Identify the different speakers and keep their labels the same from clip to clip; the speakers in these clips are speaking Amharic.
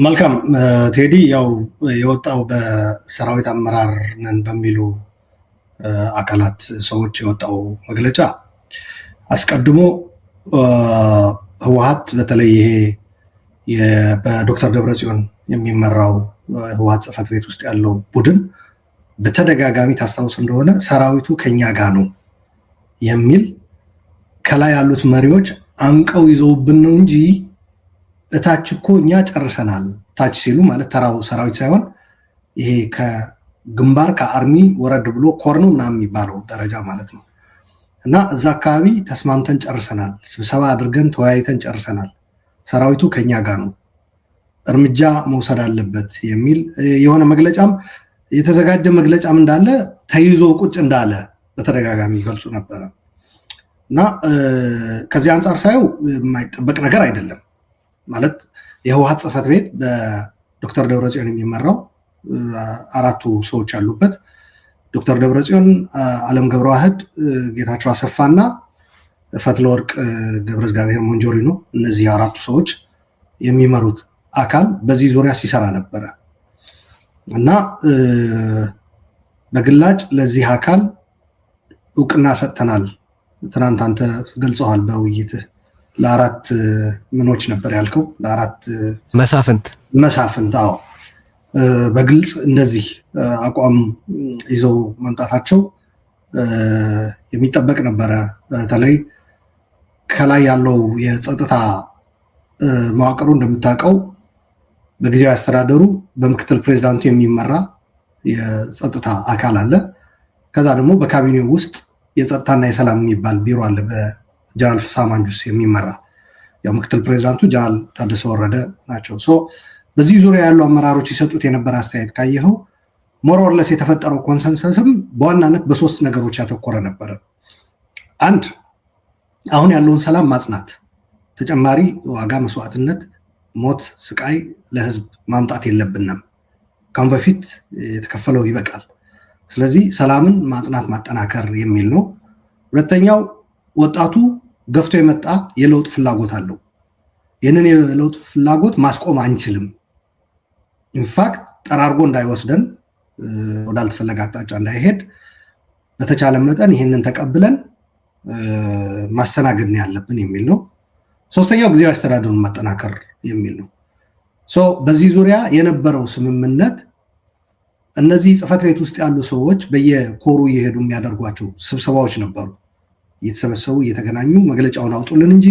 Speaker 1: መልካም ቴዲ ያው የወጣው በሰራዊት አመራር ነን በሚሉ አካላት ሰዎች የወጣው መግለጫ አስቀድሞ ህወሓት በተለይ ይሄ በዶክተር ደብረጽዮን የሚመራው ህወሓት ጽሕፈት ቤት ውስጥ ያለው ቡድን በተደጋጋሚ ታስታውስ እንደሆነ ሰራዊቱ ከኛ ጋር ነው የሚል ከላይ ያሉት መሪዎች አንቀው ይዘውብን ነው እንጂ እታች እኮ እኛ ጨርሰናል። ታች ሲሉ ማለት ተራው ሰራዊት ሳይሆን ይሄ ከግንባር ከአርሚ ወረድ ብሎ ኮርኖ እና የሚባለው ደረጃ ማለት ነው። እና እዛ አካባቢ ተስማምተን ጨርሰናል፣ ስብሰባ አድርገን ተወያይተን ጨርሰናል፣ ሰራዊቱ ከኛ ጋር ነው፣ እርምጃ መውሰድ አለበት የሚል የሆነ መግለጫም የተዘጋጀ መግለጫም እንዳለ ተይዞ ቁጭ እንዳለ በተደጋጋሚ ይገልጹ ነበር። እና ከዚህ አንጻር ሳይው የማይጠበቅ ነገር አይደለም ማለት የህወሓት ጽሕፈት ቤት በዶክተር ደብረጽዮን የሚመራው አራቱ ሰዎች ያሉበት ዶክተር ደብረጽዮን፣ አለም ገብረዋህድ፣ ጌታቸው አሰፋና ፈትለወርቅ ገብረእግዚአብሔር ሞንጆሪኖ እነዚህ አራቱ ሰዎች የሚመሩት አካል በዚህ ዙሪያ ሲሰራ ነበረ እና በግላጭ ለዚህ አካል እውቅና ሰጥተናል። ትናንት አንተ ገልጸዋል በውይይትህ ለአራት ምኖች ነበር ያልከው? ለአራት መሳፍንት። አዎ በግልጽ እንደዚህ አቋም ይዘው መምጣታቸው የሚጠበቅ ነበረ። በተለይ ከላይ ያለው የጸጥታ መዋቅሩ እንደምታውቀው በጊዜያዊ አስተዳደሩ በምክትል ፕሬዚዳንቱ የሚመራ የጸጥታ አካል አለ። ከዛ ደግሞ በካቢኔው ውስጥ የጸጥታና የሰላም የሚባል ቢሮ አለ በጀነራል ፍስሐ ማንጁስ የሚመራ። ያው ምክትል ፕሬዚዳንቱ ጀነራል ታደሰ ወረደ ናቸው። በዚህ ዙሪያ ያሉ አመራሮች ይሰጡት የነበረ አስተያየት ካየኸው ሞሮርለስ የተፈጠረው ኮንሰንሰስም በዋናነት በሶስት ነገሮች ያተኮረ ነበረ። አንድ፣ አሁን ያለውን ሰላም ማጽናት፣ ተጨማሪ ዋጋ መስዋዕትነት፣ ሞት፣ ስቃይ ለህዝብ ማምጣት የለብንም፣ ካሁን በፊት የተከፈለው ይበቃል፣ ስለዚህ ሰላምን ማጽናት ማጠናከር የሚል ነው። ሁለተኛው፣ ወጣቱ ገፍቶ የመጣ የለውጥ ፍላጎት አለው፣ ይህንን የለውጥ ፍላጎት ማስቆም አንችልም፣ ኢንፋክት ጠራርጎ እንዳይወስደን ወዳልተፈለገ አቅጣጫ እንዳይሄድ በተቻለ መጠን ይህንን ተቀብለን ማስተናገድ ያለብን የሚል ነው። ሶስተኛው፣ ጊዜያዊ አስተዳደሩን ማጠናከር የሚል ነው። በዚህ ዙሪያ የነበረው ስምምነት እነዚህ ጽሕፈት ቤት ውስጥ ያሉ ሰዎች በየኮሩ እየሄዱ የሚያደርጓቸው ስብሰባዎች ነበሩ። እየተሰበሰቡ እየተገናኙ መግለጫውን አውጡልን እንጂ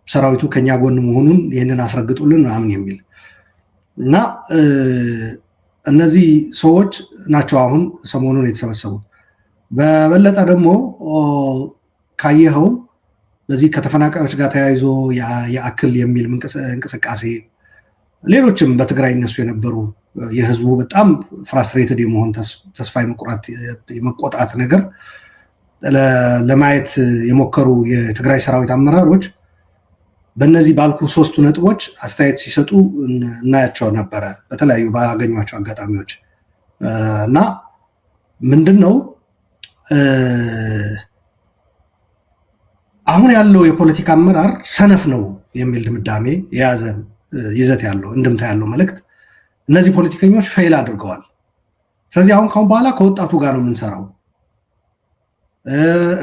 Speaker 1: ሰራዊቱ ከኛ ጎን መሆኑን ይህንን አስረግጡልን ምናምን የሚል እና እነዚህ ሰዎች ናቸው አሁን ሰሞኑን የተሰበሰቡት። በበለጠ ደግሞ ካየኸው በዚህ ከተፈናቃዮች ጋር ተያይዞ የአክል የሚል እንቅስቃሴ፣ ሌሎችም በትግራይ እነሱ የነበሩ የህዝቡ በጣም ፍራስትሬትድ የመሆን ተስፋ የመቆጣት ነገር ለማየት የሞከሩ የትግራይ ሰራዊት አመራሮች በእነዚህ ባልኩ ሶስቱ ነጥቦች አስተያየት ሲሰጡ እናያቸው ነበረ በተለያዩ ባገኟቸው አጋጣሚዎች። እና ምንድነው አሁን ያለው የፖለቲካ አመራር ሰነፍ ነው የሚል ድምዳሜ የያዘ ይዘት ያለው እንድምታ ያለው መልእክት እነዚህ ፖለቲከኞች ፌል አድርገዋል። ስለዚህ አሁን ካሁን በኋላ ከወጣቱ ጋር ነው የምንሰራው።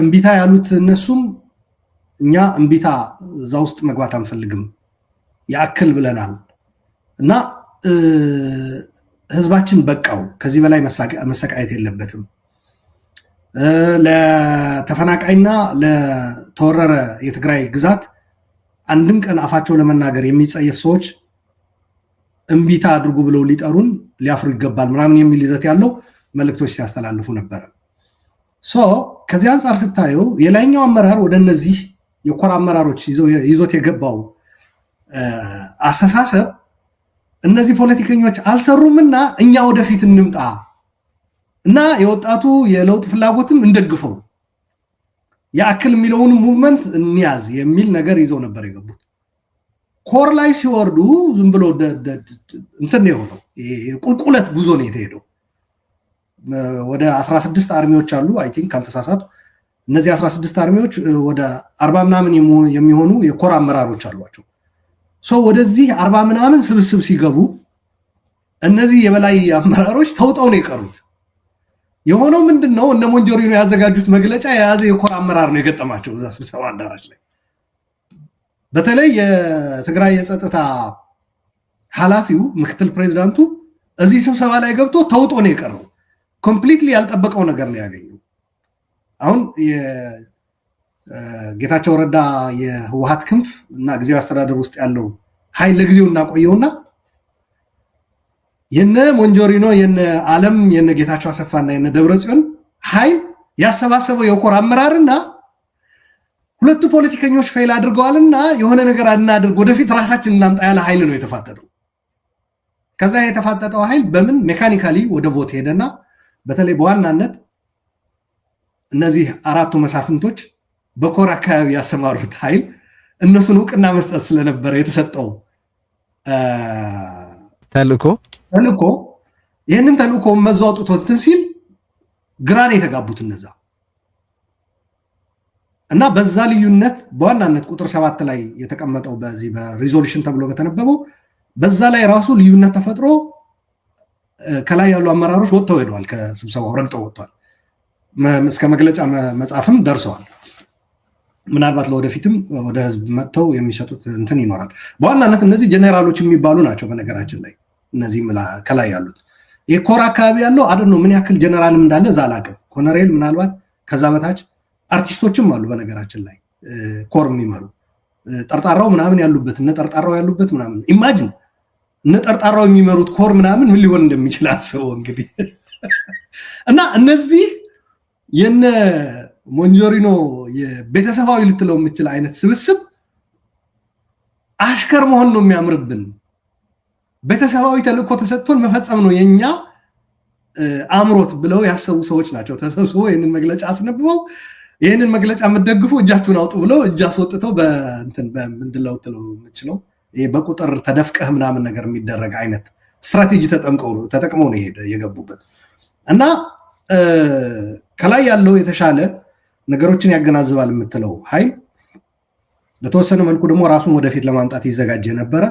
Speaker 1: እምቢታ ያሉት እነሱም እኛ እምቢታ እዛ ውስጥ መግባት አንፈልግም ያክል ብለናል እና ህዝባችን በቃው፣ ከዚህ በላይ መሰቃየት የለበትም። ለተፈናቃይና ለተወረረ የትግራይ ግዛት አንድም ቀን አፋቸው ለመናገር የሚጸየፍ ሰዎች እምቢታ አድርጉ ብለው ሊጠሩን ሊያፍሩ ይገባል ምናምን የሚል ይዘት ያለው መልእክቶች ሲያስተላልፉ ነበረ። ከዚህ አንጻር ስታየው የላይኛው አመራር ወደ እነዚህ የኮር አመራሮች ይዞት የገባው አስተሳሰብ እነዚህ ፖለቲከኞች አልሰሩምና እኛ ወደፊት እንምጣ እና የወጣቱ የለውጥ ፍላጎትም እንደግፈው የአክል የሚለውን ሙቭመንት እንያዝ የሚል ነገር ይዘው ነበር የገቡት። ኮር ላይ ሲወርዱ ዝም ብሎ እንትን የሆነው ቁልቁለት ጉዞ ነው የተሄደው። ወደ 16 አርሚዎች አሉ አይ ቲንክ ካልተሳሳቱ። እነዚህ 16 አርሚዎች ወደ 40 ምናምን የሚሆኑ የኮር አመራሮች አሏቸው። ወደዚህ 40 ምናምን ስብስብ ሲገቡ እነዚህ የበላይ አመራሮች ተውጠው ነው የቀሩት። የሆነው ምንድነው እነ ሞንጆሪኖ ያዘጋጁት መግለጫ የያዘ የኮር አመራር ነው የገጠማቸው እዛ ስብሰባ አዳራሽ ላይ። በተለይ የትግራይ የጸጥታ ኃላፊው ምክትል ፕሬዝዳንቱ እዚህ ስብሰባ ላይ ገብቶ ተውጦ ነው የቀረው። ኮምፕሊትሊ ያልጠበቀው ነገር ነው ያገኘው። አሁን ጌታቸው ረዳ የህወሓት ክንፍ እና ጊዜያዊ አስተዳደር ውስጥ ያለው ኃይል ለጊዜው እናቆየውና የነ ሞንጆሪኖ የነ ዓለም የነ ጌታቸው አሰፋና የነ ደብረጽዮን ኃይል ያሰባሰበው የኮር አመራርና ሁለቱ ፖለቲከኞች ፌል አድርገዋልና የሆነ ነገር እናድርግ ወደፊት ራሳችን እናምጣ ያለ ኃይል ነው የተፋጠጠው። ከዛ የተፋጠጠው ኃይል በምን ሜካኒካሊ ወደ ቮት ሄደና በተለይ በዋናነት እነዚህ አራቱ መሳፍንቶች በኮር አካባቢ ያሰማሩት ኃይል እነሱን እውቅና መስጠት ስለነበረ የተሰጠው ተልእኮ ይህንን ተልእኮ መዛውጡት እንትን ሲል ግራን የተጋቡት እነዛ እና በዛ ልዩነት በዋናነት ቁጥር 7 ላይ የተቀመጠው በዚህ በሪዞሉሽን ተብሎ በተነበበው በዛ ላይ ራሱ ልዩነት ተፈጥሮ ከላይ ያሉ አመራሮች ወጥተው ሄደዋል። ከስብሰባው ረግጠው ወጥተዋል። እስከ መግለጫ መጻፍም ደርሰዋል። ምናልባት ለወደፊትም ወደ ህዝብ መጥተው የሚሰጡት እንትን ይኖራል። በዋናነት እነዚህ ጀነራሎች የሚባሉ ናቸው። በነገራችን ላይ እነዚህ ከላይ ያሉት የኮር አካባቢ ያለው አይደል ምን ያክል ጀነራልም እንዳለ ዛላቅም ኮሎኔል ምናልባት ከዛ በታች አርቲስቶችም አሉ። በነገራችን ላይ ኮር የሚመሩ ጠርጣራው ምናምን ያሉበት እነ ጠርጣራው ያሉበት ምናምን ኢማጂን እነ ጠርጣራው የሚመሩት ኮር ምናምን ምን ሊሆን እንደሚችል አስበው እንግዲህ። እና እነዚህ የነ ሞንጆሪኖ የቤተሰባዊ ልትለው የምችል አይነት ስብስብ አሽከር መሆን ነው የሚያምርብን። ቤተሰባዊ ተልእኮ ተሰጥቶን መፈጸም ነው የኛ አምሮት ብለው ያሰቡ ሰዎች ናቸው። ተሰብስበው ይህንን መግለጫ አስነብበው ይህንን መግለጫ የምትደግፉ እጃችሁን አውጡ ብለው እጅ አስወጥተው በእንትን በምንድለው ትለው የምችለው በቁጥር ተደፍቀህ ምናምን ነገር የሚደረግ አይነት ስትራቴጂ ተጠቅመው ነው የገቡበት። እና ከላይ ያለው የተሻለ ነገሮችን ያገናዝባል የምትለው ኃይል በተወሰነ መልኩ ደግሞ ራሱን ወደፊት ለማምጣት ይዘጋጅ ነበረ።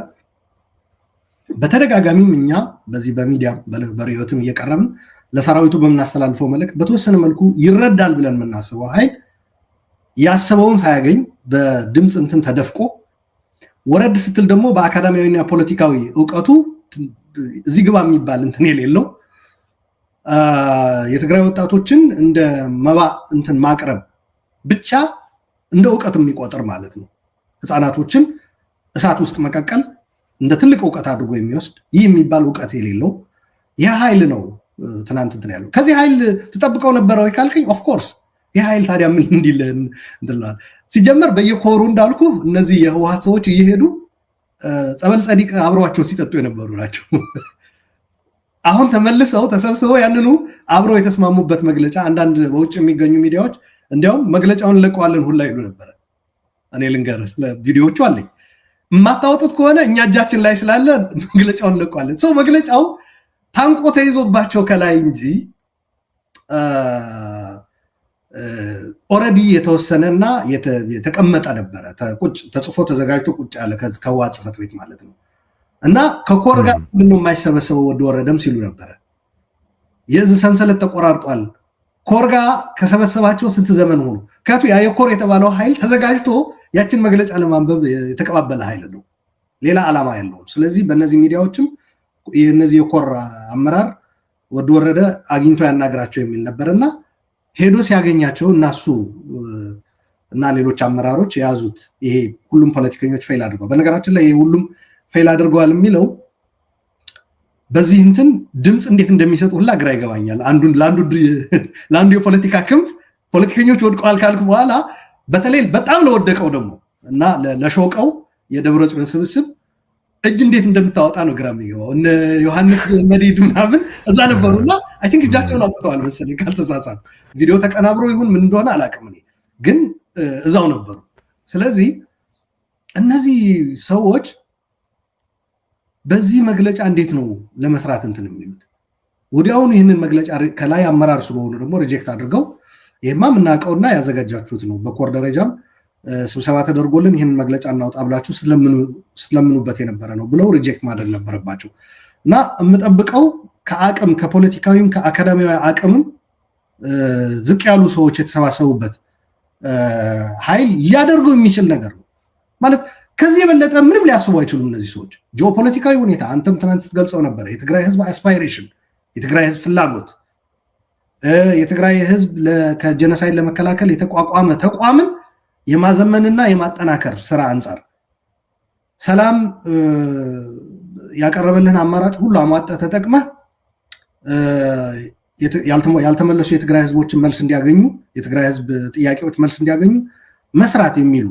Speaker 1: በተደጋጋሚም እኛ በዚህ በሚዲያ በሪዮትም እየቀረብን ለሰራዊቱ በምናስተላልፈው መልእክት በተወሰነ መልኩ ይረዳል ብለን የምናስበው ኃይል ያሰበውን ሳያገኝ በድምፅ እንትን ተደፍቆ ወረድ ስትል ደግሞ በአካዳሚያዊና ፖለቲካዊ እውቀቱ እዚህ ግባ የሚባል እንትን የሌለው የትግራይ ወጣቶችን እንደ መባ እንትን ማቅረብ ብቻ እንደ እውቀት የሚቆጥር ማለት ነው። ህፃናቶችን እሳት ውስጥ መቀቀል እንደ ትልቅ እውቀት አድርጎ የሚወስድ ይህ የሚባል እውቀት የሌለው ይህ ኃይል ነው ትናንት እንትን ያለው። ከዚህ ኃይል ተጠብቀው ነበረ ወይ ካልከኝ ኦፍ ኮርስ ይህ ኃይል ታዲያ ምን እንዲለን እንትላል። ሲጀመር በየኮሩ እንዳልኩ እነዚህ የህወሓት ሰዎች እየሄዱ ጸበል ጸዲቅ አብረዋቸው ሲጠጡ የነበሩ ናቸው። አሁን ተመልሰው ተሰብስበው ያንኑ አብረው የተስማሙበት መግለጫ አንዳንድ በውጭ የሚገኙ ሚዲያዎች እንዲያውም መግለጫውን ለቀዋለን ሁላ ይሉ ነበረ። እኔ ልንገርህ ስለ ቪዲዮዎቹ አለኝ። የማታወጡት ከሆነ እኛ እጃችን ላይ ስላለ መግለጫውን ለቀዋለን። ሰው መግለጫው ታንቆ ተይዞባቸው ከላይ እንጂ ኦልሬዲ የተወሰነና የተቀመጠ ነበረ። ተጽፎ ተዘጋጅቶ ቁጭ ያለ ከህወሓት ጽሕፈት ቤት ማለት ነው። እና ከኮር ጋር ምንም የማይሰበሰበው ወደ ወረደም ሲሉ ነበረ። የዚህ ሰንሰለት ተቆራርጧል። ኮር ጋር ከሰበሰባቸው ስንት ዘመን ሆኖ ከቱ ያ የኮር የተባለው ኃይል ተዘጋጅቶ ያችን መግለጫ ለማንበብ የተቀባበለ ኃይል ነው፣ ሌላ ዓላማ ያለው። ስለዚህ በእነዚህ ሚዲያዎችም የነዚህ የኮር አመራር ወደ ወረደ አግኝቶ ያናግራቸው የሚል ነበርና ሄዶ ሲያገኛቸው እናሱ እና ሌሎች አመራሮች የያዙት ይሄ ሁሉም ፖለቲከኞች ፌል አድርገዋል። በነገራችን ላይ ይሄ ሁሉም ፌል አድርገዋል የሚለው በዚህ እንትን ድምፅ እንዴት እንደሚሰጡ ሁላ ግራ ይገባኛል። ለአንዱ የፖለቲካ ክንፍ ፖለቲከኞች ወድቀዋል ካልኩ በኋላ በተለይ በጣም ለወደቀው ደግሞ እና ለሾቀው የደብረጽዮን ስብስብ እጅ እንዴት እንደምታወጣ ነው ግራ የሚገባው። እነ ዮሐንስ መዲድ ምናምን እዛ ነበሩና አይ ቲንክ እጃቸውን አውጥተዋል መሰለኝ ካልተሳሳትኩ። ቪዲዮ ተቀናብሮ ይሁን ምን እንደሆነ አላውቅም፣ እኔ ግን እዛው ነበሩ። ስለዚህ እነዚህ ሰዎች በዚህ መግለጫ እንዴት ነው ለመስራት እንትን የሚሉት? ወዲያውኑ ይህንን መግለጫ ከላይ አመራር ስለሆኑ ደግሞ ሪጀክት አድርገው ይሄማ የምናውቀውና ያዘጋጃችሁት ነው፣ በኮር ደረጃም ስብሰባ ተደርጎልን ይህን መግለጫ እናውጣ ብላችሁ ስለምኑበት የነበረ ነው ብለው ሪጀክት ማድረግ ነበረባቸው። እና የምጠብቀው ከአቅም ከፖለቲካዊም ከአካዳሚያዊ አቅምም ዝቅ ያሉ ሰዎች የተሰባሰቡበት ኃይል ሊያደርገው የሚችል ነገር ነው ማለት። ከዚህ የበለጠ ምንም ሊያስቡ አይችሉም እነዚህ ሰዎች። ጂኦፖለቲካዊ ሁኔታ አንተም ትናንት ስትገልጸው ነበረ። የትግራይ ህዝብ አስፓይሬሽን፣ የትግራይ ህዝብ ፍላጎት፣ የትግራይ ህዝብ ከጀነሳይድ ለመከላከል የተቋቋመ ተቋምን የማዘመንና የማጠናከር ስራ አንጻር ሰላም ያቀረበልህን አማራጭ ሁሉ አሟጠ ተጠቅመህ ያልተመለሱ የትግራይ ህዝቦችን መልስ እንዲያገኙ፣ የትግራይ ህዝብ ጥያቄዎች መልስ እንዲያገኙ መስራት የሚሉ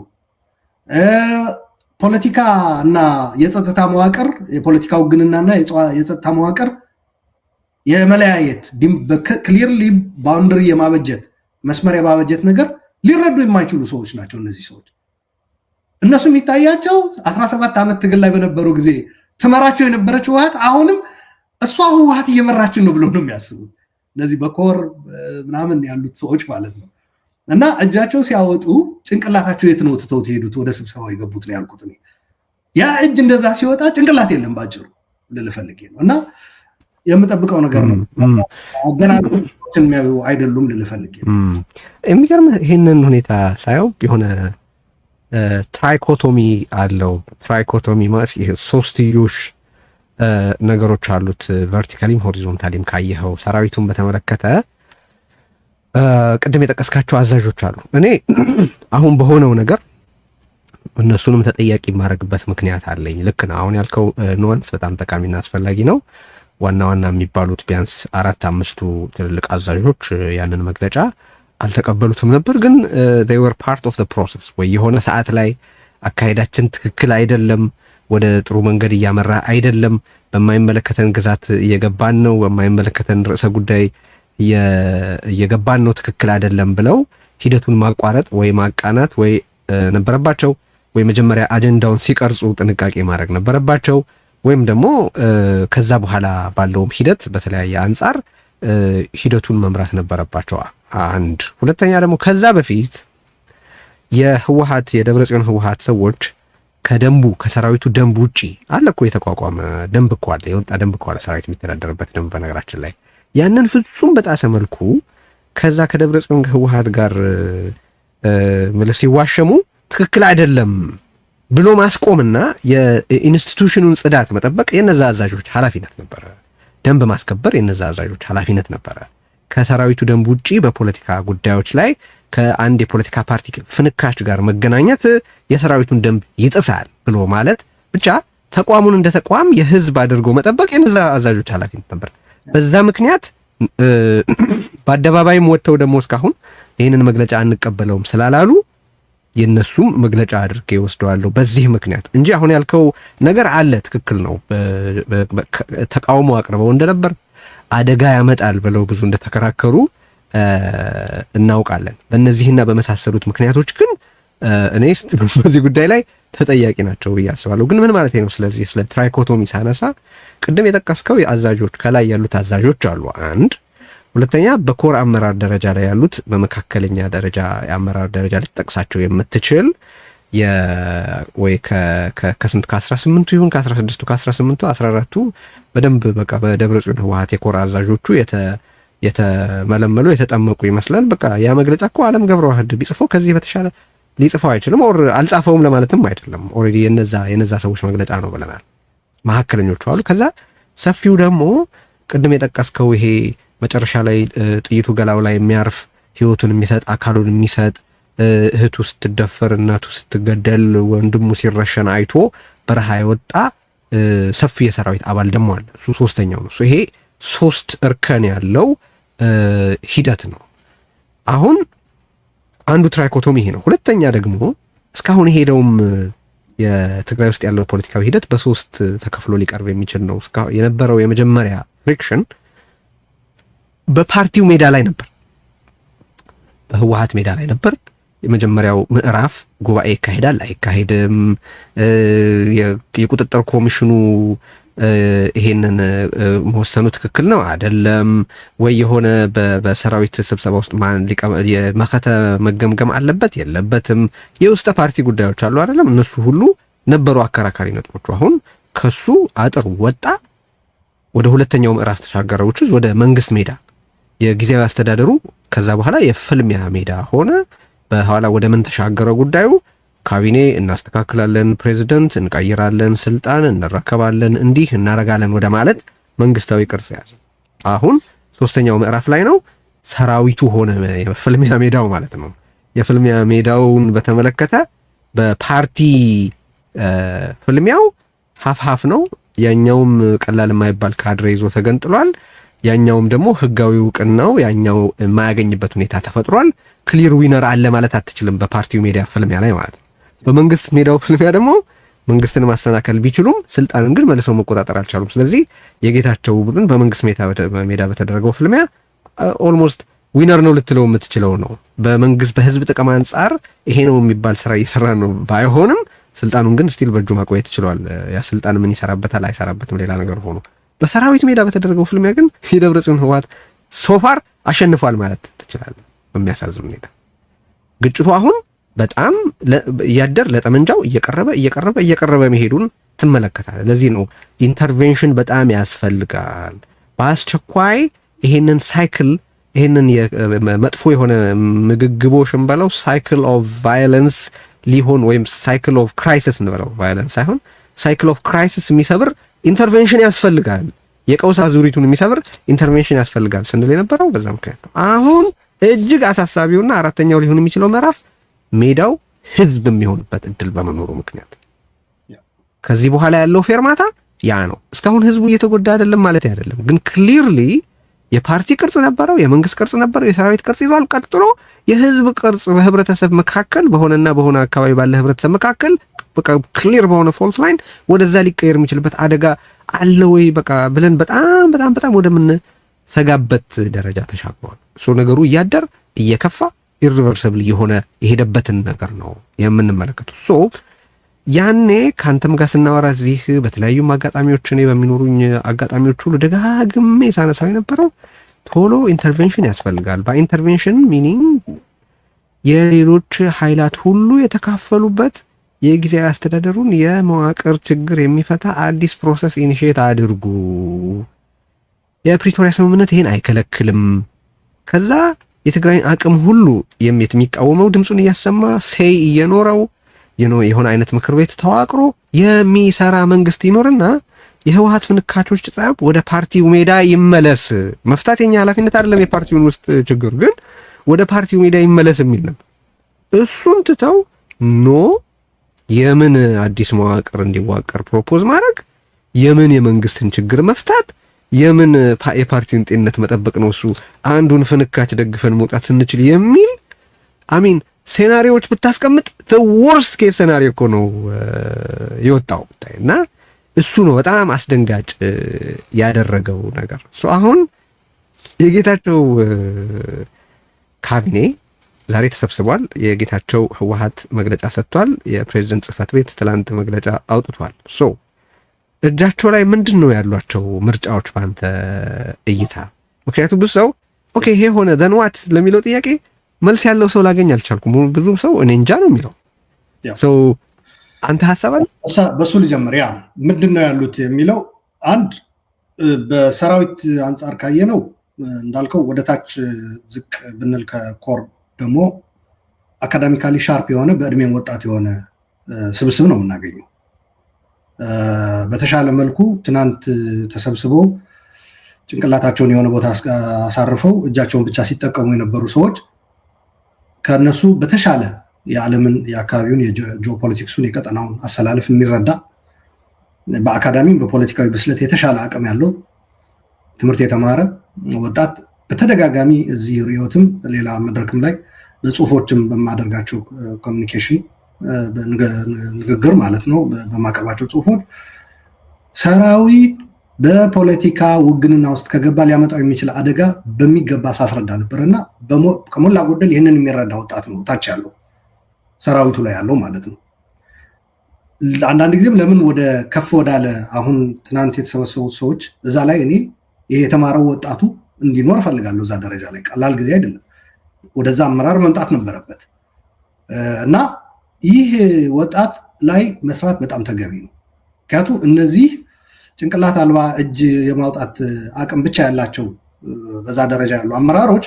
Speaker 1: ፖለቲካ እና የጸጥታ መዋቅር፣ የፖለቲካ ውግንናና የጸጥታ መዋቅር የመለያየት ክሊርሊ ባውንደሪ የማበጀት መስመር የማበጀት ነገር ሊረዱ የማይችሉ ሰዎች ናቸው እነዚህ ሰዎች። እነሱ የሚታያቸው 17 ዓመት ትግል ላይ በነበሩ ጊዜ ትመራቸው የነበረች ህወሓት አሁንም እሷ ህወሓት እየመራችን ነው ብሎ ነው የሚያስቡት እነዚህ በኮር ምናምን ያሉት ሰዎች ማለት ነው። እና እጃቸው ሲያወጡ ጭንቅላታቸው የት ነው ትተው ትሄዱት? ወደ ስብሰባው የገቡት ነው ያልኩት እኔ። ያ እጅ እንደዛ ሲወጣ ጭንቅላት የለም ባጭሩ ልልፈልጌ ነው። እና የምጠብቀው ነገር ነው አገናኞችን የሚያዩ አይደሉም ልልፈልጌ ነው።
Speaker 2: የሚገርም ይህንን ሁኔታ ሳየው የሆነ ትራይኮቶሚ አለው። ትራይኮቶሚ ማለት ይሄ ሶስትዮሽ ነገሮች አሉት፣ ቨርቲካሊም ሆሪዞንታሊም ካየኸው ሰራዊቱን በተመለከተ ቅድም የጠቀስካቸው አዛዦች አሉ። እኔ አሁን በሆነው ነገር እነሱንም ተጠያቂ የማድረግበት ምክንያት አለኝ። ልክ ነው አሁን ያልከው ኑዋንስ በጣም ጠቃሚና አስፈላጊ ነው። ዋና ዋና የሚባሉት ቢያንስ 4-5ቱ ትልልቅ አዛዦች ያንን መግለጫ አልተቀበሉትም ነበር፣ ግን they were part of the process። ወይ የሆነ ሰዓት ላይ አካሄዳችን ትክክል አይደለም፣ ወደ ጥሩ መንገድ እያመራ አይደለም፣ በማይመለከተን ግዛት እየገባን ነው፣ በማይመለከተን ርዕሰ ጉዳይ እየገባን ነው፣ ትክክል አይደለም ብለው ሂደቱን ማቋረጥ ወይ ማቃናት ወይ ነበረባቸው፣ ወይ መጀመሪያ አጀንዳውን ሲቀርጹ ጥንቃቄ ማድረግ ነበረባቸው፣ ወይም ደግሞ ከዛ በኋላ ባለውም ሂደት በተለያየ አንጻር ሂደቱን መምራት ነበረባቸው። አንድ ሁለተኛ ደግሞ ከዛ በፊት የህወሓት የደብረጽዮን ህወሓት ሰዎች ከደንቡ ከሰራዊቱ ደንብ ውጪ አለ እኮ የተቋቋመ ደንብ እኮ አለ፣ የወጣ ደንብ እኮ አለ፣ ሰራዊት የሚተዳደርበት ደንብ። በነገራችን ላይ ያንን ፍጹም በጣሰ መልኩ ከዛ ከደብረጽዮን ህወሓት ጋር ሲዋሸሙ ትክክል አይደለም ብሎ ማስቆምና የኢንስቲትዩሽኑን ጽዳት መጠበቅ የነዛ አዛዦች ኃላፊነት ነበረ። ደንብ ማስከበር የነዛ አዛዦች ኃላፊነት ነበረ። ከሰራዊቱ ደንብ ውጪ በፖለቲካ ጉዳዮች ላይ ከአንድ የፖለቲካ ፓርቲ ፍንካች ጋር መገናኘት የሰራዊቱን ደንብ ይጥሳል ብሎ ማለት ብቻ ተቋሙን እንደ ተቋም የህዝብ አድርጎ መጠበቅ የነዛ አዛዦች ኃላፊነት ነበር። በዛ ምክንያት በአደባባይም ወጥተው ደግሞ እስካሁን ይህንን መግለጫ አንቀበለውም ስላላሉ የነሱም መግለጫ አድርጌ ወስደዋለሁ በዚህ ምክንያት እንጂ አሁን ያልከው ነገር አለ፣ ትክክል ነው። ተቃውሞ አቅርበው እንደነበር አደጋ ያመጣል ብለው ብዙ እንደተከራከሩ እናውቃለን። በእነዚህና በመሳሰሉት ምክንያቶች ግን እኔ በዚህ ጉዳይ ላይ ተጠያቂ ናቸው ብዬ አስባለሁ። ግን ምን ማለት ነው? ስለዚህ ስለ ትራይኮቶሚ ሳነሳ ቅድም የጠቀስከው የአዛዦች ከላይ ያሉት አዛዦች አሉ አንድ፣ ሁለተኛ በኮር አመራር ደረጃ ላይ ያሉት በመካከለኛ ደረጃ የአመራር ደረጃ ልትጠቅሳቸው የምትችል ወይ ከስንት ከ18ቱ ይሁን ከ16ቱ ከ18ቱ 14ቱ በደንብ በቃ በደብረጽዮን ህወሓት የኮር አዛዦቹ የተመለመሉ የተጠመቁ ይመስላል። በቃ ያ መግለጫ እኮ አለም ገብረዋህድ ቢጽፈው ከዚህ በተሻለ ሊጽፈው አይችልም። ኦር አልጻፈውም ለማለትም አይደለም። ኦሬዲ የነዛ ሰዎች መግለጫ ነው ብለናል። መካከለኞቹ አሉ። ከዛ ሰፊው ደግሞ ቅድም የጠቀስከው ይሄ መጨረሻ ላይ ጥይቱ ገላው ላይ የሚያርፍ ህይወቱን የሚሰጥ አካሉን የሚሰጥ እህቱ ስትደፈር እናቱ ስትገደል ወንድሙ ሲረሸን አይቶ በረሃ የወጣ ሰፊ የሰራዊት አባል ደግሞ አለ። እሱ ሶስተኛው ነው። ይሄ 3 እርከን ያለው ሂደት ነው። አሁን አንዱ ትራይኮቶሚ ይሄ ነው። ሁለተኛ ደግሞ እስካሁን ሄደውም የትግራይ ውስጥ ያለው ፖለቲካዊ ሂደት በ3 ተከፍሎ ሊቀርብ የሚችል ነው። እስካሁን የነበረው የመጀመሪያ ፍሪክሽን በፓርቲው ሜዳ ላይ ነበር፣ በህወሓት ሜዳ ላይ ነበር። የመጀመሪያው ምዕራፍ ጉባኤ ይካሄዳል አይካሄድም፣ የቁጥጥር ኮሚሽኑ ይሄንን መወሰኑ ትክክል ነው አይደለም ወይ? የሆነ በሰራዊት ስብሰባ ውስጥ የመከተ መገምገም አለበት የለበትም? የውስጠ ፓርቲ ጉዳዮች አሉ አይደለም? እነሱ ሁሉ ነበሩ አከራካሪ ነጥቦቹ። አሁን ከሱ አጥር ወጣ፣ ወደ ሁለተኛው ምዕራፍ ተሻገረ፣ ወደ መንግስት ሜዳ የጊዜያዊ አስተዳደሩ ከዛ በኋላ የፍልሚያ ሜዳ ሆነ። በኋላ ወደ ምን ተሻገረ ጉዳዩ? ካቢኔ እናስተካክላለን፣ ፕሬዝደንት እንቀይራለን፣ ስልጣን እንረከባለን፣ እንዲህ እናረጋለን ወደ ማለት መንግስታዊ ቅርጽ ያዘ። አሁን ሶስተኛው ምዕራፍ ላይ ነው። ሰራዊቱ ሆነ የፍልሚያ ሜዳው ማለት ነው። የፍልሚያ ሜዳውን በተመለከተ በፓርቲ ፍልሚያው ሀፍ ነው። ያኛውም ቀላል የማይባል ካድሬ ይዞ ተገንጥሏል። ያኛውም ደግሞ ህጋዊ እውቅናው ያኛው የማያገኝበት ሁኔታ ተፈጥሯል። ክሊር ዊነር አለ ማለት አትችልም በፓርቲው ሜዳ ፍልሚያ ላይ ማለት ነው። በመንግስት ሜዳው ፍልሚያ ደግሞ መንግስትን ማስተናከል ቢችሉም ስልጣንን ግን መልሰው መቆጣጠር አልቻሉም። ስለዚህ የጌታቸው ቡድን በመንግስት ሜዳ በተደረገው ፍልሚያ ኦልሞስት ዊነር ነው ልትለው የምትችለው ነው። በመንግስት በህዝብ ጥቅም አንጻር ይሄ ነው የሚባል ስራ እየሰራ ነው ባይሆንም ስልጣኑን ግን ስቲል በእጁ ማቆየት ይችላል። ያ ስልጣን ምን ይሰራበታል አይሰራበትም ሌላ ነገር ሆኖ፣ በሰራዊት ሜዳ በተደረገው ፍልሚያ ግን የደብረጽዮን ህወሓት ሶፋር አሸንፏል ማለት ትችላለህ። በሚያሳዝን ሁኔታ ግጭቱ አሁን በጣም እያደር ለጠመንጃው እየቀረበ መሄዱን ትመለከታለህ። ለዚህ ነው ኢንተርቬንሽን በጣም ያስፈልጋል። በአስቸኳይ ይሄንን ሳይክል ይሄንን መጥፎ የሆነ ምግግቦሽን በለው ሳይክል ኦፍ ቫዮለንስ ሊሆን ወይም ሳይክል ኦፍ ክራይሲስ እንበለው፣ ቫዮለንስ ሳይሆን ሳይክል ኦፍ ክራይሲስ የሚሰብር ኢንተርቬንሽን ያስፈልጋል። የቀውስ አዙሪቱን የሚሰብር ኢንተርቬንሽን ያስፈልጋል ስንል የነበረው በዛ ምክንያት ነው። አሁን እጅግ አሳሳቢውና አራተኛው ሊሆን የሚችለው ምዕራፍ ሜዳው ህዝብ የሚሆንበት እድል በመኖሩ ምክንያት ከዚህ በኋላ ያለው ፌርማታ ያ ነው። እስካሁን ህዝቡ እየተጎዳ አይደለም ማለት አይደለም፣ ግን ክሊርሊ የፓርቲ ቅርጽ ነበረው፣ የመንግስት ቅርጽ ነበረው፣ የሰራዊት ቅርጽ ይዟል። ቀጥሎ የህዝብ ቅርጽ በህብረተሰብ መካከል በሆነና በሆነ አካባቢ ባለ ህብረተሰብ መካከል በቃ ክሊር በሆነ ፎልስ ላይን ወደዛ ሊቀየር የሚችልበት አደጋ አለ ወይ በቃ ብለን በጣም ወደምን ሰጋበት ደረጃ ተሻግሯል። ሶ ነገሩ እያደር እየከፋ ኢሪቨርሲብል የሆነ የሄደበትን ነገር ነው የምንመለከተው። ሶ ያኔ ካንተም ጋር ስናወራ እዚህ በተለያዩ አጋጣሚዎች እኔ በሚኖሩኝ አጋጣሚዎች ሁሉ ደጋግሜ ሳነሳው የነበረው ቶሎ ኢንተርቬንሽን ያስፈልጋል። በኢንተርቬንሽን ሚኒንግ የሌሎች ኃይላት ሁሉ የተካፈሉበት የጊዜያዊ አስተዳደሩን የመዋቅር ችግር የሚፈታ አዲስ ፕሮሰስ ኢኒሼት አድርጉ። የፕሪቶሪያ ስምምነት ይሄን አይከለክልም። ከዛ የትግራይን አቅም ሁሉ የሚቃወመው ድምፁን እያሰማ ሴይ እየኖረው የሆነ አይነት ምክር ቤት ተዋቅሮ የሚሰራ መንግስት ይኖርና የህወሓት ፍንካቾች ጸብ ወደ ፓርቲው ሜዳ ይመለስ። መፍታት የኛ ኃላፊነት አይደለም፣ የፓርቲውን ውስጥ ችግር ግን ወደ ፓርቲው ሜዳ ይመለስ የሚል ነበር። እሱን ትተው ኖ የምን አዲስ መዋቅር እንዲዋቀር ፕሮፖዝ ማድረግ፣ የምን የመንግስትን ችግር መፍታት፣ የምን የፓርቲውን ጤንነት መጠበቅ ነው እሱ አንዱን ፍንካች ደግፈን መውጣት ስንችል የሚል አሚን ሴናሪዎች ብታስቀምጥ ወርስት ኬስ ሴናሪዮ እኮ ነው የወጣው እና እሱ ነው በጣም አስደንጋጭ ያደረገው ነገር። አሁን የጌታቸው ካቢኔ ዛሬ ተሰብስቧል። የጌታቸው ህወሓት መግለጫ ሰጥቷል። የፕሬዝዳንት ጽህፈት ቤት ትላንት መግለጫ አውጥቷል። እጃቸው ላይ ምንድን ነው ያሏቸው ምርጫዎች ባንተ እይታ? ምክንያቱም ብዙ ሰው ኦኬ ይሄ ሆነ ዘንዋት ለሚለው ጥያቄ መልስ ያለው ሰው ላገኝ አልቻልኩም። ብዙ ሰው እኔ እንጃ ነው የሚለው። አንተ ሐሳብ አለ?
Speaker 1: በሱ ልጀምር። ያ ምንድን ነው ያሉት የሚለው አንድ በሰራዊት አንጻር ካየነው እንዳልከው ወደ ታች ዝቅ ብንል ከኮር ደግሞ አካዳሚካሊ ሻርፕ የሆነ በእድሜም ወጣት የሆነ ስብስብ ነው የምናገኘው። በተሻለ መልኩ ትናንት ተሰብስበው ጭንቅላታቸውን የሆነ ቦታ አሳርፈው እጃቸውን ብቻ ሲጠቀሙ የነበሩ ሰዎች ከነሱ በተሻለ የዓለምን የአካባቢውን የጂኦፖለቲክሱን የቀጠናውን አሰላለፍ የሚረዳ በአካዳሚም በፖለቲካዊ ብስለት የተሻለ አቅም ያለው ትምህርት የተማረ ወጣት በተደጋጋሚ እዚህ ሪዮትም ሌላ መድረክም ላይ በጽሁፎችም በማደርጋቸው ኮሚኒኬሽን ንግግር ማለት ነው በማቀርባቸው ጽሁፎች ሰራዊት በፖለቲካ ውግንና ውስጥ ከገባ ሊያመጣው የሚችል አደጋ በሚገባ ሳስረዳ ነበርና ከሞላ ጎደል ይህንን የሚረዳ ወጣት ነው ታች ያለው ሰራዊቱ ላይ ያለው ማለት ነው። አንዳንድ ጊዜም ለምን ወደ ከፍ ወዳለ አሁን ትናንት የተሰበሰቡት ሰዎች እዛ ላይ እኔ ይሄ የተማረው ወጣቱ እንዲኖር እፈልጋለሁ። እዛ ደረጃ ላይ ቀላል ጊዜ አይደለም። ወደዛ አመራር መምጣት ነበረበት እና ይህ ወጣት ላይ መስራት በጣም ተገቢ ነው። ምክንያቱም እነዚህ ጭንቅላት አልባ እጅ የማውጣት አቅም ብቻ ያላቸው በዛ ደረጃ ያሉ አመራሮች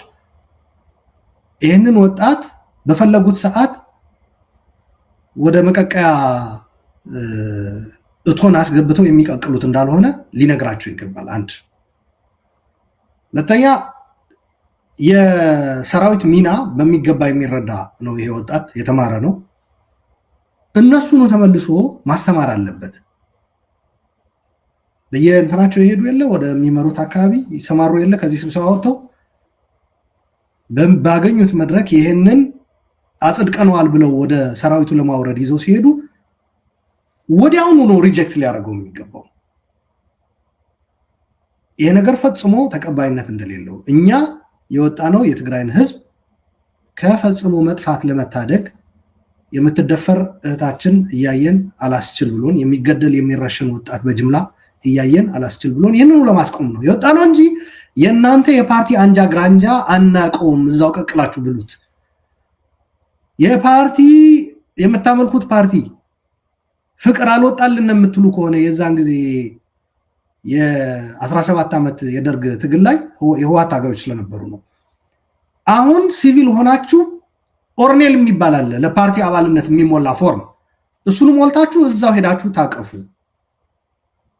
Speaker 1: ይህንን ወጣት በፈለጉት ሰዓት ወደ መቀቀያ እቶን አስገብተው የሚቀቅሉት እንዳልሆነ ሊነግራቸው ይገባል። አንድ ሁለተኛ የሰራዊት ሚና በሚገባ የሚረዳ ነው። ይሄ ወጣት የተማረ ነው። እነሱን ተመልሶ ማስተማር አለበት። በየእንትናቸው ይሄዱ የለ ወደሚመሩት አካባቢ ይሰማሩ የለ ከዚህ ስብሰባ ወጥተው ባገኙት መድረክ ይሄንን አጽድቀነዋል ብለው ወደ ሰራዊቱ ለማውረድ ይዘው ሲሄዱ ወዲያውኑ ነው ሪጀክት ሊያደርገው የሚገባው። ይሄ ነገር ፈጽሞ ተቀባይነት እንደሌለው እኛ የወጣ ነው የትግራይን ህዝብ ከፈጽሞ መጥፋት ለመታደግ የምትደፈር እህታችን እያየን አላስችል ብሎን የሚገደል የሚረሽን ወጣት በጅምላ እያየን አላስችል ብሎን ይህንኑ ለማስቆም ነው የወጣ ነው እንጂ የእናንተ የፓርቲ አንጃ ግራንጃ አናቀውም እዛው ቀቅላችሁ ብሉት። የፓርቲ የምታመልኩት ፓርቲ ፍቅር አልወጣልን የምትሉ ከሆነ የዛን ጊዜ የ17 ዓመት የደርግ ትግል ላይ የህወሓት ታጋዮች ስለነበሩ ነው። አሁን ሲቪል ሆናችሁ ኦርኔል የሚባል አለ ለፓርቲ አባልነት የሚሞላ ፎርም፣ እሱን ሞልታችሁ እዛው ሄዳችሁ ታቀፉ።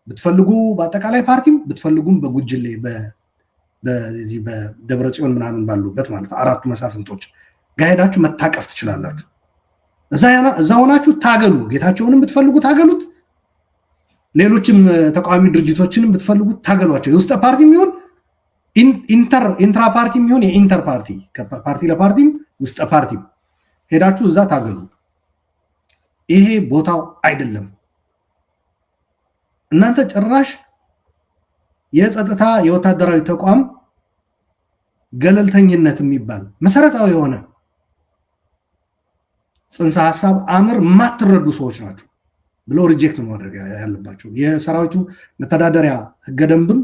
Speaker 1: ብትፈልጉ በአጠቃላይ ፓርቲም ብትፈልጉም በጉጅሌ በዚህ በደብረ ጽዮን ምናምን ባሉበት ማለት ነው አራቱ መሳፍንቶች ጋር ሄዳችሁ መታቀፍ ትችላላችሁ። እዛ ሆናችሁ ታገሉ። ጌታቸውንም ብትፈልጉ ታገሉት፣ ሌሎችም ተቃዋሚ ድርጅቶችንም ብትፈልጉት ታገሏቸው። የውስጥ ፓርቲ የሚሆን ኢንትራ ፓርቲ የሚሆን የኢንተር ፓርቲ ፓርቲ ለፓርቲም ውስጥ ፓርቲ ሄዳችሁ እዛ ታገሉ። ይሄ ቦታው አይደለም። እናንተ ጭራሽ የጸጥታ የወታደራዊ ተቋም ገለልተኝነት የሚባል መሰረታዊ የሆነ ጽንሰ ሐሳብ አምር ማትረዱ ሰዎች ናቸው ብለው ሪጀክት ማድረግ ያለባቸው። የሰራዊቱ መተዳደሪያ ህገ ደንብም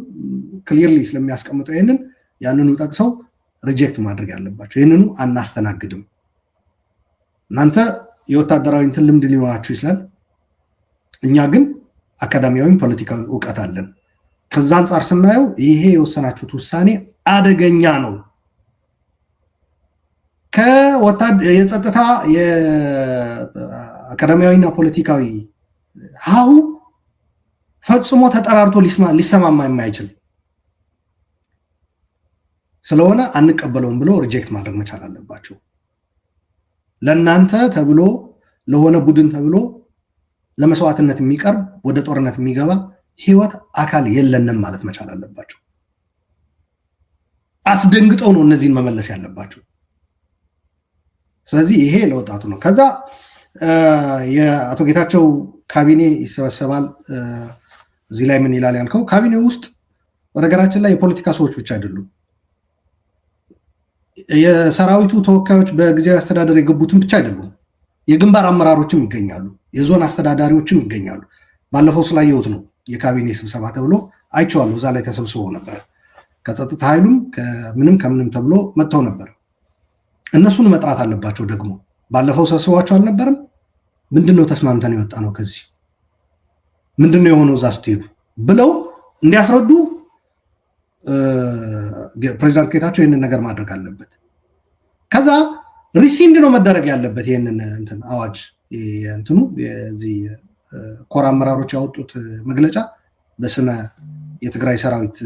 Speaker 1: ክሊርሊ ስለሚያስቀምጠው ይህንን ያንኑ ጠቅሰው ሪጀክት ማድረግ ያለባቸው። ይህንኑ አናስተናግድም። እናንተ የወታደራዊ እንትን ልምድ ሊኖራችሁ ይችላል። እኛ ግን አካዳሚያዊ ፖለቲካዊ እውቀት አለን። ከዛ አንጻር ስናየው ይሄ የወሰናችሁት ውሳኔ አደገኛ ነው። የጸጥታ የአካዳሚያዊና ፖለቲካዊ ሀሁ ፈጽሞ ተጠራርቶ ሊሰማማ የማይችል ስለሆነ አንቀበለውም ብሎ ሪጀክት ማድረግ መቻል አለባቸው። ለእናንተ ተብሎ ለሆነ ቡድን ተብሎ ለመስዋዕትነት የሚቀርብ ወደ ጦርነት የሚገባ ህይወት አካል የለንም ማለት መቻል አለባቸው። አስደንግጠው ነው እነዚህን መመለስ ያለባቸው። ስለዚህ ይሄ ለወጣቱ ነው። ከዛ የአቶ ጌታቸው ካቢኔ ይሰበሰባል። እዚህ ላይ ምን ይላል ያልከው፣ ካቢኔ ውስጥ በነገራችን ላይ የፖለቲካ ሰዎች ብቻ አይደሉም። የሰራዊቱ ተወካዮች በጊዜያዊ አስተዳደር የገቡትም ብቻ አይደሉም። የግንባር አመራሮችም ይገኛሉ፣ የዞን አስተዳዳሪዎችም ይገኛሉ። ባለፈው ስላየሁት ነው የካቢኔ ስብሰባ ተብሎ አይቼዋለሁ። እዛ ላይ ተሰብስበው ነበር። ከጸጥታ ኃይሉም ከምንም ተብሎ መጥተው ነበር። እነሱን መጥራት አለባቸው። ደግሞ ባለፈው ሰብስቧቸው አልነበረም? ምንድነው ተስማምተን የወጣ ነው ከዚህ ምንድነው የሆነው እዛ ስትሄዱ ብለው እንዲያስረዱ ፕሬዚዳንት ጌታቸው ይህንን ነገር ማድረግ አለበት። ከዛ ሪሲንድ ነው መደረግ ያለበት። ይህንን እንትን አዋጅ እንትኑ የዚህ ኮር አመራሮች ያወጡት መግለጫ በስመ የትግራይ ሰራዊት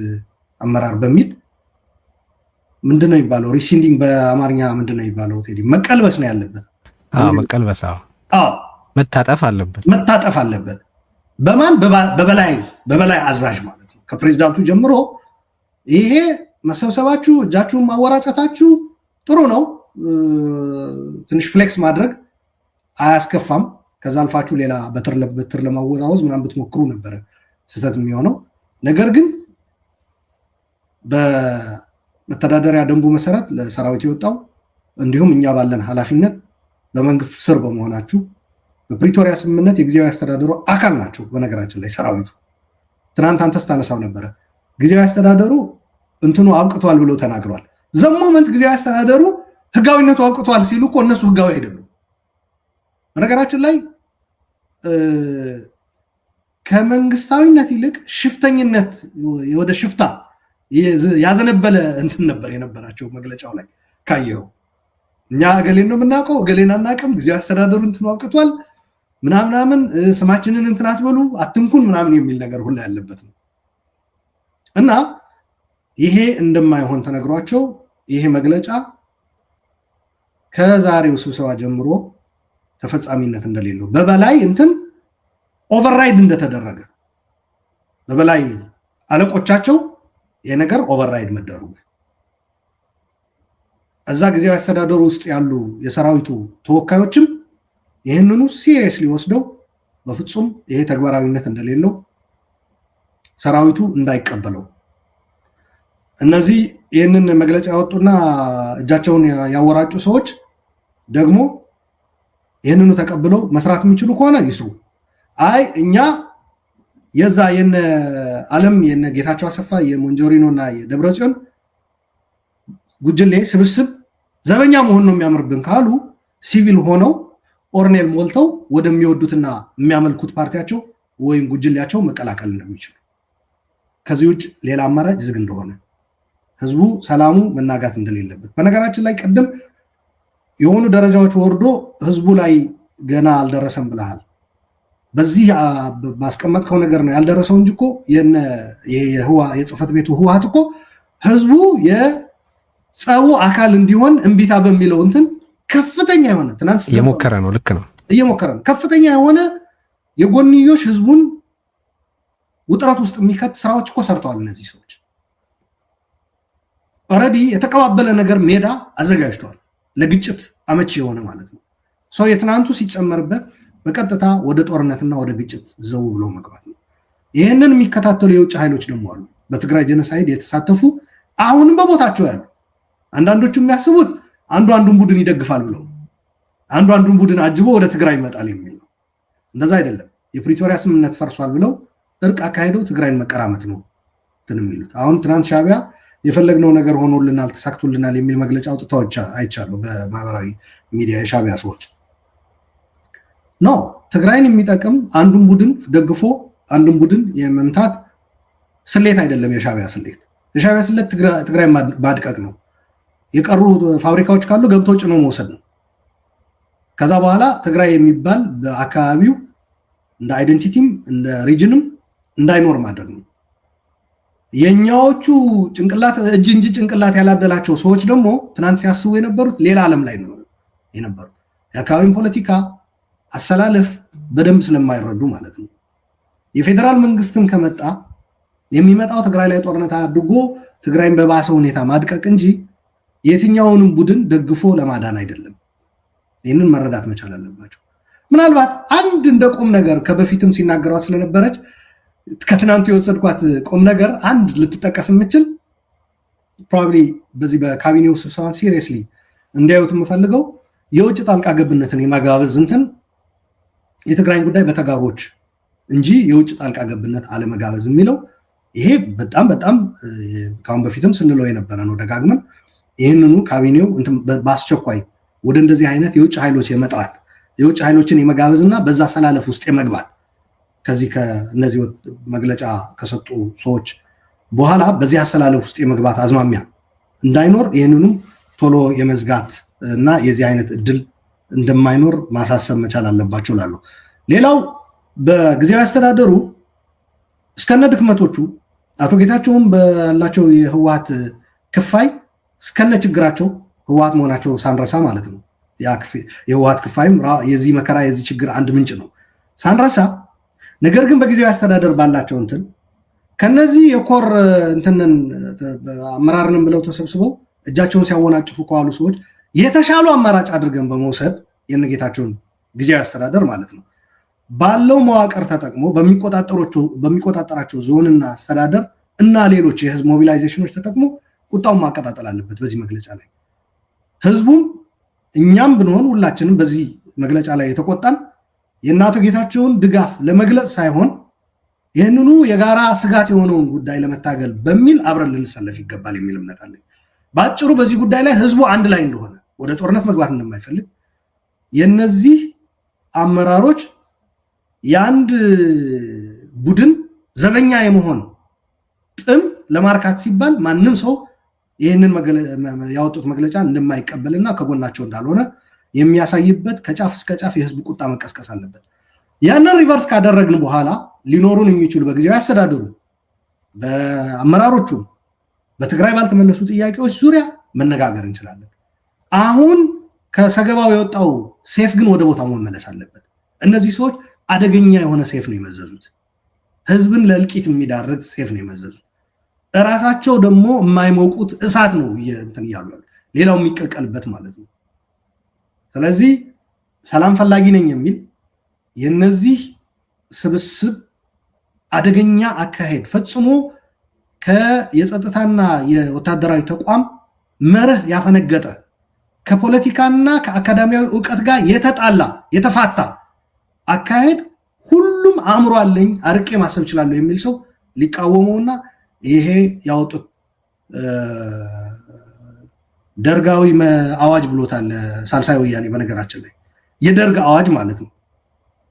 Speaker 1: አመራር በሚል ምንድነው የሚባለው? ሪሲንዲንግ በአማርኛ ምንድነው የሚባለው? ቴዲ መቀልበስ ነው ያለበት።
Speaker 2: መቀልበስ፣ መታጠፍ አለበት። በማን? በበላይ አዛዥ ማለት ነው። ከፕሬዚዳንቱ ጀምሮ ይሄ መሰብሰባችሁ እጃችሁን ማወራጨታችሁ ጥሩ ነው። ትንሽ ፍሌክስ ማድረግ አያስከፋም። ከዛ አልፋችሁ ሌላ በትር ለማወዛወዝ ምናምን ብትሞክሩ ነበረ ስህተት የሚሆነው። ነገር ግን በመተዳደሪያ ደንቡ መሰረት ለሰራዊት የወጣው እንዲሁም እኛ ባለን ኃላፊነት በመንግስት ስር በመሆናችሁ
Speaker 1: በፕሪቶሪያ ስምምነት የጊዜያዊ አስተዳደሩ አካል ናቸው። በነገራችን ላይ ሰራዊቱ ትናንት አንተ ስታነሳው ነበረ። ጊዜያዊ አስተዳደሩ እንትኑ አብቅቷል ብለው ተናግረዋል። ዘሞመንት ጊዜያዊ አስተዳደሩ ህጋዊነቱ አብቅቷል ሲሉ እኮ እነሱ ህጋዊ አይደሉም። በነገራችን ላይ ከመንግስታዊነት ይልቅ ሽፍተኝነት ወደ ሽፍታ ያዘነበለ እንትን ነበር የነበራቸው መግለጫው ላይ ካየው። እኛ እገሌን ነው የምናውቀው፣ እገሌን አናውቅም፣ ጊዜያዊ አስተዳደሩ እንትኑ አብቅቷል ምናምን ስማችንን እንትን አትበሉ አትንኩን ምናምን የሚል ነገር ሁላ ያለበት ነው እና ይሄ እንደማይሆን ተነግሯቸው ይሄ መግለጫ ከዛሬው ስብሰባ ጀምሮ ተፈጻሚነት እንደሌለው በበላይ እንትን ኦቨርራይድ እንደተደረገ በበላይ አለቆቻቸው ይሄ ነገር ኦቨርራይድ መደረጉ እዛ ጊዜያዊ አስተዳደሩ ውስጥ ያሉ የሰራዊቱ ተወካዮችም ይህንኑ ሲሪየስሊ ወስደው በፍጹም ይሄ ተግባራዊነት እንደሌለው ሰራዊቱ እንዳይቀበለው እነዚህ ይህንን መግለጫ ያወጡና እጃቸውን ያወራጩ ሰዎች ደግሞ ይህንኑ ተቀብለው መስራት የሚችሉ ከሆነ ይስሩ። አይ እኛ የዛ የነ ዓለም የነ ጌታቸው አሰፋ የሞንጆሪኖ እና የደብረጽዮን ጉጅሌ ስብስብ ዘበኛ መሆን ነው የሚያምርብን ካሉ ሲቪል ሆነው ኦርኔል ሞልተው ወደሚወዱትና የሚያመልኩት ፓርቲያቸው ወይም ጉጅሌያቸው መቀላቀል እንደሚችሉ ከዚህ ውጭ ሌላ አማራጭ ዝግ እንደሆነ ህዝቡ ሰላሙ መናጋት እንደሌለበት በነገራችን ላይ ቀደም የሆኑ ደረጃዎች ወርዶ ህዝቡ ላይ ገና አልደረሰም ብለሃል። በዚህ ባስቀመጥከው ነገር ነው ያልደረሰው እንጂ እኮ የጽህፈት ቤቱ ህወሓት እኮ ህዝቡ የጸቡ አካል እንዲሆን እምቢታ በሚለው እንትን ከፍተኛ የሆነ ትናንት
Speaker 2: እየሞከረ ነው። ልክ ነው፣
Speaker 1: እየሞከረ ነው። ከፍተኛ የሆነ የጎንዮሽ ህዝቡን ውጥረት ውስጥ የሚከት ስራዎች እኮ ሰርተዋል እነዚህ ሰዎች። ኦልሬዲ የተቀባበለ ነገር ሜዳ አዘጋጅተዋል ለግጭት አመቺ የሆነ ማለት ነው። ሰው የትናንቱ ሲጨመርበት በቀጥታ ወደ ጦርነትና ወደ ግጭት ዘው ብሎ መግባት ነው። ይህንን የሚከታተሉ የውጭ ኃይሎች ደግሞ አሉ፣ በትግራይ ጄኖሳይድ የተሳተፉ አሁንም በቦታቸው ያሉ። አንዳንዶቹ የሚያስቡት አንዱን ቡድን ይደግፋል ብለው አንዱን ቡድን አጅቦ ወደ ትግራይ ይመጣል የሚል ነው። እንደዛ አይደለም። የፕሪቶሪያ ስምምነት ፈርሷል ብለው እርቅ አካሄደው ትግራይን መቀራመት ነው እንትን የሚሉት። አሁን ትናንት ሻዕቢያ የፈለግነው ነገር ሆኖልናል ተሳክቶልናል የሚል መግለጫ አውጥተው አይቻለሁ በማህበራዊ ሚዲያ የሻዕቢያ ሰዎች። ኖ ትግራይን የሚጠቅም አንዱን ቡድን ደግፎ አንዱን ቡድን የመምታት ስሌት አይደለም የሻዕቢያ ስሌት። የሻዕቢያ ስሌት ትግራይ ማድቀቅ ነው። የቀሩ ፋብሪካዎች ካሉ ገብቶ ጭኖ መውሰድ ነው። ከዛ በኋላ ትግራይ የሚባል በአካባቢው እንደ አይደንቲቲም እንደ ሪጅንም እንዳይኖር ማድረግ ነው። የኛዎቹ ጭንቅላት እጅ እንጂ ጭንቅላት ያላደላቸው ሰዎች ደግሞ ትናንት ሲያስቡ የነበሩት ሌላ ዓለም ላይ ነው የነበሩት። የአካባቢውን ፖለቲካ አሰላለፍ በደንብ ስለማይረዱ ማለት ነው። የፌዴራል መንግስትም ከመጣ የሚመጣው ትግራይ ላይ ጦርነት አድርጎ ትግራይን በባሰ ሁኔታ ማድቀቅ እንጂ የትኛውንም ቡድን ደግፎ ለማዳን አይደለም። ይህንን መረዳት መቻል አለባቸው። ምናልባት አንድ እንደ ቁም ነገር ከበፊትም ሲናገሯት ስለነበረች ከትናንቱ የወሰድኳት ቁም ነገር አንድ ልትጠቀስ የምችል ፕሮባብሊ በዚህ በካቢኔው ስብሰባ ሲሪየስሊ እንዲያዩት የምፈልገው የውጭ ጣልቃ ገብነትን የማጋበዝ እንትን የትግራይን ጉዳይ በተጋሮች እንጂ የውጭ ጣልቃ ገብነት አለመጋበዝ የሚለው ይሄ በጣም ካሁን በፊትም ስንለው የነበረ ነው ደጋግመን። ይህንኑ ካቢኔው በአስቸኳይ ወደ እንደዚህ አይነት የውጭ ኃይሎች የመጥራት የውጭ ኃይሎችን የመጋበዝና በዛ አሰላለፍ ውስጥ የመግባት ከዚህ ከነዚህ መግለጫ ከሰጡ ሰዎች በኋላ በዚህ አሰላለፍ ውስጥ የመግባት አዝማሚያ እንዳይኖር ይህንኑ ቶሎ የመዝጋት እና የዚህ አይነት እድል እንደማይኖር ማሳሰብ መቻል አለባቸው ላሉ። ሌላው በጊዜያዊ አስተዳደሩ እስከነ ድክመቶቹ አቶ ጌታቸውም ባላቸው የህወሓት ክፋይ እስከነ ችግራቸው ህወሓት መሆናቸው ሳንረሳ ማለት ነው። የህወሓት ክፋይም የዚህ መከራ የዚህ ችግር አንድ ምንጭ ነው ሳንረሳ። ነገር ግን በጊዜያዊ አስተዳደር ባላቸው እንትን ከነዚህ የኮር እንትንን አመራርንም ብለው ተሰብስበው እጃቸውን ሲያወናጭፉ ከዋሉ ሰዎች የተሻሉ አማራጭ አድርገን በመውሰድ የነጌታቸውን ጊዜያዊ አስተዳደር ማለት ነው ባለው መዋቅር ተጠቅሞ በሚቆጣጠራቸው ዞንና አስተዳደር እና ሌሎች የህዝብ ሞቢላይዜሽኖች ተጠቅሞ ቁጣውን ማቀጣጠል አለበት። በዚህ መግለጫ ላይ ህዝቡም እኛም ብንሆን ሁላችንም በዚህ መግለጫ ላይ የተቆጣን የእናቶ ጌታቸውን ድጋፍ ለመግለጽ ሳይሆን ይህንኑ የጋራ ስጋት የሆነውን ጉዳይ ለመታገል በሚል አብረን ልንሰለፍ ይገባል የሚል እምነት አለኝ። በአጭሩ በዚህ ጉዳይ ላይ ህዝቡ አንድ ላይ እንደሆነ፣ ወደ ጦርነት መግባት እንደማይፈልግ፣ የነዚህ አመራሮች የአንድ ቡድን ዘበኛ የመሆን ጥም ለማርካት ሲባል ማንም ሰው ይህንን ያወጡት መግለጫ እንደማይቀበልና ከጎናቸው እንዳልሆነ የሚያሳይበት ከጫፍ እስከ ጫፍ የህዝብ ቁጣ መቀስቀስ አለበት። ያንን ሪቨርስ ካደረግን በኋላ ሊኖሩን የሚችሉ በጊዜያዊ አስተዳደሩ በአመራሮቹ በትግራይ ባልተመለሱ ጥያቄዎች ዙሪያ መነጋገር እንችላለን። አሁን ከሰገባው የወጣው ሴፍ ግን ወደ ቦታው መመለስ አለበት። እነዚህ ሰዎች አደገኛ የሆነ ሴፍ ነው የመዘዙት። ህዝብን ለእልቂት የሚዳርግ ሴፍ ነው የመዘዙት። እራሳቸው ደግሞ የማይሞቁት እሳት ነው እንትን እያሉ ያሉ፣ ሌላው የሚቀቀልበት ማለት ነው። ስለዚህ ሰላም ፈላጊ ነኝ የሚል የነዚህ ስብስብ አደገኛ አካሄድ ፈጽሞ የጸጥታና የወታደራዊ ተቋም መርህ ያፈነገጠ ከፖለቲካና ከአካዳሚያዊ እውቀት ጋር የተጣላ የተፋታ አካሄድ ሁሉም አእምሮ አለኝ አርቄ ማሰብ እችላለሁ የሚል ሰው ሊቃወመውና ይሄ ያወጡት ደርጋዊ አዋጅ ብሎታል ሳልሳይ ወያኔ። በነገራችን ላይ የደርግ አዋጅ ማለት ነው።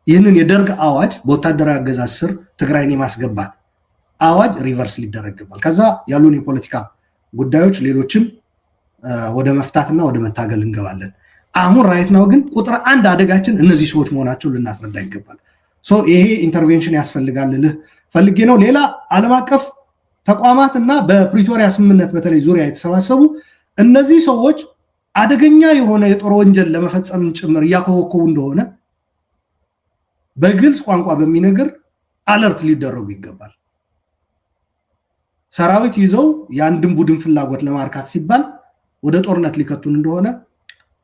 Speaker 1: ይህንን የደርግ አዋጅ በወታደራዊ አገዛዝ ስር ትግራይን የማስገባት አዋጅ ሪቨርስ ሊደረግ ይገባል። ከዛ ያሉን የፖለቲካ ጉዳዮች ሌሎችም ወደ መፍታትና ወደ መታገል እንገባለን። አሁን ራይት ናው ግን ቁጥር አንድ አደጋችን እነዚህ ሰዎች መሆናቸው ልናስረዳ ይገባል። ይሄ ኢንተርቬንሽን ያስፈልጋል ልህ ፈልጌ ነው። ሌላ ዓለም አቀፍ ተቋማት እና በፕሪቶሪያ ስምምነት በተለይ ዙሪያ የተሰባሰቡ እነዚህ ሰዎች አደገኛ የሆነ የጦር ወንጀል ለመፈጸም ጭምር እያኮበኮቡ እንደሆነ በግልጽ ቋንቋ በሚነገር አለርት ሊደረጉ ይገባል። ሰራዊት ይዘው የአንድን ቡድን ፍላጎት ለማርካት ሲባል ወደ ጦርነት ሊከቱን እንደሆነ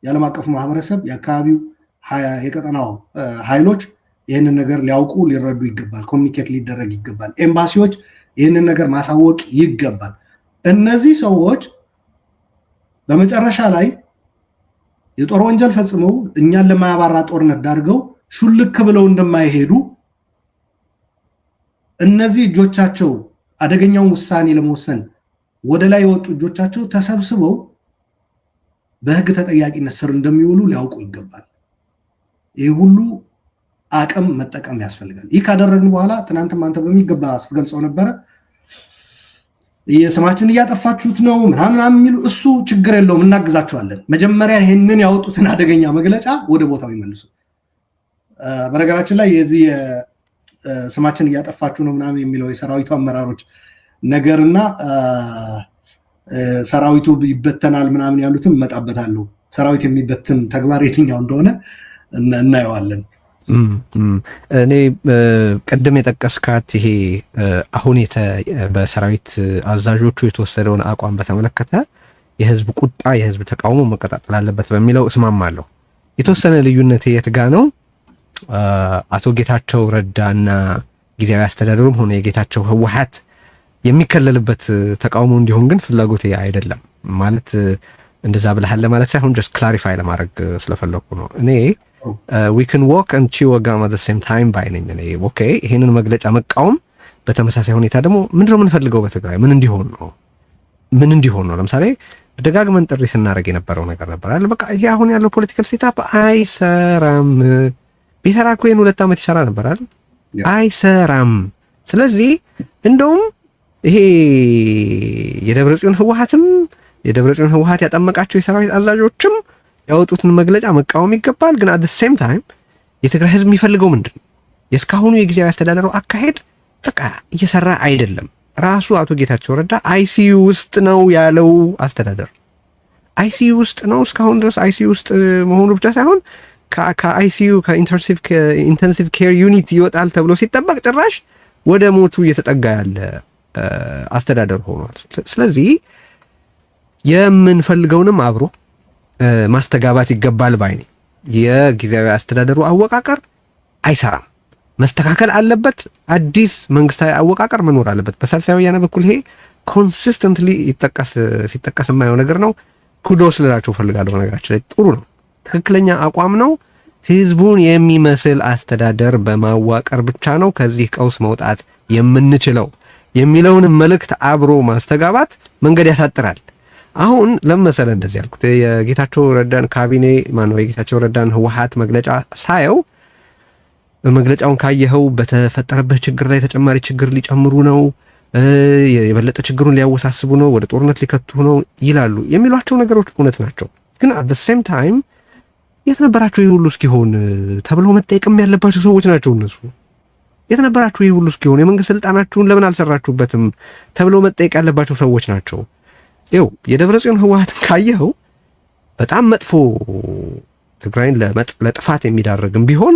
Speaker 1: የዓለም አቀፉ ማህበረሰብ፣ የአካባቢው የቀጠናው ኃይሎች ይህንን ነገር ሊያውቁ ሊረዱ ይገባል። ኮሚኒኬት ሊደረግ ይገባል። ኤምባሲዎች ይህንን ነገር ማሳወቅ ይገባል። እነዚህ ሰዎች በመጨረሻ ላይ የጦር ወንጀል ፈጽመው እኛን ለማያባራ ጦርነት ዳርገው ሹልክ ብለው እንደማይሄዱ እነዚህ እጆቻቸው አደገኛውን ውሳኔ ለመወሰን ወደ ላይ የወጡ እጆቻቸው ተሰብስበው በህግ ተጠያቂነት ስር እንደሚውሉ ሊያውቁ ይገባል። ይህ ሁሉ አቅም መጠቀም ያስፈልጋል። ይህ ካደረግን በኋላ ትናንትም አንተ በሚገባ ስትገልጸው ነበረ፣ የስማችን እያጠፋችሁት ነው ምናምን የሚሉ እሱ ችግር የለውም እናግዛቸዋለን። መጀመሪያ ይህንን ያወጡትን አደገኛ መግለጫ ወደ ቦታው ይመልሱ። በነገራችን ላይ የዚህ ስማችን እያጠፋችሁ ነው ምናምን የሚለው የሰራዊቱ አመራሮች ነገርና ሰራዊቱ ይበተናል ምናምን ያሉትም እመጣበታለሁ። ሰራዊት የሚበትን ተግባር የትኛው እንደሆነ እናየዋለን።
Speaker 2: እኔ ቀደም የጠቀስካት ይሄ አሁን በሰራዊት አዛዦቹ የተወሰደውን አቋም በተመለከተ የህዝብ ቁጣ፣ የህዝብ ተቃውሞ መቀጣጠል አለበት በሚለው እስማማለሁ። የተወሰነ ልዩነት የት ጋ ነው? አቶ ጌታቸው ረዳና ጊዜያዊ አስተዳደሩም ሆነ የጌታቸው ህወሓት የሚከለልበት ተቃውሞ እንዲሆን ግን ፍላጎቴ አይደለም። ማለት እንደዛ ብለሃል ለማለት ሳይሆን ጀስት ክላሪፋይ ለማድረግ ስለፈለኩ ነው። እኔ we can walk and chew gum at the same time ባይ ነኝ። እኔ ኦኬ ይሄንን መግለጫ መቃወም፣ በተመሳሳይ ሁኔታ ደግሞ ምንድነው የምንፈልገው በትግራይ ምን እንዲሆን ነው? ለምሳሌ ደጋግመን ጥሪ ስናደርግ የነበረው ነገር ነበር አይደል? በቃ ይሄ አሁን ያለው ፖለቲካል ሴታፕ አይሰራም። ቢሰራ እኮ ይሄን 2 ዓመት ይሰራ ነበር አይደል? አይሰራም። ስለዚህ እንደውም ይሄ የደብረጽዮን ህወሓት ያጠመቃቸው የሰራዊት አዛዦችም ያወጡትን መግለጫ መቃወም ይገባል። ግን አት ዘ ሴም ታይም የትግራይ ህዝብ የሚፈልገው ምንድን ነው? የእስካሁኑ የጊዜያዊ አስተዳደሩ አካሄድ በቃ እየሰራ አይደለም። ራሱ አቶ ጌታቸው ረዳ አይሲዩ ውስጥ ነው ያለው አስተዳደር አይሲዩ ውስጥ ነው እስካሁን ድረስ። አይሲዩ ውስጥ መሆኑ ብቻ ሳይሆን ከአይሲዩ ከኢንተንሲቭ ኬር ዩኒት ይወጣል ተብሎ ሲጠበቅ ጭራሽ ወደ ሞቱ እየተጠጋ ያለ አስተዳደር ሆኗል። ስለዚህ የምንፈልገውንም አብሮ ማስተጋባት ይገባል ባይ ነኝ። የጊዜያዊ አስተዳደሩ አወቃቀር አይሰራም፣ መስተካከል አለበት። አዲስ መንግስታዊ አወቃቀር መኖር አለበት። በሳልሳይ ወያነ በኩል ይሄ ኮንሲስተንትሊ ሲጠቀስ የማየው ነገር ነው። ኩዶስ ልላቸው ፈልጋለሁ። ነገራችን ላይ ጥሩ ነው፣ ትክክለኛ አቋም ነው። ህዝቡን የሚመስል አስተዳደር በማዋቀር ብቻ ነው ከዚህ ቀውስ መውጣት የምንችለው የሚለውን መልእክት አብሮ ማስተጋባት መንገድ ያሳጥራል። አሁን ለመሰለ እንደዚህ ያልኩት የጌታቸው ረዳን ካቢኔ ማነው የጌታቸው ረዳን ህወሓት መግለጫ ሳየው መግለጫውን ካየኸው በተፈጠረበት ችግር ላይ ተጨማሪ ችግር ሊጨምሩ ነው፣ የበለጠ ችግሩን ሊያወሳስቡ ነው፣ ወደ ጦርነት ሊከቱ ነው ይላሉ የሚሏቸው ነገሮች እውነት ናቸው። ግን at the same time የት ነበራችሁ ይህ ሁሉ እስኪሆን ተብለው መጠየቅም ያለባቸው ሰዎች ናቸው እነሱ። የት ነበራችሁ ይህ ሁሉ እስኪሆን የመንግስት ስልጣናችሁን ለምን አልሰራችሁበትም ተብለው መጠየቅ ያለባቸው ሰዎች ናቸው። ይኸው የደብረጽዮን ህወሓትን ካየኸው በጣም መጥፎ ትግራይን ለጥፋት የሚዳርግም ቢሆን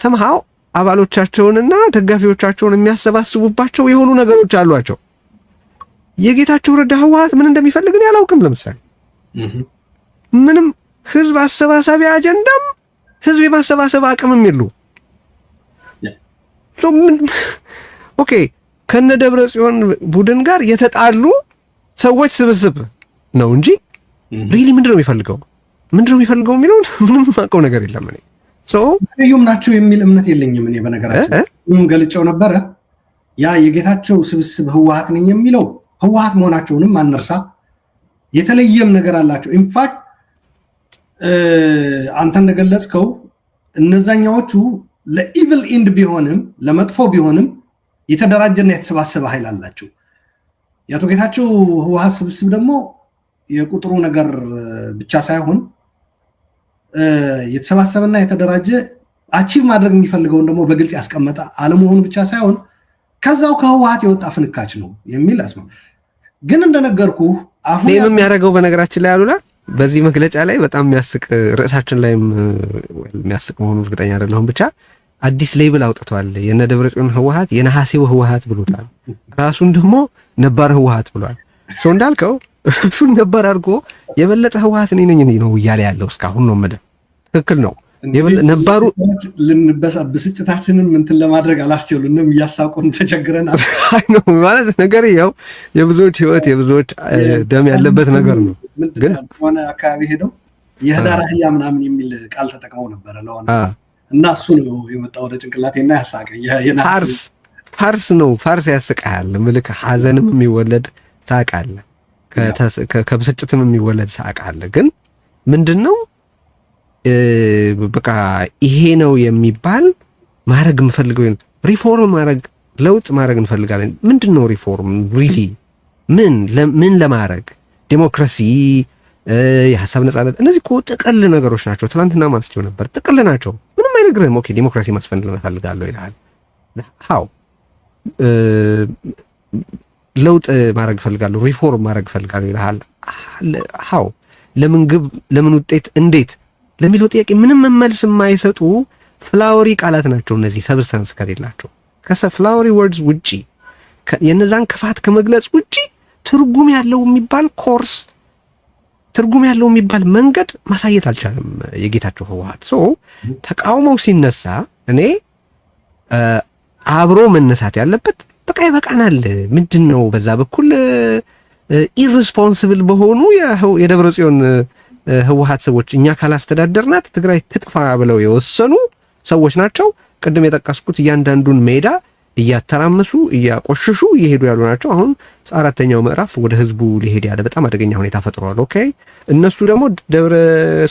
Speaker 2: ሰምሃው አባሎቻቸውንና ደጋፊዎቻቸውን የሚያሰባስቡባቸው የሆኑ ነገሮች አሏቸው። የጌታቸው ረዳ ህወሓት ምን እንደሚፈልግ ነው ያላውቅም። ለምሳሌ ምንም ህዝብ አሰባሳቢ አጀንዳም ህዝብ የማሰባሰብ አቅምም የሉ። ኦኬ ከነ ደብረጽዮን ቡድን ጋር የተጣሉ ሰዎች ስብስብ ነው እንጂ ሪሊ ምንድነው የሚፈልገው የሚለውን ምንም ማውቀው ነገር የለም። እኔ
Speaker 1: ልዩም ናቸው የሚል እምነት የለኝም። እኔ በነገራችን ገልጨው ነበረ ያ የጌታቸው ስብስብ ህወሓት ነኝ የሚለው ህወሓት መሆናቸውንም አንርሳ። የተለየም ነገር አላቸው። ኢንፋክት አንተ እንደገለጽከው እነዛኛዎቹ ለኢቪል ኢንድ ቢሆንም ለመጥፎ ቢሆንም የተደራጀና የተሰባሰበ ኃይል አላቸው። የአቶ ጌታቸው ህወሓት ስብስብ ደግሞ የቁጥሩ ነገር ብቻ ሳይሆን የተሰባሰበና የተደራጀ አቺቭ ማድረግ የሚፈልገውን ደግሞ በግልጽ ያስቀመጠ አለመሆኑ ብቻ ሳይሆን ከዛው ከህወሓት የወጣ ፍንካች ነው የሚል አስማ። ግን እንደነገርኩ አሁን
Speaker 2: የሚያደርገው በነገራችን ላይ አሉላ በዚህ መግለጫ ላይ በጣም የሚያስቅ ርዕሳችን ላይም የሚያስቅ መሆኑ እርግጠኛ አይደለሁም። ብቻ አዲስ ሌብል አውጥቷል። የነ ደብረጽዮን ህወሓት የነሐሴው ህወሓት ብሎታል። ራሱን ደግሞ ነባር ህወሓት ብሏል። ሰው እንዳልከው እሱን ነባር አድርጎ የበለጠ ህወሓት እኔ ነኝ ነው እያለ ያለው እስካሁን ነው የምልህ። ትክክል ነው። ነባሩ
Speaker 1: ብስጭታችንን እንትን ለማድረግ አላስችሉንም። እያሳቁን ተቸግረን
Speaker 2: ነው ማለት ነገር ያው የብዙዎች ህይወት የብዙዎች ደም ያለበት ነገር ነው።
Speaker 1: ግን ሆነ አካባቢ ሄደው የህዳር አህያ ምናምን የሚል ቃል ተጠቅመው ነበር ለሆነ እና እሱ ነው የመጣው ወደ ጭንቅላቴና ያሳቀኝ።
Speaker 2: ፋርስ ነው። ፋርስ ያስቃል። ምልክ ሐዘንም የሚወለድ ሳቅ አለ፣ ከብስጭትም የሚወለድ ሳቅ አለ። ግን ምንድነው በቃ ይሄ ነው የሚባል ማድረግ የምፈልገው ሪፎርም ማድረግ ለውጥ ማድረግ እንፈልጋለን። ምንድነው ሪፎርም ሪሊ ምን ለማድረግ ዴሞክራሲ፣ የሐሳብ ነጻነት፣ እነዚህ እኮ ጥቅል ነገሮች ናቸው። ትናንትና ማስቸው ነበር ጥቅል ናቸው። ምንም አይነግርህም። ኦኬ ዴሞክራሲ ማስፈን እንፈልጋለሁ ይልሃል። ሃው ለውጥ ማድረግ እፈልጋለሁ፣ ሪፎርም ማድረግ እፈልጋለሁ ይልሃል። ሃው ለምን ግብ፣ ለምን ውጤት፣ እንዴት ለሚለው ጥያቄ ምንም መልስ የማይሰጡ ፍላወሪ ቃላት ናቸው እነዚህ ሰብስታንስ ከሌላቸው ከፍላወሪ ወርድስ ውጪ የነዛን ክፋት ከመግለጽ ውጪ ትርጉም ያለው የሚባል ኮርስ ትርጉም ያለው የሚባል መንገድ ማሳየት አልቻለም የጌታቸው ህወሓት። ተቃውሞው ሲነሳ እኔ አብሮ መነሳት ያለበት በቃ ይበቃናል። ምንድነው በዛ በኩል ኢሪስፖንሲብል በሆኑ የደብረጽዮን ህወሓት ሰዎች እኛ ካላስተዳደርናት ትግራይ ትጥፋ ብለው የወሰኑ ሰዎች ናቸው። ቅድም የጠቀስኩት እያንዳንዱን ሜዳ እያተራመሱ እያቆሽሹ እየሄዱ ያሉ ናቸው። አሁን አራተኛው ምዕራፍ ወደ ህዝቡ ሊሄድ ያለ በጣም አደገኛ ሁኔታ ፈጥሯል። ኦኬ እነሱ ደግሞ ደብረ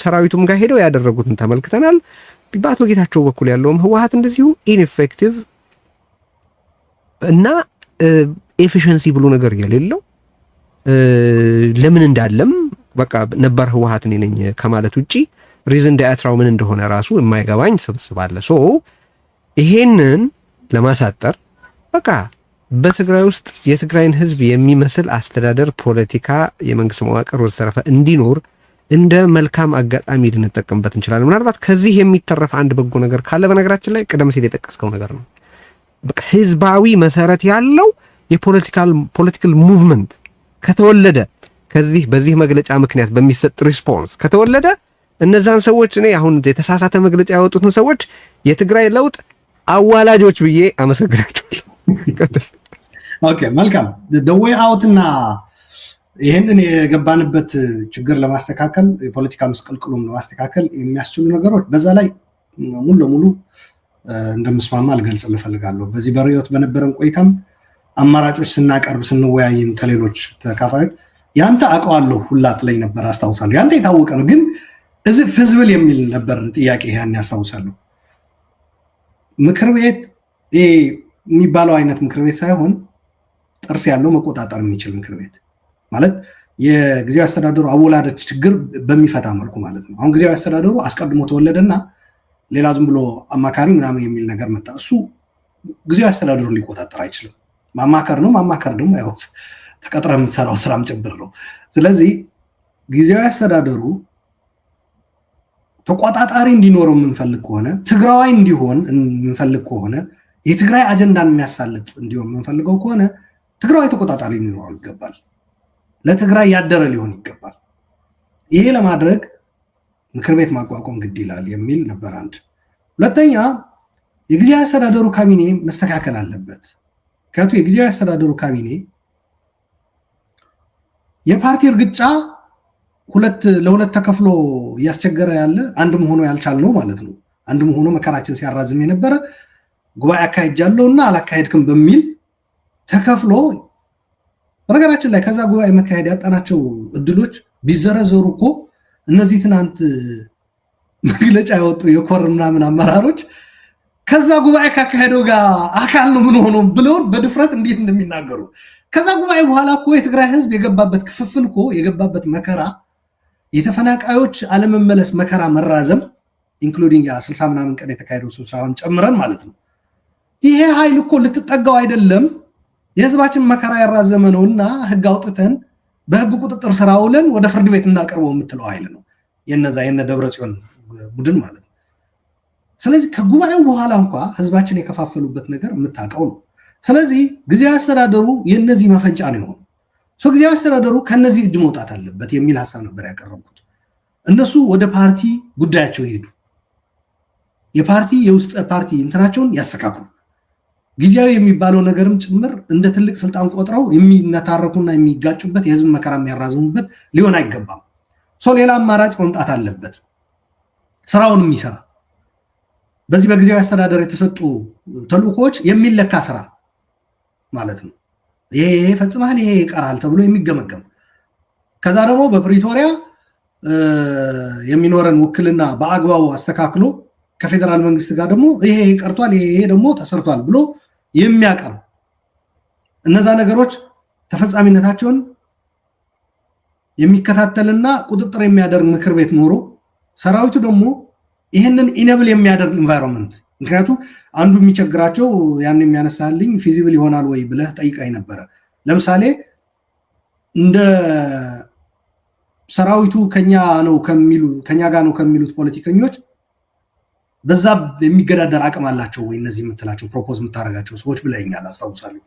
Speaker 2: ሰራዊቱም ጋር ሄደው ያደረጉትን ተመልክተናል። በአቶ ጌታቸው በኩል ያለውም ህወሓት እንደዚሁ ኢንኤፌክቲቭ እና ኤፊሽንሲ ብሎ ነገር የሌለው ለምን እንዳለም በቃ ነባር ህወሓት ነኝ ከማለት ውጪ ሪዝን ዳያትራው ምን እንደሆነ ራሱ የማይገባኝ ስብስብ አለ። ይሄንን ለማሳጠር በቃ በትግራይ ውስጥ የትግራይን ህዝብ የሚመስል አስተዳደር፣ ፖለቲካ፣ የመንግስት መዋቅር ወዘተረፈ እንዲኖር እንደ መልካም አጋጣሚ ልንጠቀምበት እንችላለን። ምናልባት ከዚህ የሚተረፍ አንድ በጎ ነገር ካለ በነገራችን ላይ ቀደም ሲል የጠቀስከው ነገር ነው። በቃ ህዝባዊ መሰረት ያለው የፖለቲካል ሙቭመንት ከተወለደ በዚህ መግለጫ ምክንያት በሚሰጥ ሪስፖንስ ከተወለደ እነዛን ሰዎች እኔ አሁን የተሳሳተ መግለጫ ያወጡትን ሰዎች የትግራይ ለውጥ አዋላጆች ብዬ አመሰግናቸዋለሁ።
Speaker 1: ኦኬ መልካም the way out እና ይሄንን የገባንበት ችግር ለማስተካከል የፖለቲካ መስቀልቅሉን ለማስተካከል የሚያስችሉ ነገሮች በዛ ላይ ሙሉ ለሙሉ እንደምስማማ ልገልጽልህ እፈልጋለሁ። በዚህ በርዕዮት በነበረን ቆይታም አማራጮች ስናቀርብ ስንወያይም ከሌሎች ተካፋዮች ያንተ አውቀዋለሁ ሁላት ላይ ነበር አስታውሳለሁ። ያንተ የታወቀ ነው ግን እዚህ ፊዚብል የሚል ነበር ጥያቄ ያን ያስታውሳለሁ። ምክር ቤት የሚባለው አይነት ምክር ቤት ሳይሆን ጥርስ ያለው መቆጣጠር የሚችል ምክር ቤት ማለት የጊዜያዊ አስተዳደሩ አወላደድ ችግር በሚፈታ መልኩ ማለት ነው። አሁን ጊዜያዊ አስተዳደሩ አስቀድሞ ተወለደና ሌላ ዝም ብሎ አማካሪ ምናምን የሚል ነገር መጣ። እሱ ጊዜያዊ አስተዳደሩን ሊቆጣጠር አይችልም። ማማከር ነው። ማማከር ደግሞ ያው ተቀጥረ የምትሰራው ስራም ጭምር ነው። ስለዚህ ጊዜያዊ አስተዳደሩ ተቆጣጣሪ እንዲኖረው የምንፈልግ ከሆነ ትግራዋይ እንዲሆን የምንፈልግ ከሆነ የትግራይ አጀንዳን የሚያሳልጥ እንዲሆን የምንፈልገው ከሆነ ትግራዋይ ተቆጣጣሪ ሊኖረው ይገባል። ለትግራይ ያደረ ሊሆን ይገባል። ይሄ ለማድረግ ምክር ቤት ማቋቋም ግድ ይላል የሚል ነበር አንድ። ሁለተኛ የጊዜያዊ አስተዳደሩ ካቢኔ መስተካከል አለበት። ምክንያቱም የጊዜያዊ አስተዳደሩ ካቢኔ የፓርቲ እርግጫ ለሁለት ተከፍሎ እያስቸገረ ያለ አንድም ሆኖ ያልቻልነው ማለት ነው። አንድም ሆኖ መከራችን ሲያራዝም የነበረ ጉባኤ አካሄጃለሁ እና አላካሄድክም በሚል ተከፍሎ በነገራችን ላይ ከዛ ጉባኤ መካሄድ ያጣናቸው እድሎች ቢዘረዘሩ እኮ እነዚህ ትናንት መግለጫ ያወጡ የኮር ምናምን አመራሮች ከዛ ጉባኤ ካካሄደው ጋር አካል ነው ምን ሆኖ ብለው በድፍረት እንዴት እንደሚናገሩ ከዛ ጉባኤ በኋላ እኮ የትግራይ ህዝብ የገባበት ክፍፍል እኮ የገባበት መከራ የተፈናቃዮች አለመመለስ መከራ መራዘም ኢንክሉዲንግ 60 ምናምን ቀን የተካሄደው ስብሰባን ጨምረን ማለት ነው። ይሄ ኃይል እኮ ልትጠጋው አይደለም የህዝባችን መከራ ያራዘመ ነውና ህግ አውጥተን በህግ ቁጥጥር ስር አውለን ወደ ፍርድ ቤት እናቀርበው የምትለው ኃይል ነው የነ ደብረጽዮን ቡድን ማለት ነው። ስለዚህ ከጉባኤው በኋላ እንኳ ህዝባችን የከፋፈሉበት ነገር የምታውቀው ነው። ስለዚህ ጊዜያዊ አስተዳደሩ የነዚህ መፈንጫ ነው የሆነው። ጊዜያዊ አስተዳደሩ ከነዚህ እጅ መውጣት አለበት የሚል ሀሳብ ነበር ያቀረብኩት። እነሱ ወደ ፓርቲ ጉዳያቸው ይሄዱ፣ የፓርቲ የውስጥ ፓርቲ እንትናቸውን ያስተካክሉ። ጊዜያዊ የሚባለው ነገርም ጭምር እንደ ትልቅ ስልጣን ቆጥረው የሚነታረኩና የሚጋጩበት የህዝብ መከራ የሚያራዝሙበት ሊሆን አይገባም። ሌላ አማራጭ መምጣት አለበት ስራውን የሚሰራ በዚህ በጊዜያዊ አስተዳደር የተሰጡ ተልእኮዎች የሚለካ ስራ ማለት ነው። ይሄ ፈጽመሃል፣ ይሄ ይቀራል ተብሎ የሚገመገም ከዛ ደግሞ በፕሪቶሪያ የሚኖረን ውክልና በአግባቡ አስተካክሎ ከፌደራል መንግስት ጋር ደግሞ ይሄ ይቀርቷል፣ ይሄ ደግሞ ተሰርቷል ብሎ የሚያቀርብ እነዛ ነገሮች ተፈጻሚነታቸውን የሚከታተልና ቁጥጥር የሚያደርግ ምክር ቤት ኖሮ ሰራዊቱ ደግሞ ይሄንን ኢኔብል የሚያደርግ ኢንቫይሮንመንት። ምክንያቱም አንዱ የሚቸግራቸው ያን የሚያነሳልኝ ፊዚብል ይሆናል ወይ ብለህ ጠይቃኝ ነበረ። ለምሳሌ እንደ ሰራዊቱ ከኛ ጋር ነው ከሚሉት ፖለቲከኞች በዛ የሚገዳደር አቅም አላቸው ወይ እነዚህ የምትላቸው ፕሮፖዝ የምታደርጋቸው ሰዎች ብለኛል፣ አስታውሳለሁ።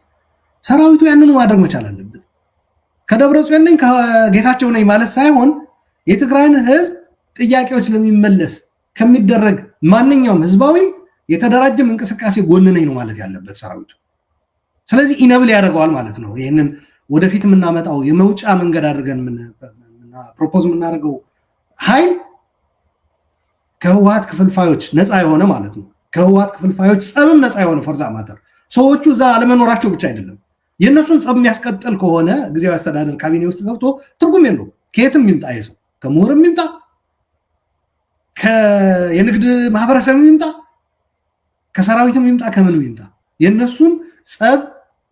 Speaker 1: ሰራዊቱ ያንኑ ማድረግ መቻል አለበት። ከደብረጽዮን ነኝ ከጌታቸው ነኝ ማለት ሳይሆን የትግራይን ህዝብ ጥያቄዎች ለሚመለስ ከሚደረግ ማንኛውም ህዝባዊም የተደራጀም እንቅስቃሴ ጎን ነኝ ነው ማለት ያለበት ሰራዊቱ። ስለዚህ ኢነብል ያደርገዋል ማለት ነው። ይህንን ወደፊት የምናመጣው የመውጫ መንገድ አድርገን ፕሮፖዝ የምናደርገው ኃይል ከህወሓት ክፍልፋዮች ነፃ የሆነ ማለት ነው። ከህወሓት ክፍልፋዮች ጸብም ነፃ የሆነ ፎርዛ ማተር ሰዎቹ እዛ አለመኖራቸው ብቻ አይደለም የእነሱን ጸብ የሚያስቀጥል ከሆነ ጊዜያዊ አስተዳደር ካቢኔ ውስጥ ገብቶ ትርጉም የለውም። ከየትም ይምጣ የሰው ከምሁርም ይምጣ የንግድ ማህበረሰብም ይምጣ ከሰራዊትም ይምጣ ከምንም ይምጣ የእነሱን ጸብ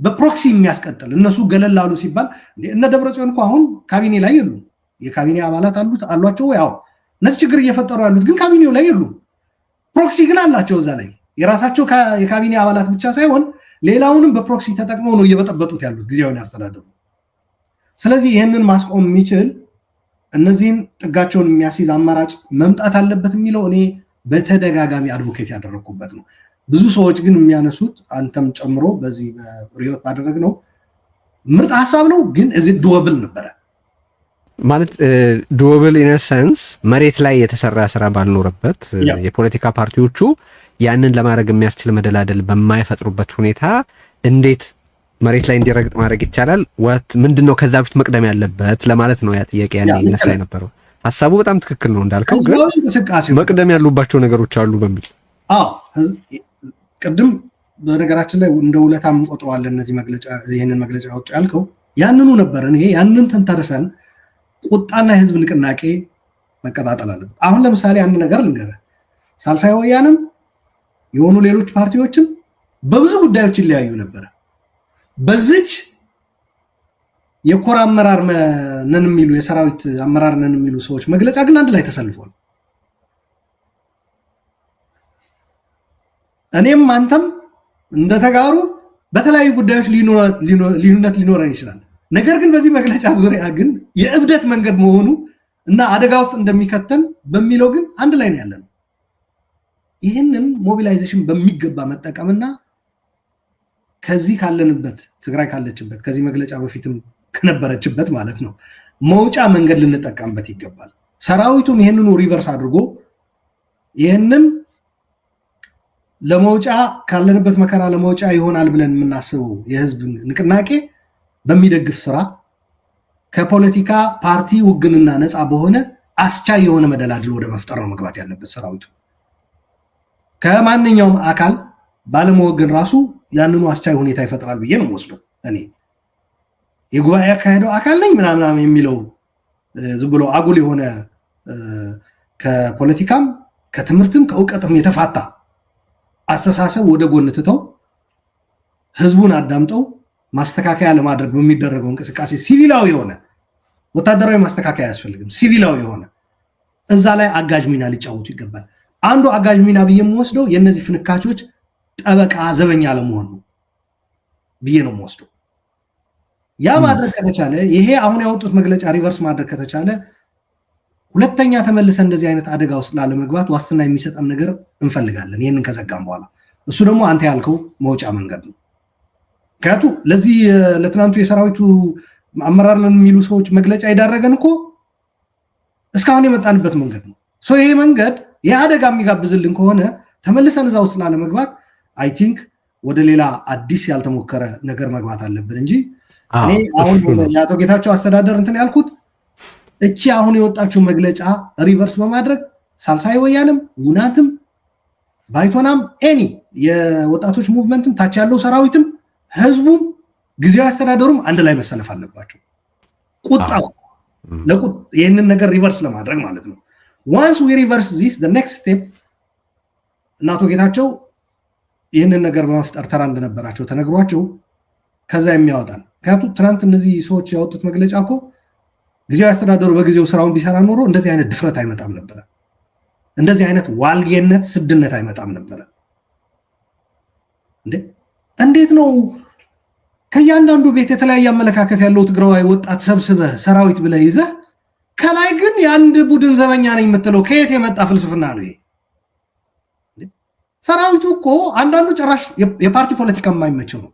Speaker 1: በፕሮክሲ የሚያስቀጥል እነሱ ገለል አሉ ሲባል እነ ደብረጽዮን እኮ አሁን ካቢኔ ላይ የሉም። የካቢኔ አባላት አሏቸው ያው እነዚህ ችግር እየፈጠሩ ያሉት ግን ካቢኔው ላይ የሉም። ፕሮክሲ ግን አላቸው እዛ ላይ የራሳቸው የካቢኔ አባላት ብቻ ሳይሆን ሌላውንም በፕሮክሲ ተጠቅመው ነው እየበጠበጡት ያሉት ጊዜያዊ አስተዳደሩ። ስለዚህ ይህንን ማስቆም የሚችል እነዚህን ጥጋቸውን የሚያስይዝ አማራጭ መምጣት አለበት የሚለው እኔ በተደጋጋሚ አድቮኬት ያደረግኩበት ነው። ብዙ ሰዎች ግን የሚያነሱት አንተም ጨምሮ በዚህ በርዕዮት ባደረግነው ምርጥ ሀሳብ ነው፣ ግን እዚህ ዱወብል ነበረ
Speaker 2: ማለት ዱወብል ኢን ሰንስ መሬት ላይ የተሰራ ስራ ባልኖረበት የፖለቲካ ፓርቲዎቹ ያንን ለማድረግ የሚያስችል መደላደል በማይፈጥሩበት ሁኔታ እንዴት መሬት ላይ እንዲረግጥ ማድረግ ይቻላል? ምንድነው ከዛ በፊት መቅደም ያለበት ለማለት ነው ያ ጥያቄ ያለ ይነሳ የነበረው። ሀሳቡ በጣም ትክክል ነው እንዳልከው፣ ግን መቅደም ያሉባቸው ነገሮች አሉ በሚል
Speaker 1: ቅድም በነገራችን ላይ እንደ ውለታም ቆጥረዋለን እነዚህ መግለጫ ይህንን መግለጫ ያወጡ ያልከው ያንኑ ነበረን። ይሄ ያንን ተንተርሰን ቁጣና የህዝብ ንቅናቄ መቀጣጠል አለበት። አሁን ለምሳሌ አንድ ነገር ልንገርህ፣ ሳልሳይ ወያንም የሆኑ ሌሎች ፓርቲዎችም በብዙ ጉዳዮች ይለያዩ ነበረ። በዚች የኮር አመራር ነን የሚሉ የሰራዊት አመራር ነን የሚሉ ሰዎች መግለጫ ግን አንድ ላይ ተሰልፏል። እኔም አንተም እንደተጋሩ በተለያዩ ጉዳዮች ልዩነት ሊኖረን ይችላል። ነገር ግን በዚህ መግለጫ ዙሪያ ግን የእብደት መንገድ መሆኑ እና አደጋ ውስጥ እንደሚከተን በሚለው ግን አንድ ላይ ነው ያለነው። ይህንን ሞቢላይዜሽን በሚገባ መጠቀምና ከዚህ ካለንበት ትግራይ ካለችበት ከዚህ መግለጫ በፊትም ከነበረችበት ማለት ነው መውጫ መንገድ ልንጠቀምበት ይገባል። ሰራዊቱም ይህንኑ ሪቨርስ አድርጎ ይህንን ለመውጫ ካለንበት መከራ ለመውጫ ይሆናል ብለን የምናስበው የህዝብ ንቅናቄ በሚደግፍ ስራ ከፖለቲካ ፓርቲ ውግንና ነፃ በሆነ አስቻይ የሆነ መደላድል ወደ መፍጠር ነው መግባት ያለበት። ሰራዊቱ ከማንኛውም አካል ባለመወገን ራሱ ያንኑ አስቻይ ሁኔታ ይፈጥራል ብዬ ነው የምወስደው። እኔ የጉባኤ ያካሄደው አካል ነኝ ምናምናም የሚለው ዝም ብሎ አጉል የሆነ ከፖለቲካም ከትምህርትም ከእውቀትም የተፋታ አስተሳሰብ ወደ ጎን ትተው ህዝቡን አዳምጠው ማስተካከያ ለማድረግ በሚደረገው እንቅስቃሴ ሲቪላዊ የሆነ ወታደራዊ ማስተካከያ አያስፈልግም። ሲቪላዊ የሆነ እዛ ላይ አጋዥ ሚና ሊጫወቱ ይገባል። አንዱ አጋዥ ሚና ብዬ የምወስደው የእነዚህ ፍንካቾች ጠበቃ ዘበኛ ለመሆን ነው ብዬ ነው የምወስደው። ያ ማድረግ ከተቻለ ይሄ አሁን ያወጡት መግለጫ ሪቨርስ ማድረግ ከተቻለ ሁለተኛ ተመልሰን እንደዚህ አይነት አደጋ ውስጥ ላለመግባት ዋስትና የሚሰጠን ነገር እንፈልጋለን። ይህንን ከዘጋም በኋላ እሱ ደግሞ አንተ ያልከው መውጫ መንገድ ነው። ምክንያቱ ለዚህ ለትናንቱ የሰራዊቱ አመራር ነን የሚሉ ሰዎች መግለጫ የዳረገን እኮ እስካሁን የመጣንበት መንገድ ነው። ይሄ መንገድ የአደጋ የሚጋብዝልን ከሆነ ተመልሰን እዛ ውስጥ ላለመግባት አይ ቲንክ ወደ ሌላ አዲስ ያልተሞከረ ነገር መግባት አለብን እንጂ እኔ አሁን የአቶ ጌታቸው አስተዳደር እንትን ያልኩት እቺ አሁን የወጣችው መግለጫ ሪቨርስ በማድረግ ሳልሳይ ወያንም ውናትም ባይቶናም ኤኒ የወጣቶች ሙቭመንትም ታች ያለው ሰራዊትም ህዝቡም ጊዜያዊ አስተዳደሩም አንድ ላይ መሰለፍ አለባቸው። ይህንን ነገር ሪቨርስ ለማድረግ ማለት ነው። ዋንስ ዊ ሪቨርስ ዚስ the next step እና አቶ ጌታቸው ይህንን ነገር በመፍጠር ተራ እንደነበራቸው ተነግሯቸው ከዛ የሚያወጣን ምክንያቱም ትናንት እነዚህ ሰዎች ያወጡት መግለጫ እኮ ጊዜያዊ አስተዳደሩ በጊዜው ስራውን ቢሰራ ኖሮ እንደዚህ አይነት ድፍረት አይመጣም ነበረ። እንደዚህ አይነት ዋልጌነት፣ ስድነት አይመጣም ነበረ። እንዴት ነው ከእያንዳንዱ ቤት የተለያየ አመለካከት ያለው ትግራዋይ ወጣት ሰብስበህ ሰራዊት ብለህ ይዘህ ከላይ ግን የአንድ ቡድን ዘበኛ ነኝ የምትለው ከየት የመጣ ፍልስፍና ነው ይሄ? ሰራዊቱ እኮ አንዳንዱ ጭራሽ የፓርቲ ፖለቲካ የማይመቸው ነው።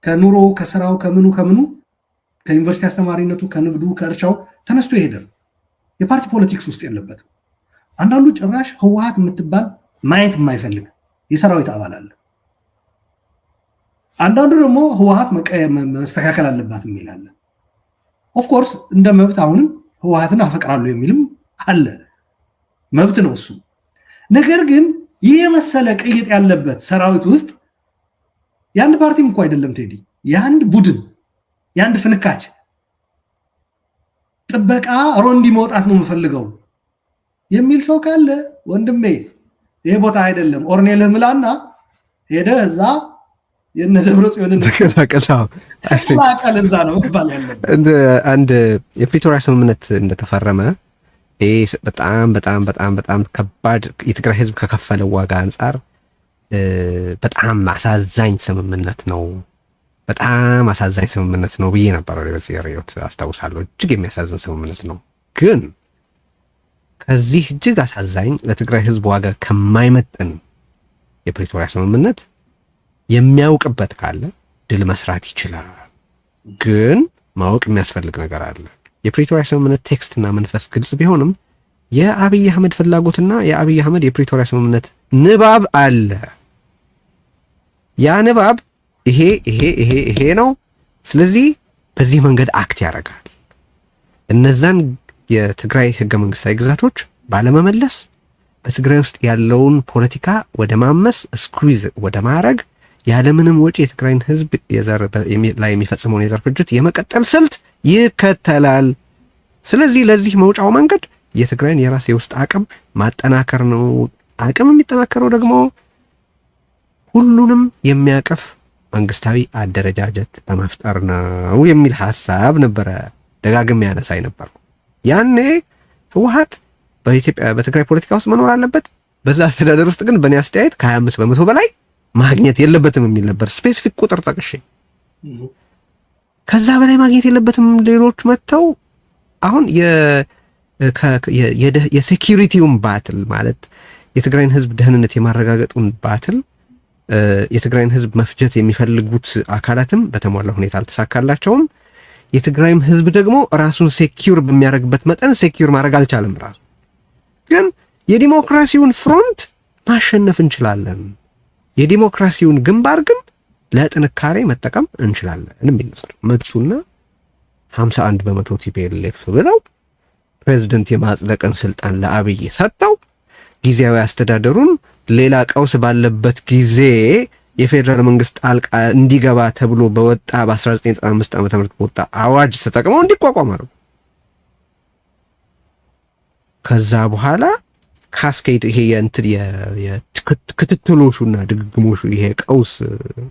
Speaker 1: ከኑሮ ከስራው ከምኑ ከዩኒቨርሲቲ አስተማሪነቱ ከንግዱ ከእርሻው ተነስቶ ይሄዳል። የፓርቲ ፖለቲክስ ውስጥ የለበትም። አንዳንዱ ጭራሽ ህወሓት የምትባል ማየት የማይፈልግ የሰራዊት አባል አለ። አንዳንዱ ደግሞ ህወሓት መስተካከል አለባት የሚል አለ። ኦፍኮርስ እንደ መብት አሁንም ህወሓትን አፈቅራለሁ የሚልም አለ። መብት ነው እሱ። ነገር ግን ይህ የመሰለ ቅይጥ ያለበት ሰራዊት ውስጥ የአንድ ፓርቲም እኮ አይደለም ቴዲ፣ የአንድ ቡድን የአንድ ፍንካች ጥበቃ ሮንዲ መውጣት ነው የምፈልገው የሚል ሰው ካለ ወንድሜ ይሄ ቦታ አይደለም። ኦርኔልህ ምላና ሄደህ እዛ የነ ደብረጽዮንን ተቀላቀል እዛ ነው ባል ያለበት።
Speaker 2: አንድ የፕሪቶሪያ ስምምነት እንደተፈረመ ይሄ በጣም በጣም በጣም በጣም ከባድ የትግራይ ህዝብ ከከፈለው ዋጋ አንጻር በጣም አሳዛኝ ስምምነት ነው። በጣም አሳዛኝ ስምምነት ነው ብዬ ነበር በዚህ ሪዮት አስታውሳለሁ። እጅግ የሚያሳዝን ስምምነት ነው። ግን ከዚህ እጅግ አሳዛኝ ለትግራይ ህዝብ ዋጋ ከማይመጥን የፕሪቶሪያ ስምምነት የሚያውቅበት ካለ ድል መስራት ይችላል። ግን ማወቅ የሚያስፈልግ ነገር አለ። የፕሪቶሪያ ስምምነት ቴክስትና መንፈስ ግልጽ ቢሆንም የአብይ አህመድ ፍላጎትና የአብይ አህመድ የፕሪቶሪያ ስምምነት ንባብ አለ። ያ ንባብ ይሄ ነው። ስለዚህ በዚህ መንገድ አክት ያደርጋል። እነዛን የትግራይ ህገ መንግስታዊ ግዛቶች ባለመመለስ በትግራይ ውስጥ ያለውን ፖለቲካ ወደ ማመስ ስኩዊዝ ወደ ማድረግ ያለምንም ወጪ የትግራይን ህዝብ ላይ የሚፈጽመውን የዘር ፍጅት የመቀጠል ስልት ይከተላል። ስለዚህ ለዚህ መውጫው መንገድ የትግራይን የራስ የውስጥ አቅም ማጠናከር ነው። አቅም የሚጠናከረው ደግሞ ሁሉንም የሚያቀፍ መንግስታዊ አደረጃጀት በመፍጠር ነው የሚል ሐሳብ ነበረ ደጋግሜ ያነሳይ ነበር። ያኔ ህወሓት በትግራይ ፖለቲካ ውስጥ መኖር አለበት፣ በዛ አስተዳደር ውስጥ ግን በእኔ አስተያየት ከ25% በላይ ማግኘት የለበትም የሚል ነበር። ስፔሲፊክ ቁጥር ጠቅሼ ከዛ በላይ ማግኘት የለበትም። ሌሎች መጥተው አሁን የሴኪሪቲውን ባትል ማለት የትግራይን ህዝብ ደህንነት የማረጋገጡን ባትል የትግራይን ህዝብ መፍጀት የሚፈልጉት አካላትም በተሟላ ሁኔታ አልተሳካላቸውም። የትግራይም ህዝብ ደግሞ ራሱን ሴኪዩር በሚያደርግበት መጠን ሴኪዩር ማድረግ አልቻለም። ራሱ ግን የዲሞክራሲውን ፍሮንት ማሸነፍ እንችላለን፣ የዲሞክራሲውን ግንባር ግን ለጥንካሬ መጠቀም እንችላለን የሚል ነበር። መጡና 51% ቲፒኤልኤፍ ብለው ፕሬዝደንት የማጽደቅን ስልጣን ለአብይ ሰጠው። ጊዜያዊ አስተዳደሩን ሌላ ቀውስ ባለበት ጊዜ የፌደራል መንግስት ጣልቃ እንዲገባ ተብሎ በወጣ በ1995 ዓ.ም በወጣ አዋጅ ተጠቅመው እንዲቋቋም አደረጉ። ከዛ በኋላ ካስኬድ ይሄ ክትትሎሹና ድግግሞሹ ይሄ ቀውስ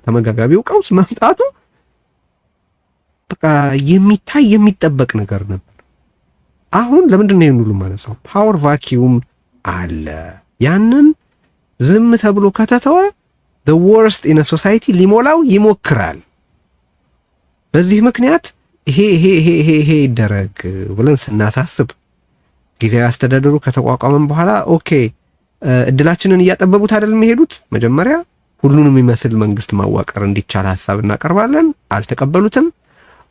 Speaker 2: ተመጋጋቢው ቀውስ መምጣቱ በቃ የሚታይ የሚጠበቅ ነገር ነበር። አሁን ለምንድን ነው ሁሉ ማለት ነው? ፓወር ቫኪዩም አለ። ያንን ዝም ተብሎ ከተተወ the worst in a society ሊሞላው ይሞክራል። በዚህ ምክንያት ይሄ ይደረግ ብለን ስናሳስብ ጊዜያዊ አስተዳደሩ ከተቋቋመም በኋላ ኦኬ እድላችንን እያጠበቡት አይደል የሚሄዱት። መጀመሪያ ሁሉንም የሚመስል መንግስት ማዋቀር እንዲቻል ሐሳብ እናቀርባለን፣ አልተቀበሉትም።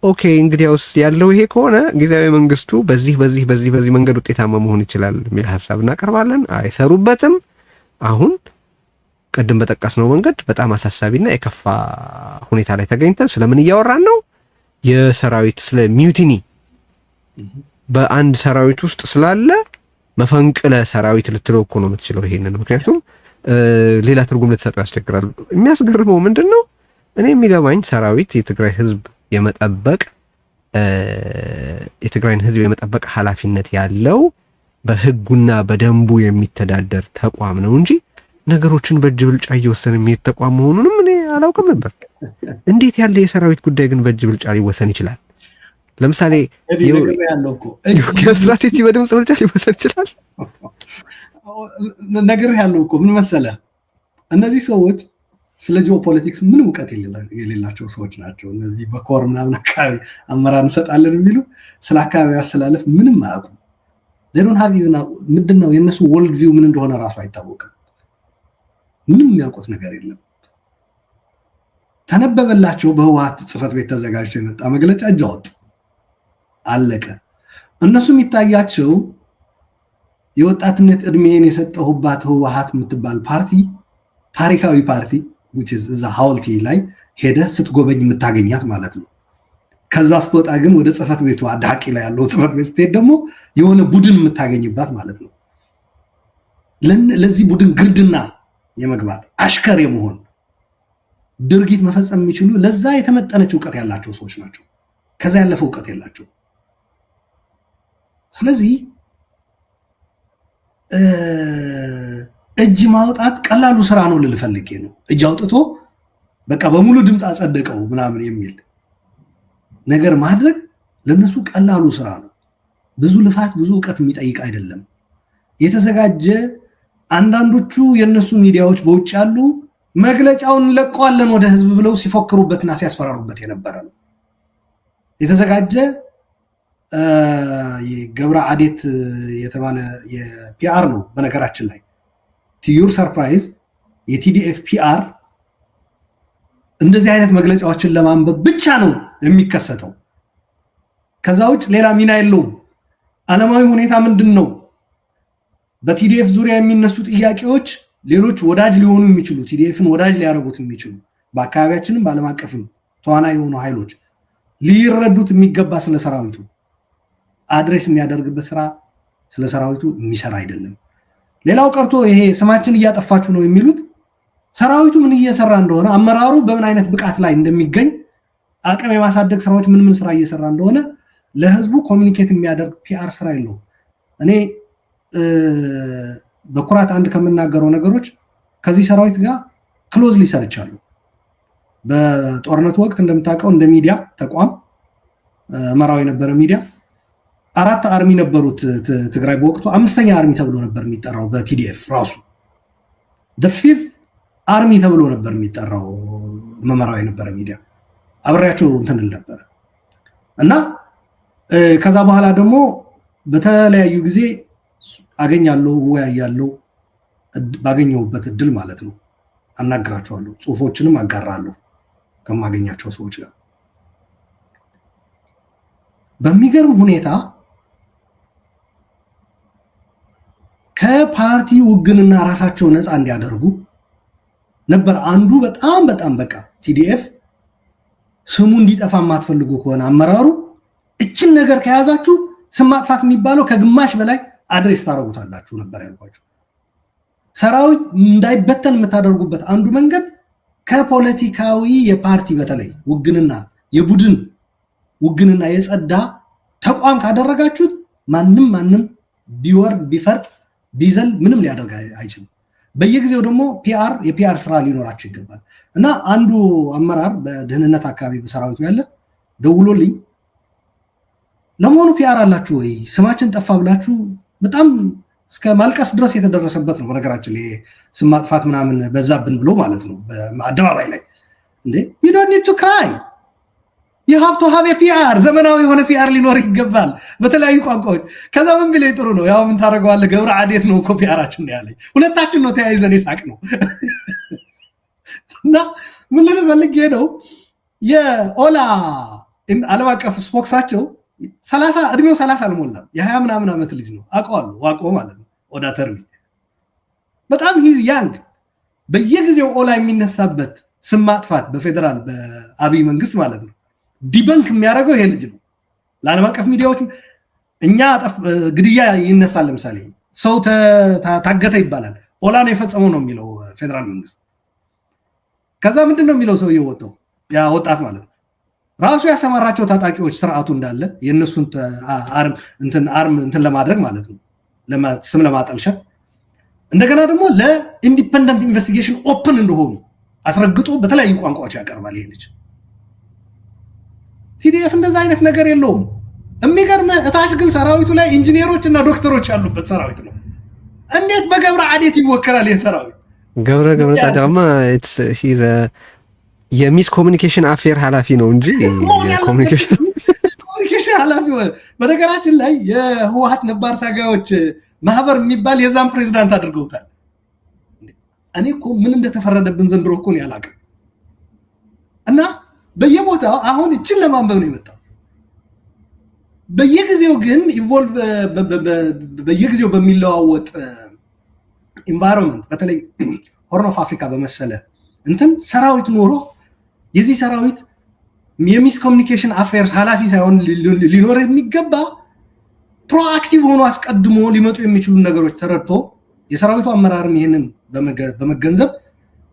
Speaker 2: ኦኬ እንግዲያውስ ያለው ይሄ ከሆነ ጊዜያዊ መንግስቱ በዚህ መንገድ ውጤታማ መሆን ይችላል የሚል ሐሳብ እናቀርባለን፣ አይሰሩበትም። አሁን ቀደም በጠቀስነው መንገድ በጣም አሳሳቢና የከፋ ሁኔታ ላይ ተገኝተን ስለምን እያወራን ነው? የሰራዊት ስለ ሚውቲኒ በአንድ ሰራዊት ውስጥ ስላለ መፈንቅለ ሰራዊት ልትለው እኮ ነው የምትችለው ይሄንን። ምክንያቱም ሌላ ትርጉም ልትሰጠው ያስቸግራል። የሚያስገርመው ምንድነው? እኔ የሚገባኝ ሰራዊት የትግራይን ህዝብ የመጠበቅ ኃላፊነት ያለው በህጉና በደንቡ የሚተዳደር ተቋም ነው እንጂ ነገሮችን በእጅ ብልጫ እየወሰነ የሚሄድ ተቋም መሆኑንም እኔ አላውቅም ነበር። እንዴት ያለ የሰራዊት ጉዳይ ግን በእጅ ብልጫ ሊወሰን ይችላል? ለምሳሌ ስትራቴጂ በድምፅ ብልጫ ሊወሰን ይችላል።
Speaker 1: ነገር ያለው እኮ ምን መሰለህ፣ እነዚህ ሰዎች ስለ ጂኦፖለቲክስ ምንም እውቀት የሌላቸው ሰዎች ናቸው። እነዚህ በኮር ምናምን አካባቢ አመራር እንሰጣለን የሚሉ ስለ አካባቢ አስተላለፍ ምንም አያውቁም። ሌሎን ሀቢ ምንድን ነው የእነሱ ወርልድ ቪው ምን እንደሆነ ራሱ አይታወቅም። ምንም የሚያውቁት ነገር የለም። ተነበበላቸው። በህወሓት ጽህፈት ቤት ተዘጋጅቶ የመጣ መግለጫ እጅ አወጡ፣ አለቀ። እነሱ የሚታያቸው የወጣትነት እድሜን የሰጠሁባት ህወሓት የምትባል ፓርቲ ታሪካዊ ፓርቲ እዛ ሐውልቲ ላይ ሄደህ ስትጎበኝ የምታገኛት ማለት ነው። ከዛ ስትወጣ ግን ወደ ጽህፈት ቤቱ አዳቂ ላይ ያለው ጽህፈት ቤት ስትሄድ ደግሞ የሆነ ቡድን የምታገኝባት ማለት ነው። ለዚህ ቡድን ግርድና የመግባት አሽከር የመሆን ድርጊት መፈጸም የሚችሉ ለዛ የተመጠነች እውቀት ያላቸው ሰዎች ናቸው። ከዛ ያለፈ እውቀት የላቸው። ስለዚህ እጅ ማውጣት ቀላሉ ስራ ነው ልል ፈልጌ ነው። እጅ አውጥቶ በቃ በሙሉ ድምፅ አጸደቀው ምናምን የሚል ነገር ማድረግ ለነሱ ቀላሉ ስራ ነው። ብዙ ልፋት፣ ብዙ እውቀት የሚጠይቅ አይደለም። የተዘጋጀ አንዳንዶቹ የነሱ ሚዲያዎች በውጭ ያሉ መግለጫውን ለቀዋለን ወደ ህዝብ ብለው ሲፎክሩበትና ሲያስፈራሩበት የነበረ ነው። የተዘጋጀ የገብረ አዴት የተባለ የፒአር ነው። በነገራችን ላይ ቲዩር ሰርፕራይዝ የቲዲኤፍ ፒአር እንደዚህ አይነት መግለጫዎችን ለማንበብ ብቻ ነው የሚከሰተው። ከዛ ውጭ ሌላ ሚና የለውም። ዓለማዊ ሁኔታ ምንድን ነው? በቲዲኤፍ ዙሪያ የሚነሱ ጥያቄዎች ሌሎች ወዳጅ ሊሆኑ የሚችሉ ቲዲኤፍን ወዳጅ ሊያደርጉት የሚችሉ በአካባቢያችንም በዓለም አቀፍም ተዋናይ የሆኑ ኃይሎች ሊረዱት የሚገባ ስለ ሰራዊቱ አድሬስ የሚያደርግበት ስራ ስለ ሰራዊቱ የሚሰራ አይደለም። ሌላው ቀርቶ ይሄ ስማችን እያጠፋችሁ ነው የሚሉት ሰራዊቱ ምን እየሰራ እንደሆነ አመራሩ በምን አይነት ብቃት ላይ እንደሚገኝ አቅም የማሳደግ ስራዎች ምን ስራ እየሰራ እንደሆነ ለህዝቡ ኮሚኒኬት የሚያደርግ ፒአር ስራ የለውም። እኔ በኩራት አንድ ከምናገረው ነገሮች ከዚህ ሰራዊት ጋር ክሎዝሊ ሰርቻለሁ። በጦርነቱ ወቅት እንደምታውቀው እንደ ሚዲያ ተቋም መራው የነበረ ሚዲያ 4 አርሚ ነበሩት ትግራይ በወቅቱ 5ኛ አርሚ ተብሎ ነበር የሚጠራው በቲዲኤፍ ራሱ the 5th አርሚ ተብሎ ነበር የሚጠራው መመራው የነበረ ሚዲያ አብሬያቸው እንትንል ነበር እና ከዛ በኋላ ደግሞ በተለያዩ ጊዜ አገኛለሁ ወያያለሁ ባገኘሁበት እድል ማለት ነው አናግራቸዋለሁ ጽሁፎችንም አጋራለሁ ከማገኛቸው ሰዎች ጋር በሚገርም ሁኔታ ከፓርቲ ውግንና ራሳቸው ነፃ እንዲያደርጉ ነበር አንዱ በጣም በቃ ቲዲኤፍ ስሙ እንዲጠፋ ማትፈልጉ ከሆነ አመራሩ እችን ነገር ከያዛችሁ ስም ማጥፋት የሚባለው ከግማሽ በላይ አድሬስ ታረጉታላችሁ ነበር ያልኳችሁ። ሰራዊት እንዳይበተን የምታደርጉበት አንዱ መንገድ ከፖለቲካዊ የፓርቲ በተለይ ውግንና የቡድን ውግንና የጸዳ ተቋም ካደረጋችሁት ማንም ቢወርድ ቢፈርጥ ቢዘል ምንም ሊያደርግ አይችልም። በየጊዜው ደግሞ የፒአር ስራ ሊኖራችሁ ይገባል እና አንዱ አመራር በደህንነት አካባቢ በሰራዊቱ ያለ ደውሎልኝ ለመሆኑ ፒአር አላችሁ ወይ ስማችን ጠፋ ብላችሁ በጣም እስከ ማልቀስ ድረስ የተደረሰበት ነው። በነገራችን ላይ ስም ማጥፋት ምናምን በዛብን ብሎ ማለት ነው በአደባባይ ላይ እንዴ you don't need to cry you have to have a PR ዘመናዊ የሆነ ፒአር ሊኖር ይገባል በተለያዩ ቋንቋዎች። ከዛ ምን ቢለኝ ጥሩ ነው ያው ምን ታረጋዋለህ ገብረ አዴት ነው እኮ ፒአራችን ያለኝ ሁለታችን ነው ተያይዘን የሳቅ ነው እና ምን ልፈልግ ነው የኦላ ዓለም አቀፍ ስፖክሳቸው 30 እድሜው 30 አልሞላም የ20 ምናምን ዓመት ልጅ ነው አውቀዋለሁ ዋቆ ማለት ነው ኦዳ ተርቢ በጣም ሂዝ ያንግ በየጊዜው ኦላ የሚነሳበት ስም ማጥፋት በፌደራል በአብይ መንግስት ማለት ነው ዲበንክ የሚያደርገው ይሄ ልጅ ነው። ለዓለም አቀፍ ሚዲያዎች እኛ ግድያ ይነሳል ለምሳሌ ሰው ታገተ ይባላል ኦላ ነው የፈጸመው ነው የሚለው ፌደራል መንግስት። ከዛ ምንድነው የሚለው ሰው እየወጣው ያ ወጣት ማለት ነው ራሱ ያሰማራቸው ታጣቂዎች ስርዓቱ እንዳለ የነሱን አርም ለማድረግ ማለት ነው ስም ለማጠልሸት እንደገና ደግሞ ለኢንዲፔንደንት ኢንቨስቲጌሽን ኦፕን እንደሆኑ አስረግጦ በተለያዩ ቋንቋዎች ያቀርባል ይሄ ልጅ። ቲዲኤፍ እንደዛ አይነት ነገር የለውም። የሚገርም እታች ግን ሰራዊቱ ላይ ኢንጂነሮች እና ዶክተሮች ያሉበት ሰራዊት ነው። እንዴት በገብረ አዴት ይወከላል ይሄ ሰራዊት? ገብረ
Speaker 2: ጻድቃማ የሚስ ኮሚኒኬሽን አፌር ኃላፊ ነው እንጂ ኮሚኒኬሽን
Speaker 1: ኃላፊ ሆነ። በነገራችን ላይ የህወሓት ነባር ታጋዮች ማህበር የሚባል የዛም ፕሬዝዳንት አድርገውታል። እኔ እኮ ምን እንደተፈረደብን ዘንድሮ እኮ ነው ያላቀው እና በየቦታው አሁን እችን ለማንበብ ነው የመጣው። በየጊዜው ግን ኢቮልቭ በየጊዜው በሚለዋወጥ ኢንቫይሮንመንት በተለይ ሆርን ኦፍ አፍሪካ በመሰለ ሰራዊት ኖሮ የዚህ ሰራዊት የሚስ ኮሚኒኬሽን አፌርስ ኃላፊ ሳይሆን ሊኖር የሚገባ ፕሮአክቲቭ ሆኖ አስቀድሞ ሊመጡ የሚችሉ ነገሮች ተረድቶ የሰራዊቱ አመራርም ይሄንን በመገንዘብ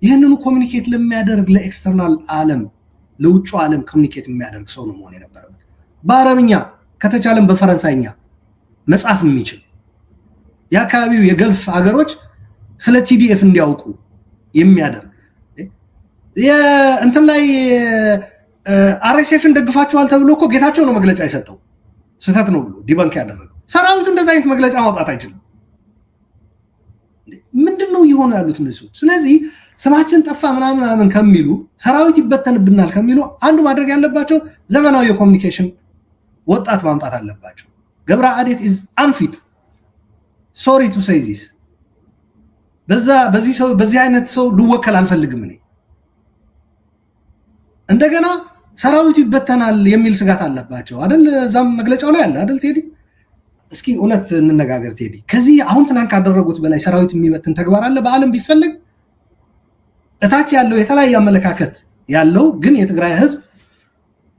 Speaker 1: ይሄንኑ ኮሚኒኬት ለሚያደርግ ለኤክስተርናል ዓለም ለውጭ ዓለም ኮሚኒኬት የሚያደርግ ሰው ነው መሆን የነበረበት። በአረብኛ ከተቻለም በፈረንሳይኛ መጻፍ የሚችል የአካባቢው የገልፍ ሀገሮች ስለ ቲዲኤፍ እንዲያውቁ የሚያደርግ ላይ አርኤስኤፍን ደግፋችኋል ተብሎ እኮ ጌታቸው ነው መግለጫ የሰጠው ስህተት ነው ብሎ ዲባንክ ያደረገው። ሰራዊቱ እንደዛ አይነት መግለጫ ማውጣት አይችልም። ምንድነው ይሆኑ ያሉት እነሱ? ስለዚህ ስማችን ጠፋ ምናምን ከሚሉ ሰራዊት ይበተንብናል ከሚሉ አንዱ ማድረግ ያለባቸው ዘመናዊ የኮሚኒኬሽን ወጣት ማምጣት አለባቸው። ገብረ አዴት is unfit sorry to say this በዚህ አይነት ሰው ልወከል አልፈልግም እኔ። እንደገና ሰራዊቱ ይበተናል የሚል ስጋት አለባቸው አይደል? እዛም መግለጫው ላይ አለ አይደል ቴዲ? እስኪ እውነት እንነጋገር ቴዲ። ከዚህ አሁን ትናንት ካደረጉት በላይ ሰራዊት የሚበትን ተግባር አለ በአለም ቢፈልግ? እታች ያለው የተለያየ አመለካከት ያለው ግን የትግራይ ህዝብ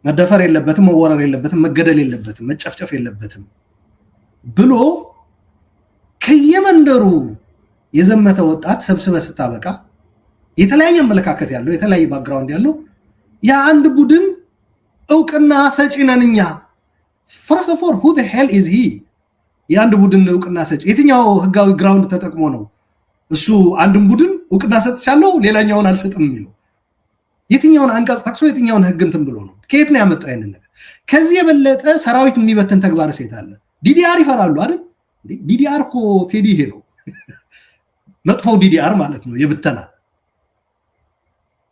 Speaker 1: መደፈር የለበትም፣ መወረር የለበትም፣ መገደል የለበትም፣ መጨፍጨፍ የለበትም ብሎ ከየመንደሩ የዘመተ ወጣት ሰብስበ ስታበቃ የተለያየ አመለካከት ያለው የተለያየ ባክግራውንድ ያለው የአንድ ቡድን እውቅና ሰጪ ነን እኛ። ፈርስት ኦፍ ኦል who the hell is he? የአንድ ቡድን እውቅና ሰጪ የትኛው ህጋዊ ግራውንድ ተጠቅሞ ነው እሱ አንድን ቡድን እውቅና ሰጥቻለሁ ሌላኛውን አልሰጥም የሚለው? የትኛውን አንቀጽ ጠቅሶ የትኛውን ህግ እንትን ብሎ ነው? ከየት ነው ያመጣው ይሄንን ነገር? ከዚህ የበለጠ ሰራዊት የሚበተን ተግባር ሴት አለ። ዲዲአር ይፈራሉ አይደል? ዲዲአር እኮ ቴዲ ይሄ ነው መጥፎው ዲዲአር ማለት ነው የብተና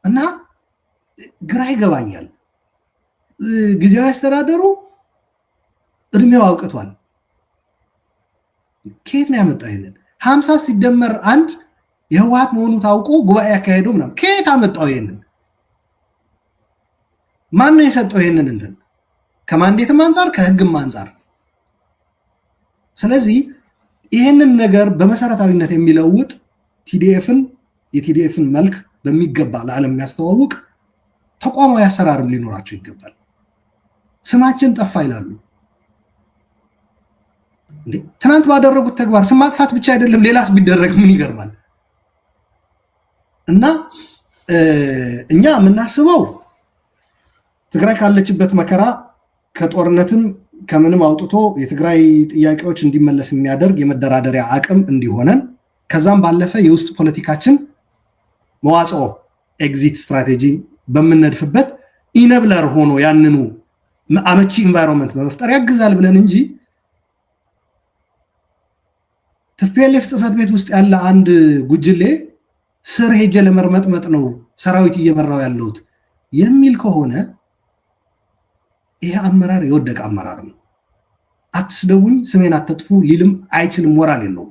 Speaker 1: እና ግራ ይገባኛል። ጊዜያዊ አስተዳደሩ እድሜው አውቅቷል። ከየት ነው ያመጣው ይሄንን? 50 ሲደመር አንድ የህወሓት መሆኑ ታውቆ ጉባኤ ያካሄደው ምናምን ከየት አመጣው ይሄንን? ማን ነው የሰጠው ይሄንን እንትን? ከማንዴትም አንፃር ከህግም አንፃር። ስለዚህ ይሄንን ነገር በመሰረታዊነት የሚለውጥ የቲዲኤፍን መልክ በሚገባ ለዓለም የሚያስተዋውቅ ተቋማዊ አሰራርም ሊኖራቸው ይገባል። ስማችን ጠፋ ይላሉ። ትናንት ባደረጉት ተግባር ስም ማጥፋት ብቻ አይደለም ሌላስ ቢደረግ ምን ይገርማል? እና እኛ የምናስበው ትግራይ ካለችበት መከራ ከጦርነትም ከምንም አውጥቶ የትግራይ ጥያቄዎች እንዲመለስ የሚያደርግ የመደራደሪያ አቅም እንዲሆነን ከዛም ባለፈ የውስጥ ፖለቲካችን መዋጽኦ ኤግዚት ስትራቴጂ በምንነድፍበት ኢነብለር ሆኖ ያንኑ አመቺ ኢንቫይሮንመንት በመፍጠር ያግዛል ብለን እንጂ ቲፒኤልኤፍ ጽህፈት ቤት ውስጥ ያለ አንድ ጉጅሌ ስር ሄጀ ለመርመጥመጥ ነው ሰራዊት እየመራው ያለውት የሚል ከሆነ ይሄ አመራር የወደቀ አመራር ነው። አትስደቡኝ፣ ስሜን አትጥፉ ሊልም አይችልም፣ ሞራል የለውም።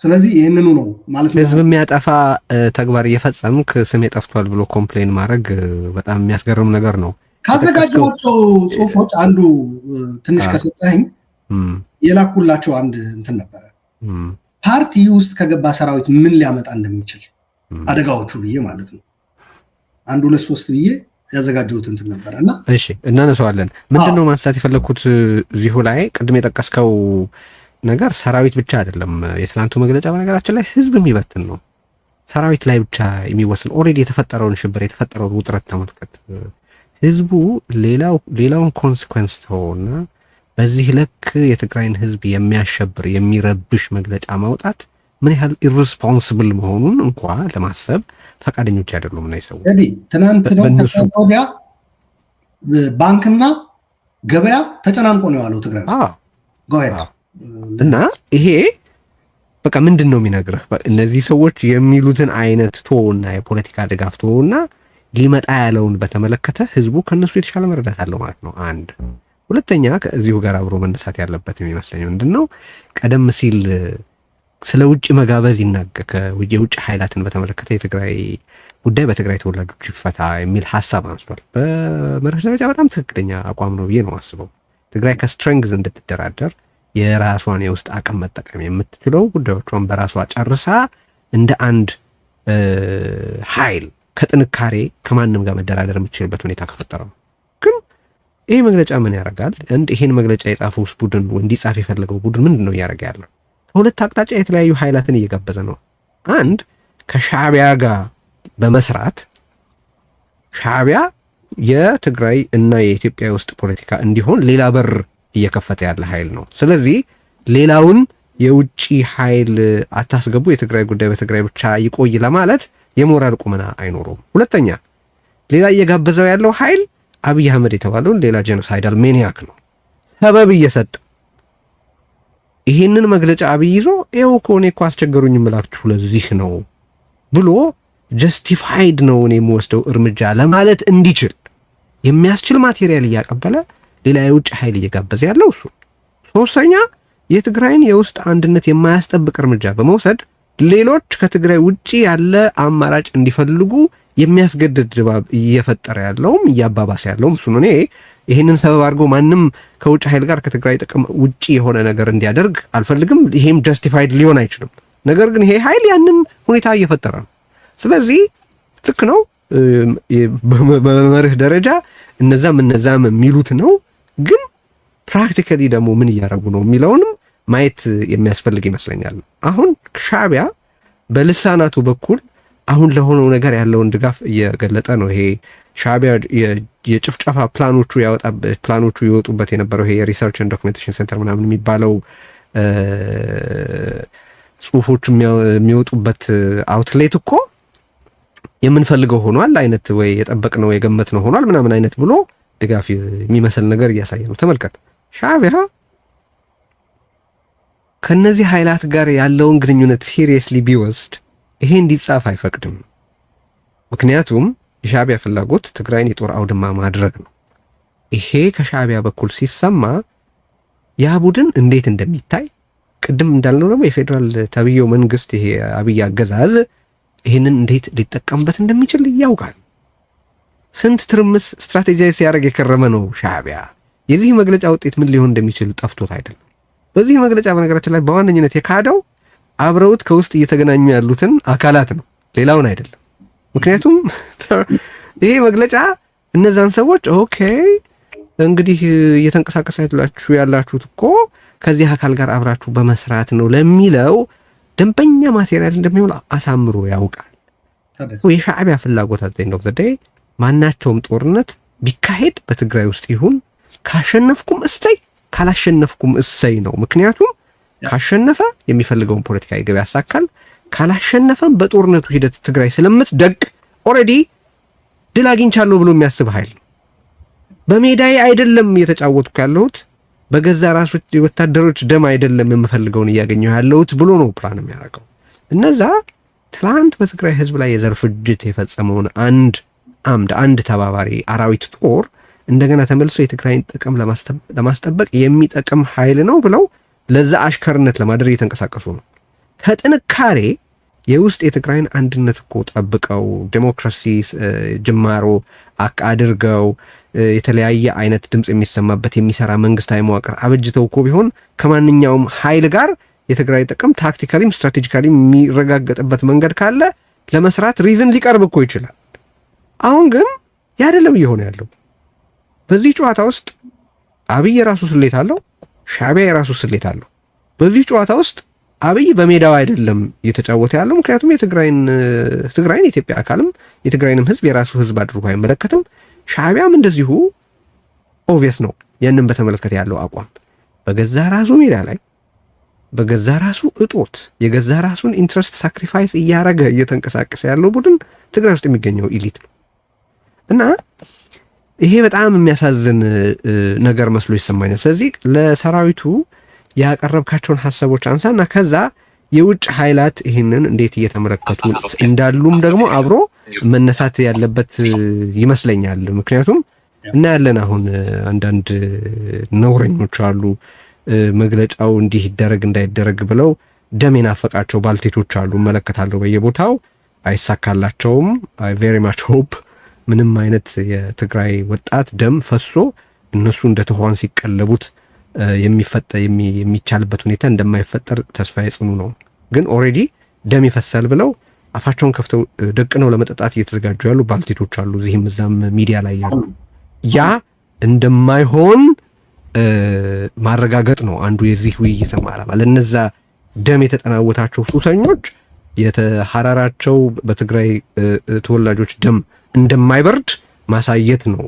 Speaker 1: ስለዚህ ይህንኑ ነው ማለት ነው። ህዝብ የሚያጠፋ ተግባር እየፈጸምክ ስሜ ጠፍቷል ብሎ ኮምፕሌን ማድረግ በጣም የሚያስገርም ነገር ነው። ካዘጋጇቸው ጽሁፎች አንዱ ትንሽ ከሰጠኝ የላኩላቸው አንድ እንትን ነበረ። ፓርቲ ውስጥ ከገባ ሰራዊት ምን ሊያመጣ እንደሚችል አደጋዎቹ ብዬ ማለት ነው። አንድ 2-3 ብዬ ያዘጋጀሁት እንትን ነበረ እና
Speaker 2: እሺ እናነሳዋለን። ምንድነው ማንሳት የፈለኩት እዚሁ ላይ ቅድም የጠቀስከው ነገር ሰራዊት ብቻ አይደለም። የትላንቱ መግለጫ በነገራችን ላይ ህዝብ የሚበትን ነው። ሰራዊት ላይ ብቻ የሚወስን ኦልሬዲ የተፈጠረውን ሽብር የተፈጠረውን ውጥረት ተመልከት። ህዝቡ ሌላውን ኮንሲኩዌንስ ተውና በዚህ ልክ የትግራይን ህዝብ የሚያሸብር የሚረብሽ መግለጫ ማውጣት ምን ያህል ኢሪስፖንሲብል መሆኑን እንኳ ለማሰብ ፈቃደኞች አይደሉም። ነው ይሰው
Speaker 1: ትናንት ነው ከወዲያ ባንክና ገበያ ተጨናንቆ ነው ያለው ትግራይ ውስጥ።
Speaker 2: እና ይሄ በቃ ምንድን ነው የሚነግርህ? እነዚህ ሰዎች የሚሉትን አይነት ቶና የፖለቲካ ድጋፍ ቶና ሊመጣ ያለውን በተመለከተ ህዝቡ ከነሱ የተሻለ መረዳት አለው ማለት ነው። አንድ ሁለተኛ ከዚሁ ጋር አብሮ መነሳት ያለበት የሚመስለኝ ምንድነው ቀደም ሲል ስለ ውጭ መጋበዝ ይናገከ የውጭ ኃይላትን በተመለከተ የትግራይ ጉዳይ በትግራይ ተወላጆች ይፈታ የሚል ሐሳብ አንስቷል። በመርህ ደረጃ በጣም ትክክለኛ አቋም ነው ብዬ ነው አስበው። ትግራይ ከስትሬንግዝ እንድትደራደር የራሷን የውስጥ አቅም መጠቀም የምትችለው ጉዳዮቿን በራሷ ጨርሳ እንደ አንድ ኃይል ከጥንካሬ ከማንም ጋር መደራደር የምትችልበት ሁኔታ ከፈጠረ ነው። ግን ይሄ መግለጫ ምን ያደርጋል? ይሄን መግለጫ የጻፈው ቡድን እንዲጻፍ የፈለገው ቡድን ምንድን ነው እያደረገ ያለው? ከሁለት አቅጣጫ የተለያዩ ኃይላትን እየጋበዘ ነው። አንድ ከሻዕቢያ ጋር በመስራት ሻዕቢያ የትግራይ እና የኢትዮጵያ ውስጥ ፖለቲካ እንዲሆን ሌላ በር እየከፈተ ያለ ኃይል ነው። ስለዚህ ሌላውን የውጭ ኃይል አታስገቡ፣ የትግራይ ጉዳይ በትግራይ ብቻ ይቆይ ለማለት የሞራል ቁመና አይኖረውም። ሁለተኛ ሌላ እየጋበዘው ያለው ኃይል አብይ አህመድ የተባለውን ሌላ ጄኖሳይዳል ሜኒያክ ነው ሰበብ እየሰጠ ይህንን መግለጫ አብይ ይዞ ይኸው እኮ እኔ እኮ አስቸገሩኝ የምላችሁ ለዚህ ነው ብሎ ጀስቲፋይድ ነው እኔ የምወስደው እርምጃ ለማለት እንዲችል የሚያስችል ማቴሪያል እያቀበለ ሌላ የውጭ ኃይል እየጋበዘ ያለው እሱ። ሶስተኛ የትግራይን የውስጥ አንድነት የማያስጠብቅ እርምጃ በመውሰድ ሌሎች ከትግራይ ውጪ ያለ አማራጭ እንዲፈልጉ የሚያስገድድ ድባብ እየፈጠረ ያለውም እያባባሰ ያለውም እሱ ነው። እኔ ይህንን ሰበብ አድርጎ ማንም ከውጭ ኃይል ጋር ከትግራይ ጥቅም ውጪ የሆነ ነገር እንዲያደርግ አልፈልግም። ይሄም ጀስቲፋይድ ሊሆን አይችልም። ነገር ግን ይሄ ኃይል ያንን ሁኔታ እየፈጠረ ነው። ስለዚህ ልክ ነው በመርህ ደረጃ እነዛም የሚሉት ነው። ግን ፕራክቲካሊ ደግሞ ምን እያደረጉ ነው የሚለውንም ማየት የሚያስፈልግ ይመስለኛል። አሁን ሻዕቢያ በልሳናቱ በኩል አሁን ለሆነው ነገር ያለውን ድጋፍ እየገለጠ ነው። ይሄ ሻዕቢያ የጭፍጨፋ ፕላኖቹ ይወጡበት የነበረው ይሄ የሪሰርች ኤንድ ዶክመንቴሽን ሴንተር ምናምን የሚባለው ጽሁፎቹ የሚወጡበት አውትሌት እኮ የምንፈልገው ሆኗል አይነት ወይ የጠበቅነው የገመትነው ሆኗል ምናምን አይነት ብሎ ድጋፍ የሚመስል ነገር እያሳየ ነው። ተመልከት፣ ሻዕቢያ ከነዚህ ኃይላት ጋር ያለውን ግንኙነት ሲሪየስሊ ቢወስድ ይሄ እንዲጻፍ አይፈቅድም። ምክንያቱም የሻዕቢያ ፍላጎት ትግራይን የጦር አውድማ ማድረግ ነው። ይሄ ከሻዕቢያ በኩል ሲሰማ ያ ቡድን እንዴት እንደሚታይ ቅድም እንዳልነው ደግሞ የፌዴራል ተብዬው መንግስት ይሄ አብይ አገዛዝ ይህንን እንዴት ሊጠቀምበት እንደሚችል ያውቃል። ስንት ትርምስ ስትራቴጂያዊ ሲያደርግ የከረመ ነው ሻዕቢያ። የዚህ መግለጫ ውጤት ምን ሊሆን እንደሚችል ጠፍቶት አይደለም። በዚህ መግለጫ በነገራችን ላይ በዋነኝነት የካደው አብረውት ከውስጥ እየተገናኙ ያሉትን አካላት ነው፣ ሌላውን አይደለም። ምክንያቱም ይሄ መግለጫ እነዛን ሰዎች ኦኬ እንግዲህ እየተንቀሳቀሳችሁ ያላችሁት እኮ ከዚህ አካል ጋር አብራችሁ በመስራት ነው ለሚለው ደንበኛ ማቴሪያል እንደሚሆን አሳምሮ ያውቃል። የሻዕቢያ ፍላጎት አት ኤንድ ኦፍ ዘ ዴይ ማናቸውም ጦርነት ቢካሄድ በትግራይ ውስጥ ይሁን ካሸነፍኩም እሰይ ካላሸነፍኩም እሰይ ነው። ምክንያቱም ካሸነፈ የሚፈልገውን ፖለቲካዊ ግብ ያሳካል፣ ካላሸነፈም በጦርነቱ ሂደት ትግራይ ስለምትደቅ ኦልሬዲ ድል አግኝቻለሁ ብሎ የሚያስብ ኃይል ነው። በሜዳዬ አይደለም እየተጫወትኩ ያለሁት፣ በገዛ ራሱ ወታደሮች ደም አይደለም የምፈልገውን እያገኘሁ ያለሁት ብሎ ነው ፕላን የሚያደርገው። እነዛ ትላንት በትግራይ ህዝብ ላይ የዘር ፍጅት የፈጸመውን አንድ ተባባሪ አራዊት ጦር እንደገና ተመልሶ የትግራይን ጥቅም ለማስጠበቅ የሚጠቅም ኃይል ነው ብለው ለዛ አሽከርነት ለማድረግ እየተንቀሳቀሱ ነው። ከጥንካሬ የውስጥ የትግራይን አንድነት እኮ ጠብቀው ዴሞክራሲ ጅማሮ አድርገው የተለያየ አይነት ድምጽ የሚሰማበት የሚሰራ መንግስታዊ መዋቅር አበጅተው እኮ ቢሆን ከማንኛውም ኃይል ጋር የትግራይ ጥቅም ታክቲካሊም ስትራቴጂካሊም የሚረጋገጥበት መንገድ ካለ ለመስራት ሪዝን ሊቀርብ እኮ ይችላል። አሁን ግን ያደለም እየሆነ ያለው። በዚህ ጨዋታ ውስጥ አብይ የራሱ ስሌት አለው፣ ሻዕቢያ የራሱ ስሌት አለው። በዚህ ጨዋታ ውስጥ አብይ በሜዳው አይደለም እየተጫወተ ያለው። ምክንያቱም ትግራይን የኢትዮጵያ አካልም የትግራይንም ህዝብ የራሱ ህዝብ አድርጎ አይመለከትም። ሻዕቢያም እንደዚሁ ኦብቪየስ ነው ያንን በተመለከተ ያለው አቋም። በገዛ ራሱ ሜዳ ላይ በገዛ ራሱ እጦት የገዛ ራሱን ኢንትረስት ሳክሪፋይስ እያረገ እየተንቀሳቀሰ ያለው ቡድን ትግራይ ውስጥ የሚገኘው ኢሊት ነው እና ይሄ በጣም የሚያሳዝን ነገር መስሎ ይሰማኛል። ስለዚህ ለሰራዊቱ ያቀረብካቸውን ሐሳቦች አንሳና ከዛ የውጭ ኃይላት ይህንን እንዴት እየተመለከቱ እንዳሉም ደግሞ አብሮ መነሳት ያለበት ይመስለኛል። ምክንያቱም እናያለን አሁን አንዳንድ ነውረኞች አሉ መግለጫው እንዲህ ይደረግ እንዳይደረግ ብለው ደም የናፈቃቸው ባልቴቶች አሉ፣ እመለከታለሁ በየቦታው አይሳካላቸውም። አይ ቬሪ ማች ሆፕ ምንም አይነት የትግራይ ወጣት ደም ፈሶ እነሱ እንደ ትኋን ሲቀለቡት የሚቻልበት ሁኔታ እንደማይፈጠር ተስፋዬ ጽኑ ነው። ግን ኦልሬዲ ደም ይፈሳል ብለው አፋቸውን ከፍተው ደቅነው ለመጠጣት እየተዘጋጁ ያሉ ባልቴቶች አሉ፣ እዚህም እዛም ሚዲያ ላይ ያሉ። ያ እንደማይሆን ማረጋገጥ ነው አንዱ የዚህ ውይይት ዓላማ። ለነዛ ደም የተጠናወታቸው ሱሰኞች የተሐራራቸው በትግራይ ተወላጆች ደም እንደማይበርድ ማሳየት ነው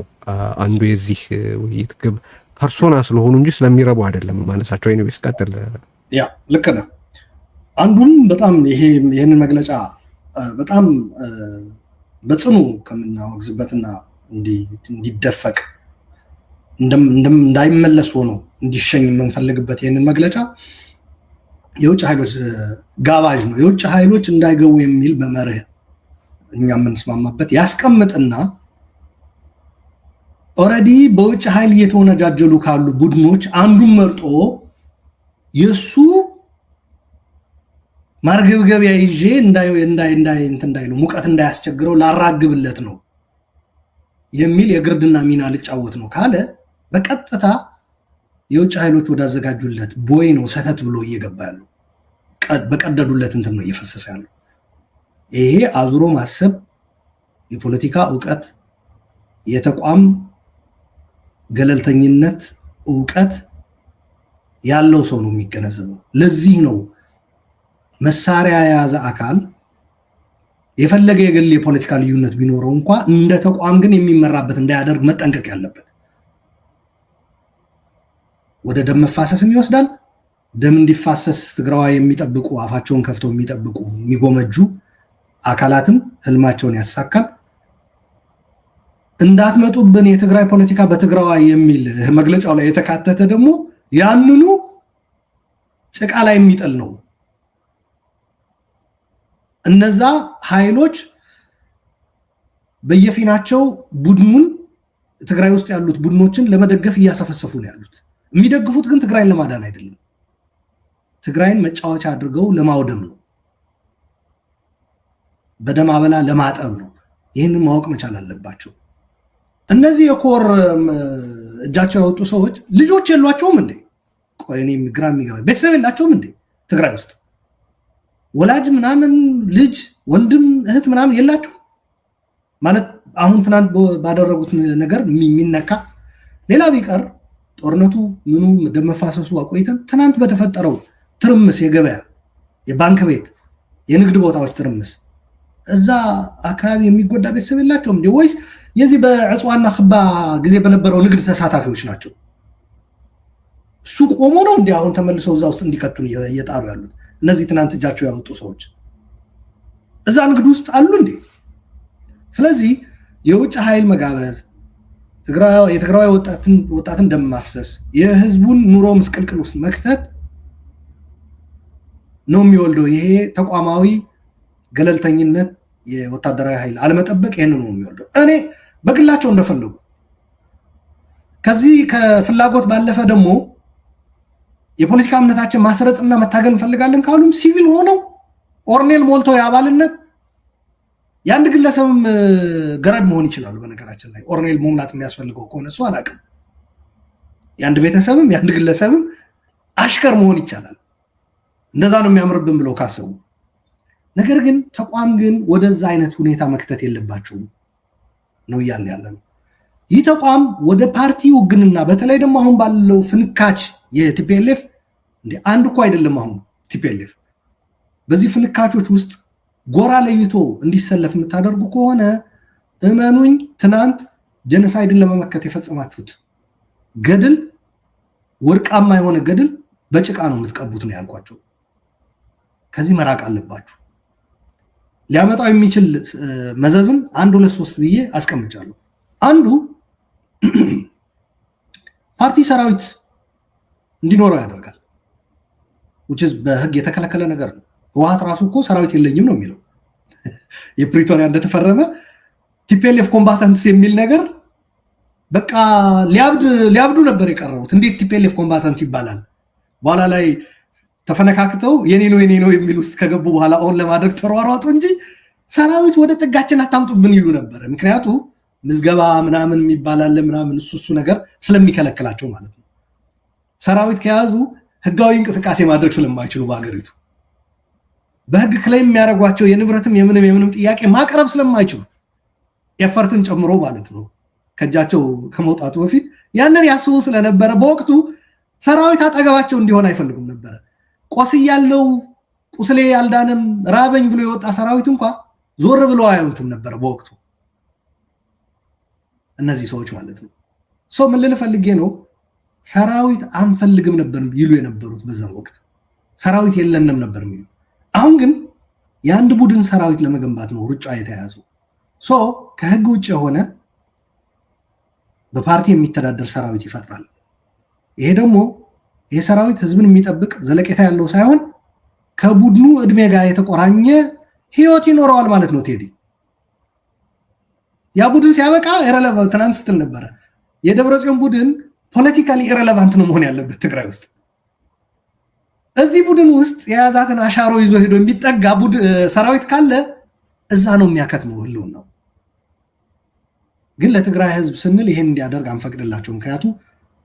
Speaker 2: አንዱ የዚህ ውይይት ግብ። ፐርሶና ስለሆኑ እንጂ ስለሚረቡ አይደለም ማለሳቸው። ኤኒዌይስ ቀጥል።
Speaker 1: ያ ልክ ነህ። አንዱም በጣም ይሄንን መግለጫ በጣም በጽኑ ከምናወግዝበትና እንዲደፈቅ እንዳይመለስ ሆኖ እንዲሸኝ የምንፈልግበት ይህንን መግለጫ የውጭ ኃይሎች ጋባዥ ነው። የውጭ ኃይሎች እንዳይገቡ የሚል በመርህ እኛ የምንስማማበት ያስቀምጥና ኦልሬዲ በውጭ ኃይል እየተወነጃጀሉ ካሉ ቡድኖች አንዱን መርጦ የሱ ማርገብገቢያ ይዤ እንዳይሉ ሙቀት እንዳያስቸግረው ላራግብለት ነው የሚል የግርድና ሚና ልጫወት ነው ካለ በቀጥታ የውጭ ኃይሎች ወዳዘጋጁለት ቦይ ነው ሰተት ብሎ እየገባ ያለው። በቀደዱለት እንትን ነው እየፈሰሰ ያለው። ይሄ አዙሮ ማሰብ፣ የፖለቲካ ዕውቀት፣ የተቋም ገለልተኝነት ዕውቀት ያለው ሰው ነው የሚገነዘበው። ለዚህ ነው መሳሪያ የያዘ አካል የፈለገ የግል የፖለቲካ ልዩነት ቢኖረው እንኳ እንደ ተቋም ግን የሚመራበት እንዳያደርግ መጠንቀቅ ያለበት። ወደ ደም መፋሰስም ይወስዳል። ደም እንዲፋሰስ ትግራዋይ የሚጠብቁ አፋቸውን ከፍተው የሚጠብቁ የሚጎመጁ አካላትም ህልማቸውን ያሳካል። እንዳትመጡብን የትግራይ ፖለቲካ በትግራዋይ የሚል መግለጫው ላይ የተካተተ ደግሞ ያንኑ ጭቃ ላይ የሚጥል ነው። እነዛ ኃይሎች በየፊናቸው ቡድኑን ትግራይ ውስጥ ያሉት ቡድኖችን ለመደገፍ እያሰፈሰፉ ነው ያሉት። የሚደግፉት ግን ትግራይን ለማዳን አይደለም፣ ትግራይን መጫወቻ አድርገው ለማውደም ነው፣ በደም አበላ ለማጠብ ነው። ይህንን ማወቅ መቻል አለባቸው። እነዚህ የኮር እጃቸው ያወጡ ሰዎች ልጆች የሏቸውም እንዴ? ቆይ እኔ ግራ የሚገባኝ ቤተሰብ የላቸውም እንዴ? ትግራይ ውስጥ ወላጅ ምናምን ልጅ ወንድም እህት ምናምን የላቸው ማለት አሁን ትናንት ባደረጉት ነገር የሚነካ ሌላ ቢቀር ጦርነቱ ምኑ ደም መፋሰሱ አቆይተን ትናንት በተፈጠረው ትርምስ የገበያ የባንክ ቤት የንግድ ቦታዎች ትርምስ እዛ አካባቢ የሚጎዳ ቤተሰብ የላቸውም እንዴ? ወይስ የዚህ በዕፅዋና ክባ ጊዜ በነበረው ንግድ ተሳታፊዎች ናቸው? እሱ ቆሞ ነው እንዲ አሁን ተመልሰው እዛ ውስጥ እንዲከቱን እየጣሩ ያሉት? እነዚህ ትናንት እጃቸው ያወጡ ሰዎች እዛ ንግድ ውስጥ አሉ እንዴ? ስለዚህ የውጭ ኃይል መጋበዝ፣ የትግራዋይ ወጣትን ደም ማፍሰስ፣ የህዝቡን ኑሮ ምስቅልቅል ውስጥ መክተት ነው የሚወልደው። ይሄ ተቋማዊ ገለልተኝነት፣ የወታደራዊ ኃይል አለመጠበቅ ይህን ነው የሚወልደው። እኔ በግላቸው እንደፈለጉ ከዚህ ከፍላጎት ባለፈ ደግሞ የፖለቲካ እምነታችን ማስረጽና መታገል እንፈልጋለን ካሉም ሲቪል ሆነው ኦርኔል ሞልተው የአባልነት የአንድ ግለሰብም ገረድ መሆን ይችላሉ። በነገራችን ላይ ኦርኔል መሙላት የሚያስፈልገው ከሆነ እሱ አላውቅም። የአንድ ቤተሰብም የአንድ ግለሰብም አሽከር መሆን ይቻላል። እንደዛ ነው የሚያምርብን ብለው ካሰቡ። ነገር ግን ተቋም ግን ወደዛ አይነት ሁኔታ መክተት የለባቸውም ነው እያልን ያለ ነው። ይህ ተቋም ወደ ፓርቲ ውግንና በተለይ ደግሞ አሁን ባለው ፍንካች የቲፒኤልኤፍ አንድ እኮ አይደለም። አሁን ቲፒኤልኤፍ በዚህ ፍንካቾች ውስጥ ጎራ ለይቶ እንዲሰለፍ የምታደርጉ ከሆነ እመኑኝ፣ ትናንት ጀነሳይድን ለመመከት የፈጸማችሁት ገድል ወርቃማ የሆነ ገድል በጭቃ ነው የምትቀቡት ነው ያልኳቸው። ከዚህ መራቅ አለባችሁ። ሊያመጣው የሚችል መዘዝም 1 2 3 ብዬ አስቀምጫለሁ። አንዱ ፓርቲ ሰራዊት እንዲኖረው ያደርጋል። which is በህግ የተከለከለ ነገር ነው። ህወሓት ራሱ እኮ ሰራዊት የለኝም ነው የሚለው። የፕሪቶሪያ እንደተፈረመ ቲፒኤልኤፍ ኮምባታንትስ የሚል ነገር በቃ ሊያብዱ ነበር የቀረቡት። እንዴት ቲፒኤልኤፍ ኮምባታንት ይባላል? በኋላ ላይ ተፈነካክተው የኔ ነው የሚል ውስጥ ከገቡ በኋላ ኦን ለማድረግ ተሯሯጡ እንጂ ሰራዊት ወደ ጥጋችን አታምጡብን ይሉ ነበር። ምክንያቱ ምዝገባ ምናምን የሚባላል ምናምን እሱ ነገር ስለሚከለክላቸው ማለት ነው። ሰራዊት ከያዙ ህጋዊ እንቅስቃሴ ማድረግ ስለማይችሉ በሀገሪቱ በህግ ክሌም የሚያደርጓቸው የንብረትም የምንም ጥያቄ ማቅረብ ስለማይችሉ ኤፈርትን ጨምሮ ማለት ነው ከእጃቸው ከመውጣቱ በፊት ያንን ያስቡ ስለነበረ በወቅቱ ሰራዊት አጠገባቸው እንዲሆን አይፈልጉም ነበረ። ቆስያለው ቁስሌ ያልዳንም ራበኝ ብሎ የወጣ ሰራዊት እንኳን ዞር ብሎ አያዩትም ነበር በወቅቱ እነዚህ ሰዎች ማለት ነው። ምን ልል ፈልጌ ነው፣ ሰራዊት አንፈልግም ነበር ይሉ የነበሩት በዛም ወቅት ሰራዊት የለንም ነበር የሚሉ። አሁን ግን የአንድ ቡድን ሰራዊት ለመገንባት ነው ሩጫ የተያዘው። ከህግ ውጭ የሆነ በፓርቲ የሚተዳደር ሰራዊት ይፈጥራል። ይሄ ደግሞ ይሄ ሰራዊት ህዝብን የሚጠብቅ ዘለቄታ ያለው ሳይሆን ከቡድኑ እድሜ ጋር የተቆራኘ ህይወት ይኖረዋል ማለት ነው። ቴዲ ያ ቡድን ሲያበቃ ኢረሌቫንት ትናንት ስትል ነበረ። የደብረጽዮን ቡድን ፖለቲካሊ ኢረሌቫንት ነው መሆን ያለበት ትግራይ ውስጥ። እዚህ ቡድን ውስጥ የያዛትን አሻሮ ይዞ ሄዶ የሚጠጋ ሰራዊት ካለ እዛ ነው የሚያከትመው ህልውናው። ግን ለትግራይ ህዝብ ስንል ይሄን እንዲያደርግ አንፈቅድላቸው። ምክንያቱ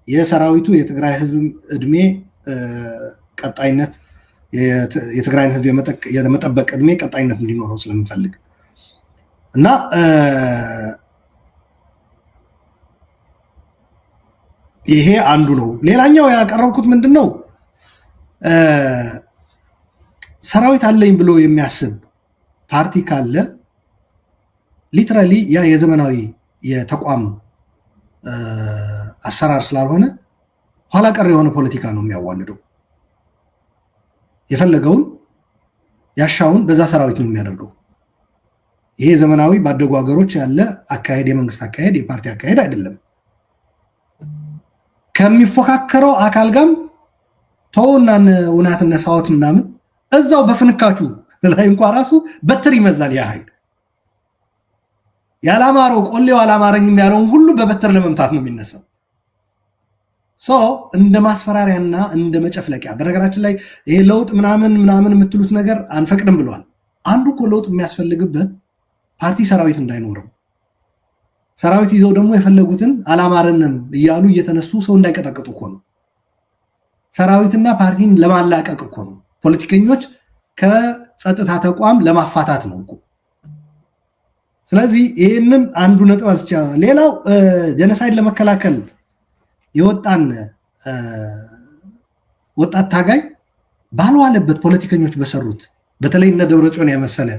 Speaker 1: የሰራዊቱ የትግራይ ህዝብ እድሜ ቀጣይነት የትግራይን ህዝብ የመጠበቅ እድሜ ቀጣይነት እንዲኖረው ስለምንፈልግ እና ይሄ አንዱ ነው። ሌላኛው ያቀረብኩት ምንድነው ሰራዊት አለኝ ብሎ የሚያስብ ፓርቲ ካለ ሊትራሊ ያ የዘመናዊ የተቋም አሰራር ስላልሆነ ኋላ ቀር የሆነ ፖለቲካ ነው የሚያዋልደው። የፈለገውን ያሻውን በዛ ሰራዊት ነው የሚያደርገው። ይሄ ዘመናዊ ባደጉ ሀገሮች ያለ አካሄድ፣ የመንግስት አካሄድ፣ የፓርቲ አካሄድ አይደለም። ከሚፎካከረው አካል ጋርም ተውና እውናት ነሳዎት ምናምን እዛው በፍንካቹ ላይ እንኳን ራሱ በትር ይመዛል። ያ ኃይል ያላማረው ቆሌው አላማረኝም ያለውን ሁሉ በበትር ለመምታት ነው የሚነሳው። እንደ ማስፈራሪያና እንደ መጨፍለቂያ። በነገራችን ላይ ይሄ ለውጥ ምናምን የምትሉት ነገር አንፈቅድም ብለዋል። አንዱ እኮ ለውጥ የሚያስፈልግበት ፓርቲ ሰራዊት እንዳይኖረው፣ ሰራዊት ይዘው ደግሞ የፈለጉትን አላማረንም እያሉ እየተነሱ ሰው እንዳይቀጠቅጡ እኮ ነው። ሰራዊትና ፓርቲን ለማላቀቅ እኮ ነው። ፖለቲከኞች ከጸጥታ ተቋም ለማፋታት ነው እኮ። ስለዚህ ይህንን አንዱ ነጥብ አስቻ። ሌላው ጀነሳይድ ለመከላከል የወጣን ወጣት ታጋይ ባልዋለበት ፖለቲከኞች በሰሩት በተለይ እነ ደብረጽዮን የመሰለ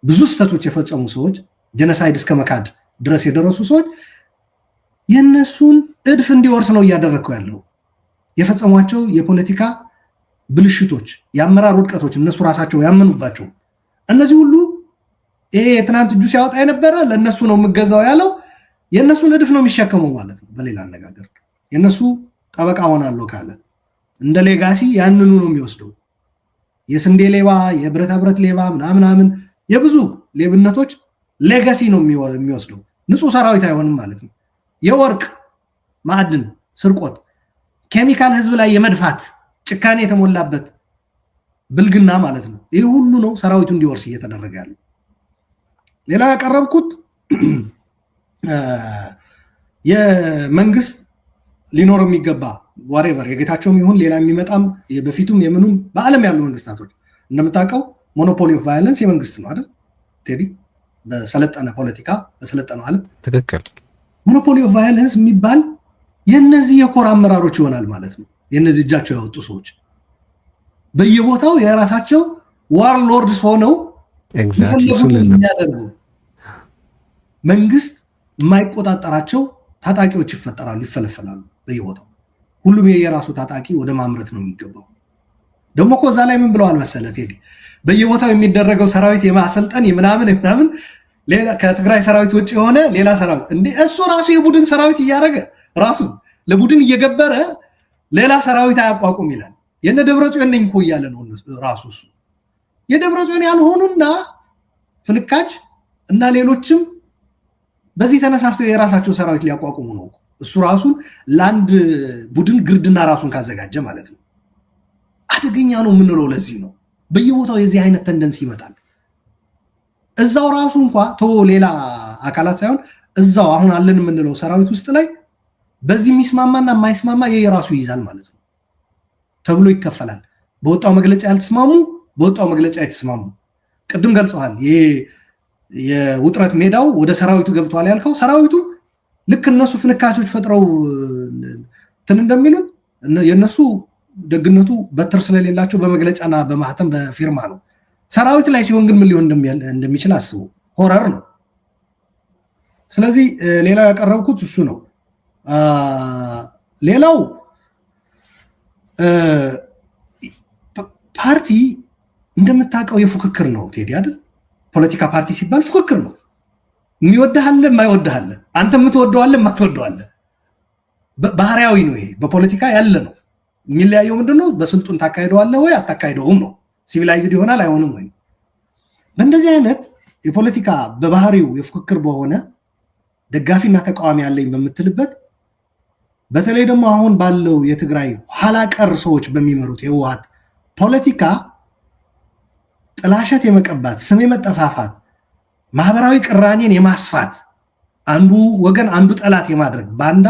Speaker 1: ብዙ ስህተቶች የፈጸሙ ሰዎች ጀነሳይድ እስከ መካድ ድረስ የደረሱ ሰዎች የነሱን እድፍ እንዲወርስ ነው እያደረግከው ያለው። የፈጸሟቸው የፖለቲካ ብልሽቶች፣ የአመራር ውድቀቶች እነሱ ራሳቸው ያመኑባቸው እነዚህ ሁሉ ይሄ የትናንት እጁ ሲያወጣ የነበረ ለእነሱ ነው የምገዛው ያለው የእነሱን እድፍ ነው የሚሸከመው ማለት ነው። በሌላ አነጋገር የእነሱ ጠበቃ ሆናለሁ ካለ እንደ ሌጋሲ ያንኑ ነው የሚወስደው። የስንዴ ሌባ፣ የብረታ ብረት ሌባ ምናምን የብዙ ሌብነቶች ሌጋሲ ነው የሚወስደው። ንጹህ ሰራዊት አይሆንም ማለት ነው። የወርቅ ማዕድን ስርቆት፣ ኬሚካል ህዝብ ላይ የመድፋት ጭካኔ የተሞላበት ብልግና ማለት ነው። ይህ ሁሉ ነው ሰራዊቱ እንዲወርስ እየተደረገ ያለው። ሌላ ያቀረብኩት የመንግስት ሊኖር የሚገባ ዋሬቨር የጌታቸውም ይሁን ሌላ የሚመጣም በፊቱም የምኑም በዓለም ያሉ መንግስታቶች እንደምታውቀው ሞኖፖሊ ኦፍ ቫዮለንስ የመንግስት ነው አይደል ቴዲ? በሰለጠነ ፖለቲካ በሰለጠነው ዓለም
Speaker 2: ትክክል።
Speaker 1: ሞኖፖሊ ኦፍ ቫዮለንስ የሚባል የነዚህ የኮር አመራሮች ይሆናል ማለት ነው። የነዚህ እጃቸው ያወጡ ሰዎች በየቦታው የራሳቸው ዋር ሎርድስ ሆነው የሚያደርጉ መንግስት የማይቆጣጠራቸው ታጣቂዎች ይፈጠራሉ፣ ይፈለፈላሉ በየቦታው። ሁሉም የራሱ ታጣቂ ወደ ማምረት ነው የሚገባው። ደግሞ እኮ እዛ ላይ ምን ብለዋል መሰለ ቴዲ? በየቦታው የሚደረገው ሰራዊት የማሰልጠን የምናምን ሌላ ከትግራይ ሰራዊት ውጭ የሆነ ሌላ ሰራዊት እንዴ! እሱ ራሱ የቡድን ሰራዊት እያደረገ ራሱ ለቡድን እየገበረ ሌላ ሰራዊት አያቋቁም ይላል። የነ ደብረጽዮን ነኝ እኮ እያለ ነው ራሱ እሱ። የደብረጽዮን ያልሆኑና ፍንካች እና ሌሎችም በዚህ ተነሳስተው የራሳቸው ሰራዊት ሊያቋቁሙ ነው። እሱ ራሱን ለአንድ ቡድን ግርድና ራሱን ካዘጋጀ ማለት ነው። አደገኛ ነው የምንለው ለዚህ ነው። በየቦታው የዚህ አይነት ተንደንስ ይመጣል። እዛው ራሱ እንኳ ሌላ አካላት ሳይሆን እዛው አሁን አለን የምንለው ሰራዊት ውስጥ ላይ በዚህ የሚስማማና የማይስማማ የራሱ ይይዛል ማለት ነው ተብሎ ይከፈላል። በወጣው መግለጫ ያልተስማሙ፣ በወጣው መግለጫ የተስማሙ። ቅድም ገልጸዋል። ይሄ የውጥረት ሜዳው ወደ ሰራዊቱ ገብቷል ያልከው ሰራዊቱ ልክ እነሱ ፍንካቾች ፈጥረው እንትን እንደሚሉት የነሱ ደግነቱ በትር ስለሌላቸው በመግለጫና በማህተም በፊርማ ነው። ሰራዊት ላይ ሲሆን ግን ምን ሊሆን እንደሚችል አስቡ። ሆረር ነው። ስለዚህ ሌላው ያቀረብኩት እሱ ነው። ሌላው ፓርቲ እንደምታውቀው የፉክክር ነው ቴዲ አይደል? ፖለቲካ ፓርቲ ሲባል ፉክክር ነው። የሚወድሃለ የማይወድሃለ፣ አንተ የምትወደዋለ የማትወደዋለ ባህሪያዊ ነው። ይሄ በፖለቲካ ያለ ነው። የሚለያየው ምንድነው? በስልጡን ታካሂደዋለህ ወይ አታካሂደውም ነው። ሲቪላይዝድ ይሆናል አይሆንም ወይ። በእንደዚህ አይነት የፖለቲካ በባህሪው የፉክክር በሆነ ደጋፊና ተቃዋሚ ያለኝ በምትልበት በተለይ ደግሞ አሁን ባለው የትግራይ ኋላ ቀር ሰዎች በሚመሩት የህወሓት ፖለቲካ ጥላሸት የመቀባት፣ ስም የመጠፋፋት፣ ማህበራዊ ቅራኔን የማስፋት፣ አንዱ ወገን አንዱ ጠላት የማድረግ፣ ባንዳ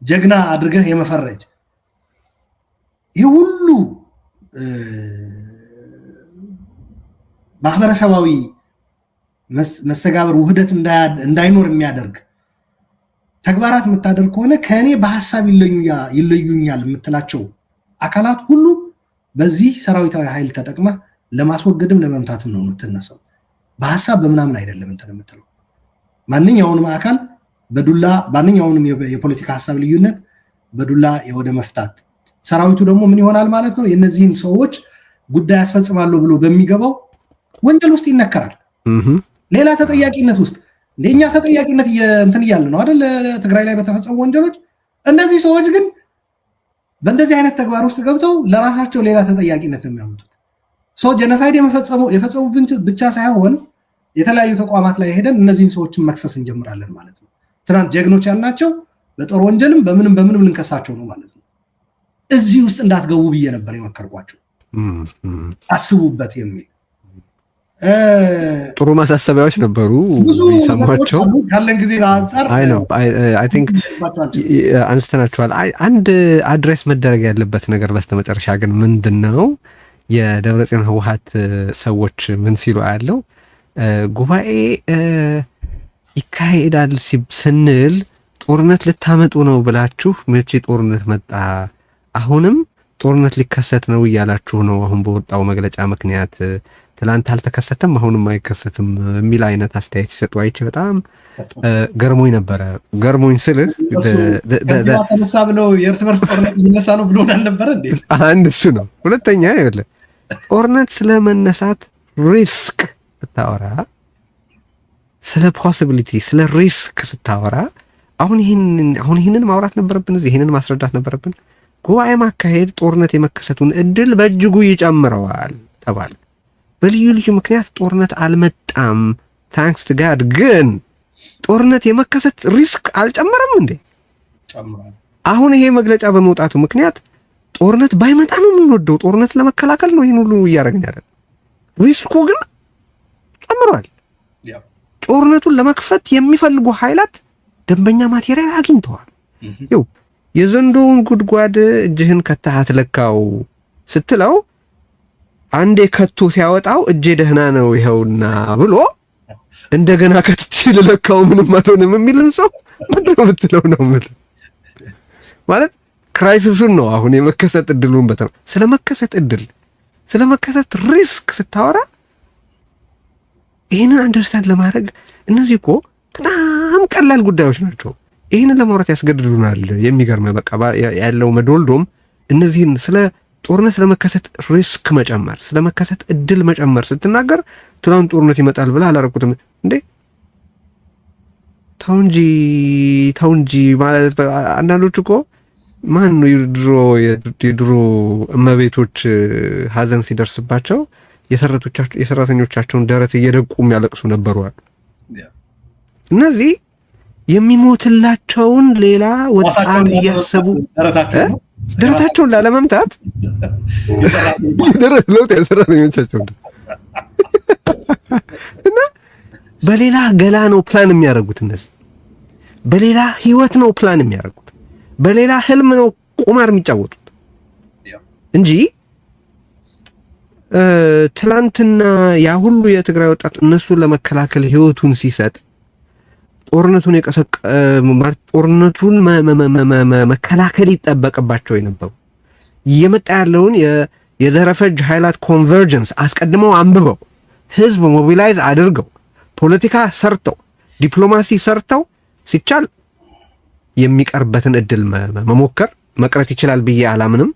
Speaker 1: ጀግና አድርገህ የመፈረጅ፣ ይህ ሁሉ ማህበረሰባዊ መስተጋብር ውህደት እንዳይኖር የሚያደርግ ተግባራት የምታደርግ ከሆነ ከእኔ በሀሳብ ይለዩኛል የምትላቸው አካላት ሁሉ በዚህ ሰራዊታዊ ኃይል ተጠቅመህ ለማስወገድም ለመምታትም ነው የምትነሳው። በሀሳብ በምናምን አይደለም እንትን የምትለው። ማንኛውንም አካል በዱላ ማንኛውንም የፖለቲካ ሀሳብ ልዩነት በዱላ ወደ መፍታት ሰራዊቱ ደግሞ ምን ይሆናል ማለት ነው? የነዚህን ሰዎች ጉዳይ ያስፈጽማለሁ ብሎ በሚገባው ወንጀል ውስጥ ይነከራል። ሌላ ተጠያቂነት ውስጥ እንደኛ ተጠያቂነት እንትን እያለ ነው አይደል? ትግራይ ላይ በተፈጸሙ ወንጀሎች እነዚህ ሰዎች ግን በእንደዚህ አይነት ተግባር ውስጥ ገብተው ለራሳቸው ሌላ ተጠያቂነት ነው የሚያመጡት። ጀነሳይድ የፈጸሙ ብቻ ሳይሆን የተለያዩ ተቋማት ላይ ሄደን እነዚህን ሰዎችን መክሰስ እንጀምራለን ማለት ነው። ትናንት ጀግኖች ያልናቸው በጦር ወንጀልም በምንም ልንከሳቸው ነው ማለት ነው። እዚህ ውስጥ እንዳትገቡ ብዬ ነበር የመከርኳቸው። አስቡበት የሚል
Speaker 2: ጥሩ ማሳሰቢያዎች ነበሩ ይሰማቸው
Speaker 1: ካለን ጊዜ አንጻር
Speaker 2: አይ ቲንክ አንስተናቸዋል። አንድ አድሬስ መደረግ ያለበት ነገር በስተመጨረሻ ግን ምንድነው የደብረጽዮን ህወሓት ሰዎች ምን ሲሉ ያለው ጉባኤ ይካሄዳል ስንል ጦርነት ልታመጡ ነው ብላችሁ መቼ ጦርነት መጣ? አሁንም ጦርነት ሊከሰት ነው እያላችሁ ነው። አሁን በወጣው መግለጫ ምክንያት ትላንት አልተከሰተም አሁንም አይከሰትም የሚል አይነት አስተያየት ሲሰጡ አይቼ በጣም ገርሞኝ ነበረ። ገርሞኝ ስልህ
Speaker 1: ተነሳ ብለው የእርስ በርስ ጦርነት ሊነሳ ነው ብሎ አልነበረ እንዴ?
Speaker 2: አንድ እሱ ነው። ሁለተኛ ይኸውልህ ጦርነት ስለመነሳት ሪስክ ስታወራ፣ ስለ ፖሲቢሊቲ ስለ ሪስክ ስታወራ አሁን ይህንን ማውራት ነበረብን፣ ይህንን ማስረዳት ነበረብን። ጉባኤ ማካሄድ ጦርነት የመከሰቱን እድል በእጅጉ ይጨምረዋል ተባለ። በልዩ ልዩ ምክንያት ጦርነት አልመጣም ታንክስ ቱ ጋድ። ግን ጦርነት የመከሰት ሪስክ አልጨመረም እንዴ? አሁን ይሄ መግለጫ በመውጣቱ ምክንያት ጦርነት ባይመጣ ነው የምንወደው፣ ጦርነት ለመከላከል ነው ይህን ሁሉ እያደረግን ያለን። ሪስኩ ግን ጨምሯል። ጦርነቱን ለመክፈት የሚፈልጉ ኃይላት ደንበኛ ማቴሪያል አግኝተዋል። ይኸው የዘንዶውን ጉድጓድ እጅህን ከተህ አትለካው ስትለው አንዴ ከቶ ሲያወጣው እጄ ደህና ነው ይኸውና ብሎ እንደገና ከትቼ ልለካው ምንም አልሆነም የሚልን ሰው ምንድን ነው የምትለው ነው የምልህ። ማለት ክራይሲሱን ነው አሁን የመከሰት እድሉን ስለመከሰት እድል ስለመከሰት ሪስክ ስታወራ ይህንን አንደርስታንድ ለማድረግ እነዚህ እኮ በጣም ቀላል ጉዳዮች ናቸው። ይህንን ለማውራት ያስገድዱናል። የሚገርመ በቃ ያለው መዶልዶም እነዚህን ስለ ጦርነት ስለመከሰት ሪስክ መጨመር ስለመከሰት እድል መጨመር ስትናገር ትናንት ጦርነት ይመጣል ብለህ አላረኩትም እንዴ? ተው እንጂ ማለት አንዳንዶች እኮ ማን ነው የድሮ እመቤቶች ሀዘን ሲደርስባቸው የሰራተኞቻቸውን ደረት እየደቁ የሚያለቅሱ ነበሩ። እነዚህ የሚሞትላቸውን ሌላ ወጣት እያሰቡ ደረታቸውን ላለመምታት ለውጥ የሰራተኞቻቸው እና በሌላ ገላ ነው ፕላን የሚያደርጉት። እነዚህ በሌላ ህይወት ነው ፕላን የሚያደርጉት፣ በሌላ ህልም ነው ቁማር የሚጫወቱት እንጂ ትላንትና ያ ሁሉ የትግራይ ወጣት እነሱን ለመከላከል ህይወቱን ሲሰጥ ጦርነቱን መከላከል ይጠበቅባቸው የነበሩ እየመጣ ያለውን የዘረፈጅ ኃይላት ኮንቨርጀንስ አስቀድመው አንብበው ህዝብ ሞቢላይዝ አድርገው ፖለቲካ ሰርተው ዲፕሎማሲ ሰርተው ሲቻል የሚቀርበትን እድል መሞከር መቅረት ይችላል ብዬ አላምንም።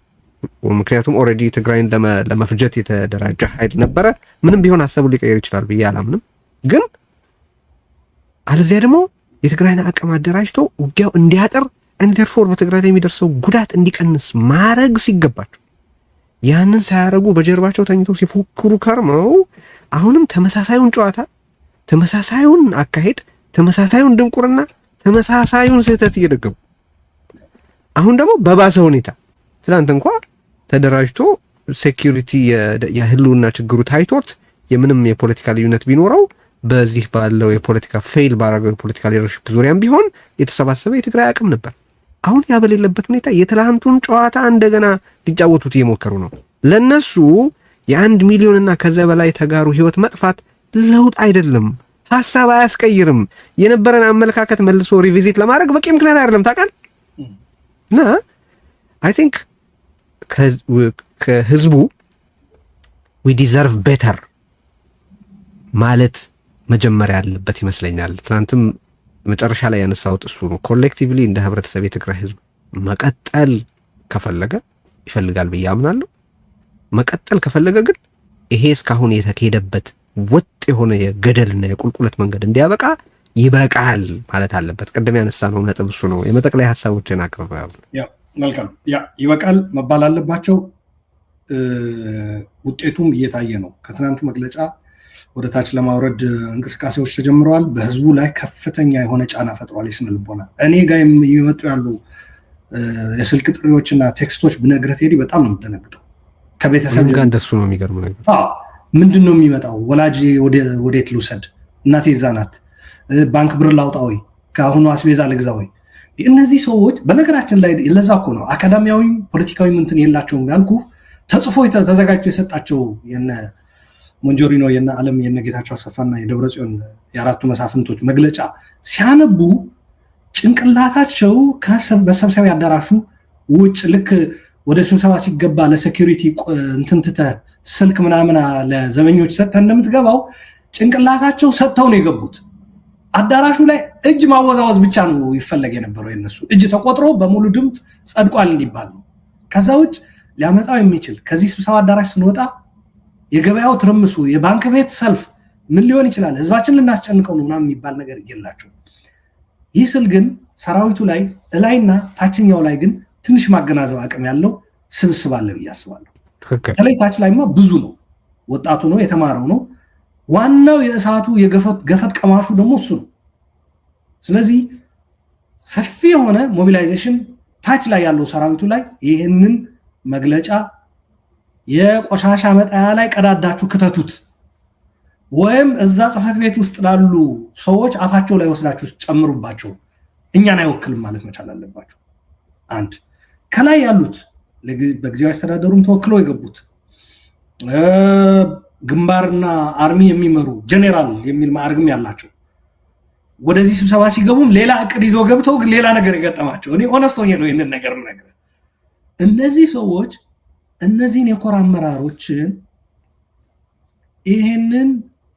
Speaker 2: ምክንያቱም ኦልሬዲ ትግራይን ለመፍጀት የተደራጀ ኃይል ነበረ። ምንም ቢሆን ሀሳቡ ሊቀየር ይችላል ብዬ አላምንም። ግን አለዚያ ደግሞ የትግራይን አቅም አደራጅቶ ውጊያው እንዲያጠር እንደርፎር በትግራይ ላይ የሚደርሰው ጉዳት እንዲቀንስ ማድረግ ሲገባቸው ያንን ሳያረጉ በጀርባቸው ተኝተው ሲፎክሩ ከርመው አሁንም ተመሳሳዩን ጨዋታ፣ ተመሳሳዩን አካሄድ፣ ተመሳሳዩን ድንቁርና፣ ተመሳሳዩን ስህተት እየደገሙ አሁን ደግሞ በባሰ ሁኔታ ትናንት እንኳ ተደራጅቶ ሴኩሪቲ የህልውና ችግሩ ታይቶት የምንም የፖለቲካ ልዩነት ቢኖረው በዚህ ባለው የፖለቲካ ፌል ባረገው የፖለቲካ ሊደርሺፕ ዙሪያም ቢሆን የተሰባሰበ የትግራይ አቅም ነበር። አሁን ያ በሌለበት ሁኔታ የትላንቱን ጨዋታ እንደገና ሊጫወቱት እየሞከሩ ነው። ለነሱ የ1 ሚሊዮንና ከዛ በላይ ተጋሩ ህይወት መጥፋት ለውጥ አይደለም፣ ሐሳብ አያስቀይርም። የነበረን አመለካከት መልሶ ሪቪዚት ለማድረግ በቂ ምክንያት አይደለም። ታውቃለህ? እና አይ ቲንክ ከህዝቡ we deserve better ማለት መጀመሪያ ያለበት ይመስለኛል። ትናንትም መጨረሻ ላይ ያነሳሁት እሱ ነው። ኮሌክቲቭሊ እንደ ህብረተሰብ የትግራይ ህዝብ መቀጠል ከፈለገ ይፈልጋል ብዬ አምናለሁ። መቀጠል ከፈለገ ግን ይሄ እስካሁን የተካሄደበት ወጥ የሆነ የገደልና የቁልቁለት መንገድ እንዲያበቃ ይበቃል ማለት አለበት። ቅድም ያነሳነው ነጥብ እሱ ነው። የመጠቅላይ ሀሳቦችን አቅርበዋል።
Speaker 1: መልካም ይበቃል መባል አለባቸው። ውጤቱም እየታየ ነው። ከትናንቱ መግለጫ ወደ ታች ለማውረድ እንቅስቃሴዎች ተጀምረዋል። በህዝቡ ላይ ከፍተኛ የሆነ ጫና ፈጥሯል። የስነ ልቦና እኔ ጋር የሚመጡ ያሉ የስልክ ጥሪዎችና ቴክስቶች ብነግርህ ቴዲ በጣም ነው የምደነግጠው። ከቤተሰብ
Speaker 2: ጋር እንደሱ ነው የሚገርም ነገር።
Speaker 1: ምንድን ነው የሚመጣው? ወላጅ ወዴት ልውሰድ? እናቴ እዛ ናት። ባንክ ብር ላውጣ ወይ? ከአሁኑ አስቤዛ ልግዛ ወይ? እነዚህ ሰዎች በነገራችን ላይ ለዛ እኮ ነው አካዳሚያዊ ፖለቲካዊ ምንትን የላቸውም ያልኩ። ተጽፎ ተዘጋጅቶ የሰጣቸው የነ ሞንጆሪኖ የነ ዓለም የነ ጌታቸው አሰፋና የደብረጽዮን የአራቱ መሳፍንቶች መግለጫ ሲያነቡ ጭንቅላታቸው ከመሰብሰቢያ አዳራሹ ውጭ ልክ ወደ ስብሰባ ሲገባ ለሴኪሪቲ እንትንትተ ስልክ ምናምን ለዘበኞች ሰጥተህ እንደምትገባው ጭንቅላታቸው ሰጥተው ነው የገቡት። አዳራሹ ላይ እጅ ማወዛወዝ ብቻ ነው ይፈለግ የነበረው። የነሱ እጅ ተቆጥሮ በሙሉ ድምፅ ጸድቋል እንዲባል ነው። ከዛ ውጭ ሊያመጣው የሚችል ከዚህ ስብሰባ አዳራሽ ስንወጣ የገበያው ትርምሱ፣ የባንክ ቤት ሰልፍ ምን ሊሆን ይችላል፣ ህዝባችን ልናስጨንቀው ነው ምናምን የሚባል ነገር የላቸው። ይህ ስል ግን ሰራዊቱ ላይ እላይና ታችኛው ላይ ግን ትንሽ ማገናዘብ አቅም ያለው ስብስብ አለ ብዬ አስባለሁ። በተለይ ታች ላይማ ብዙ ነው፣ ወጣቱ ነው፣ የተማረው ነው። ዋናው የእሳቱ ገፈት ቀማሹ ደግሞ እሱ ነው። ስለዚህ ሰፊ የሆነ ሞቢላይዜሽን ታች ላይ ያለው ሰራዊቱ ላይ ይህንን መግለጫ የቆሻሻ መጣያ ላይ ቀዳዳችሁ ክተቱት፣ ወይም እዛ ጽሕፈት ቤት ውስጥ ላሉ ሰዎች አፋቸው ላይ ወስዳችሁ ጨምሩባቸው፣ እኛን አይወክልም ማለት መቻል አለባቸው። አንድ ከላይ ያሉት በጊዜያዊ አስተዳደሩም ተወክለው የገቡት ግንባርና አርሚ የሚመሩ ጀኔራል የሚል ማዕረግም ያላቸው ወደዚህ ስብሰባ ሲገቡም ሌላ እቅድ ይዞ ገብተው ግን ሌላ ነገር የገጠማቸው፣ እኔ ኦነስት ሆኜ ነው ይህንን ነገር ነገር እነዚህ ሰዎች እነዚህን የኮር አመራሮችን ይህንን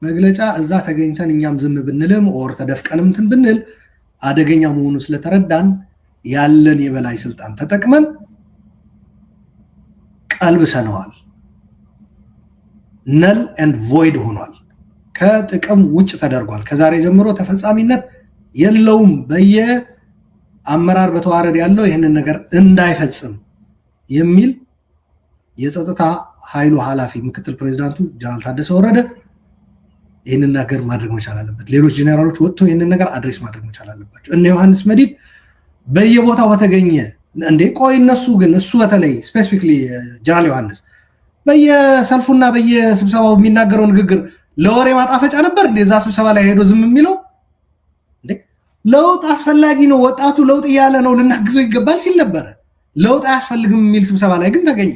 Speaker 1: መግለጫ እዛ ተገኝተን እኛም ዝም ብንልም ኦር ተደፍቀንም እንትን ብንል አደገኛ መሆኑ ስለተረዳን ያለን የበላይ ስልጣን ተጠቅመን ቀልብሰነዋል። ነል ኤንድ ቮይድ ሆኗል። ከጥቅም ውጭ ተደርጓል። ከዛሬ ጀምሮ ተፈጻሚነት የለውም። በየአመራር በተዋረድ ያለው ይህንን ነገር እንዳይፈጽም የሚል የጸጥታ ኃይሉ ኃላፊ ምክትል ፕሬዚዳንቱ ጀነራል ታደሰ ወረደ ይህንን ነገር ማድረግ መቻል አለበት። ሌሎች ጄኔራሎች ወጥተው ይህንን ነገር አድሬስ ማድረግ መቻል አለባቸው። እነ ዮሐንስ መዲድ በየቦታው በተገኘ እንዴ ቆይ እነሱ ግን እሱ በተለይ ስፔሲፊክሊ ጀነራል ዮሐንስ በየሰልፉና በየስብሰባው የሚናገረው ንግግር ለወሬ ማጣፈጫ ነበር እንዴ? እዛ ስብሰባ ላይ ሄዶ ዝም የሚለው እንዴ? ለውጥ አስፈላጊ ነው፣ ወጣቱ ለውጥ እያለ ነው፣ ልናግዘው ይገባል ሲል ነበረ። ለውጥ አያስፈልግም የሚል ስብሰባ ላይ ግን ተገኘ።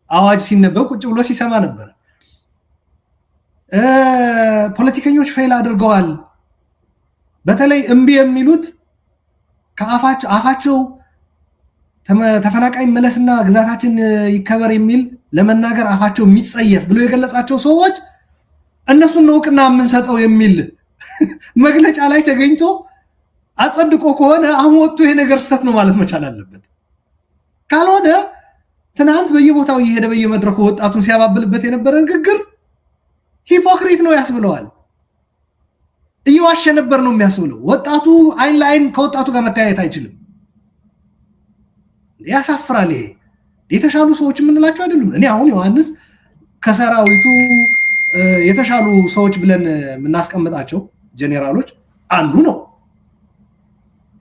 Speaker 1: አዋጅ ሲነበብ ቁጭ ብሎ ሲሰማ ነበረ። ፖለቲከኞች ፌል አድርገዋል። በተለይ እምቢ የሚሉት አፋቸው ተፈናቃይ መለስና ግዛታችን ይከበር የሚል ለመናገር አፋቸው የሚጸየፍ ብሎ የገለጻቸው ሰዎች እነሱን እውቅና የምንሰጠው የሚል መግለጫ ላይ ተገኝቶ አጸድቆ ከሆነ አሁን ወጥቶ ይሄ ነገር ስህተት ነው ማለት መቻል አለበት። ካልሆነ ትናንት በየቦታው እየሄደ በየመድረኩ ወጣቱን ሲያባብልበት የነበረ ንግግር ሂፖክሪት ነው ያስብለዋል። እየዋሸ ነበር ነው የሚያስብለው። ወጣቱ አይን ለአይን ከወጣቱ ጋር መተያየት አይችልም። ያሳፍራል። ይሄ የተሻሉ ሰዎች የምንላቸው አይደሉም። እኔ አሁን ዮሐንስ ከሰራዊቱ የተሻሉ ሰዎች ብለን የምናስቀምጣቸው ጄኔራሎች አንዱ ነው።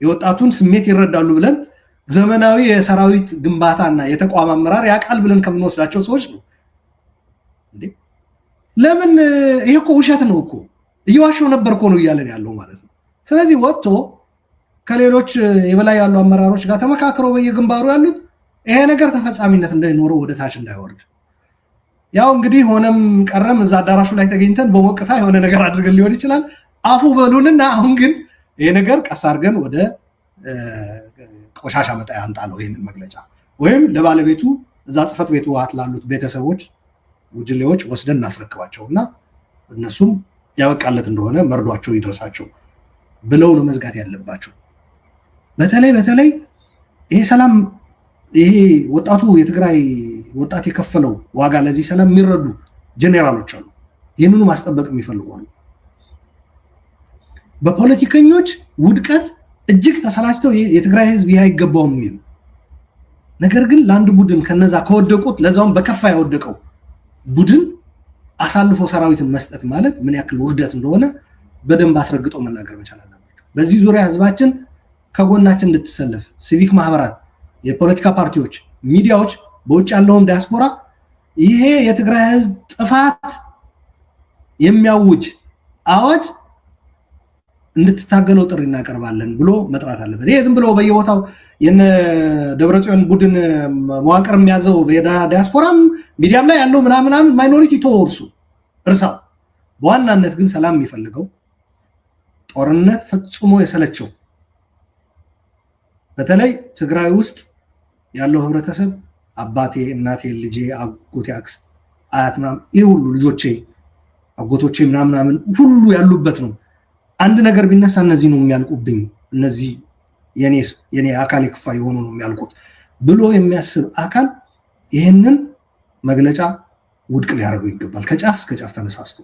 Speaker 1: የወጣቱን ስሜት ይረዳሉ ብለን ዘመናዊ የሰራዊት ግንባታና የተቋም አመራር ያውቃል ብለን ከምንወስዳቸው ሰዎች ነው። እንዴ ለምን? ይሄ እኮ ውሸት ነው እኮ እየዋሸው ነበር እኮ ነው እያለን ያለው ማለት ነው። ስለዚህ ወጥቶ ከሌሎች የበላይ ያሉ አመራሮች ጋር ተመካክረው በየግንባሩ ያሉት ይሄ ነገር ተፈጻሚነት እንዳይኖረው ወደ ታች እንዳይወርድ፣ ያው እንግዲህ ሆነም ቀረም እዛ አዳራሹ ላይ ተገኝተን በሞቅታ የሆነ ነገር አድርገን ሊሆን ይችላል። አፉ በሉንና አሁን ግን ይሄ ነገር ቀስ አድርገን ወደ ቆሻሻ መጣያ አንጣለው ይሄንን መግለጫ ወይም ለባለቤቱ እዛ ጽህፈት ቤት ህወሓት ላሉት ቤተሰቦች ጉጅሌዎች ወስደን እናስረክባቸውና እነሱም ያበቃለት እንደሆነ መርዷቸው ይድረሳቸው ብለው ነው መዝጋት ያለባቸው። በተለይ ይሄ ሰላም ይሄ ወጣቱ የትግራይ ወጣት የከፈለው ዋጋ ለዚህ ሰላም የሚረዱ ጄኔራሎች አሉ። ይህንኑ ማስጠበቅ የሚፈልጉ አሉ። በፖለቲከኞች ውድቀት እጅግ ተሰላችተው የትግራይ ህዝብ ይህ አይገባውም የሚሉ ነገር ግን ለአንድ ቡድን ከነዛ ከወደቁት ለዛውም በከፋ ያወደቀው ቡድን አሳልፎ ሰራዊትን መስጠት ማለት ምን ያክል ውርደት እንደሆነ በደንብ አስረግጦ መናገር መቻል አለባቸው። በዚህ ዙሪያ ህዝባችን ከጎናችን እንድትሰለፍ ሲቪክ ማህበራት፣ የፖለቲካ ፓርቲዎች፣ ሚዲያዎች፣ በውጭ ያለውም ዲያስፖራ ይሄ የትግራይ ህዝብ ጥፋት የሚያውጅ አዋጅ እንድትታገለው ጥሪ እናቀርባለን ብሎ መጥራት አለበት። ይሄ ዝም ብሎ በየቦታው የነ ደብረጽዮን ቡድን መዋቅር የሚያዘው በዲያስፖራም ሚዲያም ላይ ያለው ምናምን ማይኖሪቲ ተወርሱ እርሳው። በዋናነት ግን ሰላም የሚፈልገው ጦርነት ፈጽሞ የሰለቸው በተለይ ትግራይ ውስጥ ያለው ህብረተሰብ አባቴ፣ እናቴ፣ ልጄ፣ አጎቴ፣ አክስት፣ አያት ምናምን ይሄ ሁሉ ልጆቼ፣ አጎቶቼ ምናምን ሁሉ ያሉበት ነው። አንድ ነገር ቢነሳ እነዚህ ነው የሚያልቁብኝ፣ እነዚህ የኔ አካል ክፋ የሆኑ ነው የሚያልቁት ብሎ የሚያስብ አካል ይህንን መግለጫ ውድቅ ሊያደርገው ይገባል። ከጫፍ እስከ ጫፍ ተነሳስቶ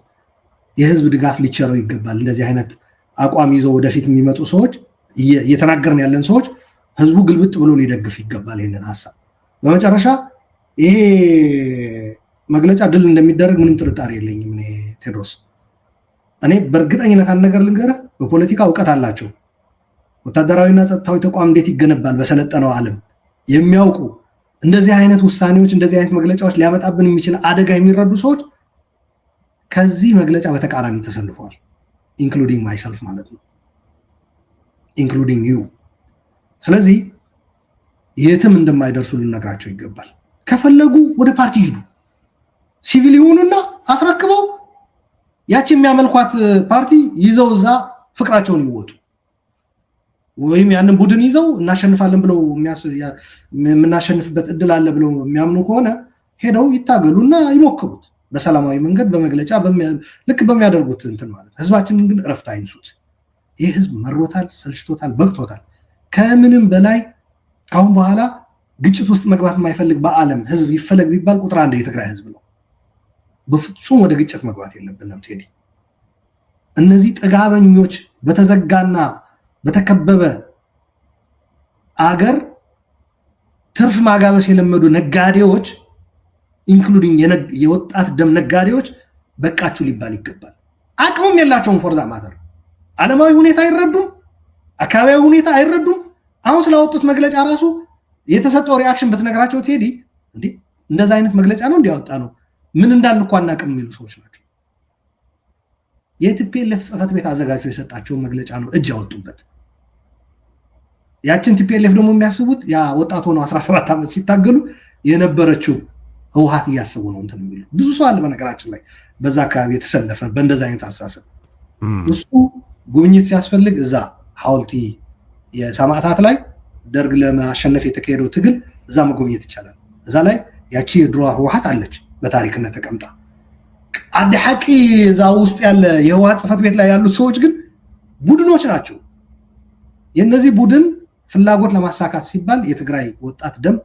Speaker 1: የህዝብ ድጋፍ ሊቸረው ይገባል። እንደዚህ አይነት አቋም ይዘው ወደፊት የሚመጡ ሰዎች እየተናገርን ያለን ሰዎች ህዝቡ ግልብጥ ብሎ ሊደግፍ ይገባል ይህንን ሀሳብ። በመጨረሻ ይሄ መግለጫ ድል እንደሚደረግ ምንም ጥርጣሬ የለኝም። ቴድሮስ እኔ በእርግጠኝነት አንድ ነገር ልንገርህ፣ በፖለቲካ እውቀት አላቸው። ወታደራዊና ጸጥታዊ ተቋም እንዴት ይገነባል በሰለጠነው ዓለም የሚያውቁ እንደዚህ አይነት ውሳኔዎች፣ እንደዚህ አይነት መግለጫዎች ሊያመጣብን የሚችል አደጋ የሚረዱ ሰዎች ከዚህ መግለጫ በተቃራኒ ተሰልፈዋል። ኢንክሉዲንግ ማይሰልፍ ማለት ነው፣ ኢንክሉዲንግ ዩ። ስለዚህ የትም እንደማይደርሱ ልነግራቸው ይገባል። ከፈለጉ ወደ ፓርቲ ሂዱ፣ ሲቪል ይሁኑና አስረክበው ያቺ የሚያመልኳት ፓርቲ ይዘው እዛ ፍቅራቸውን ይወጡ፣ ወይም ያንን ቡድን ይዘው እናሸንፋለን ብለው የምናሸንፍበት እድል አለ ብለው የሚያምኑ ከሆነ ሄደው ይታገሉና ይሞክሩት በሰላማዊ መንገድ በመግለጫ ልክ በሚያደርጉት እንትን ማለት። ህዝባችንን ግን እረፍት አይንሱት። ይህ ህዝብ መሮታል፣ ሰልችቶታል፣ በቅቶታል። ከምንም በላይ ካሁን በኋላ ግጭት ውስጥ መግባት የማይፈልግ በዓለም ህዝብ ይፈለግ ቢባል ቁጥር አንድ የትግራይ ህዝብ ነው። በፍጹም ወደ ግጭት መግባት የለብንም ቴዲ። እነዚህ ጥጋበኞች በተዘጋና በተከበበ አገር ትርፍ ማጋበስ የለመዱ ነጋዴዎች፣ ኢንክሉዲንግ የወጣት ደም ነጋዴዎች በቃችሁ ሊባል ይገባል። አቅሙም የላቸውም። ፎርዛ ማተር ዓለማዊ ሁኔታ አይረዱም፣ አካባቢያዊ ሁኔታ አይረዱም። አሁን ስላወጡት መግለጫ ራሱ የተሰጠው ሪአክሽን በተነግራቸው ቴዲ እንዴ እንደዛ አይነት መግለጫ ነው እንዲያወጣ ነው ምን እንዳል እኮ አናውቅም የሚሉ ሰዎች ናቸው። የቲፒኤልኤፍ ጽህፈት ቤት አዘጋጅቶ የሰጣቸውን መግለጫ ነው እጅ ያወጡበት። ያችን ቲፒኤልኤፍ ደግሞ የሚያስቡት ያ ወጣት ሆነው 17 ዓመት ሲታገሉ የነበረችው ህወሓት እያስቡ ነው እንትን የሚሉ ብዙ ሰው አለ። በነገራችን ላይ በዛ አካባቢ የተሰለፈ በእንደዛ አይነት አስተሳሰብ እሱ ጉብኝት ሲያስፈልግ እዛ ሐውልቲ የሰማዕታት ላይ ደርግ ለማሸነፍ የተካሄደው ትግል እዛ መጎብኘት ይቻላል። እዛ ላይ ያቺ የድሮ ህወሓት አለች በታሪክነት ተቀምጣ። አዲ ሐቂ እዛ ውስጥ ያለ የህወሓት ጽህፈት ቤት ላይ ያሉት ሰዎች ግን ቡድኖች ናቸው። የነዚህ ቡድን ፍላጎት ለማሳካት ሲባል የትግራይ ወጣት ደም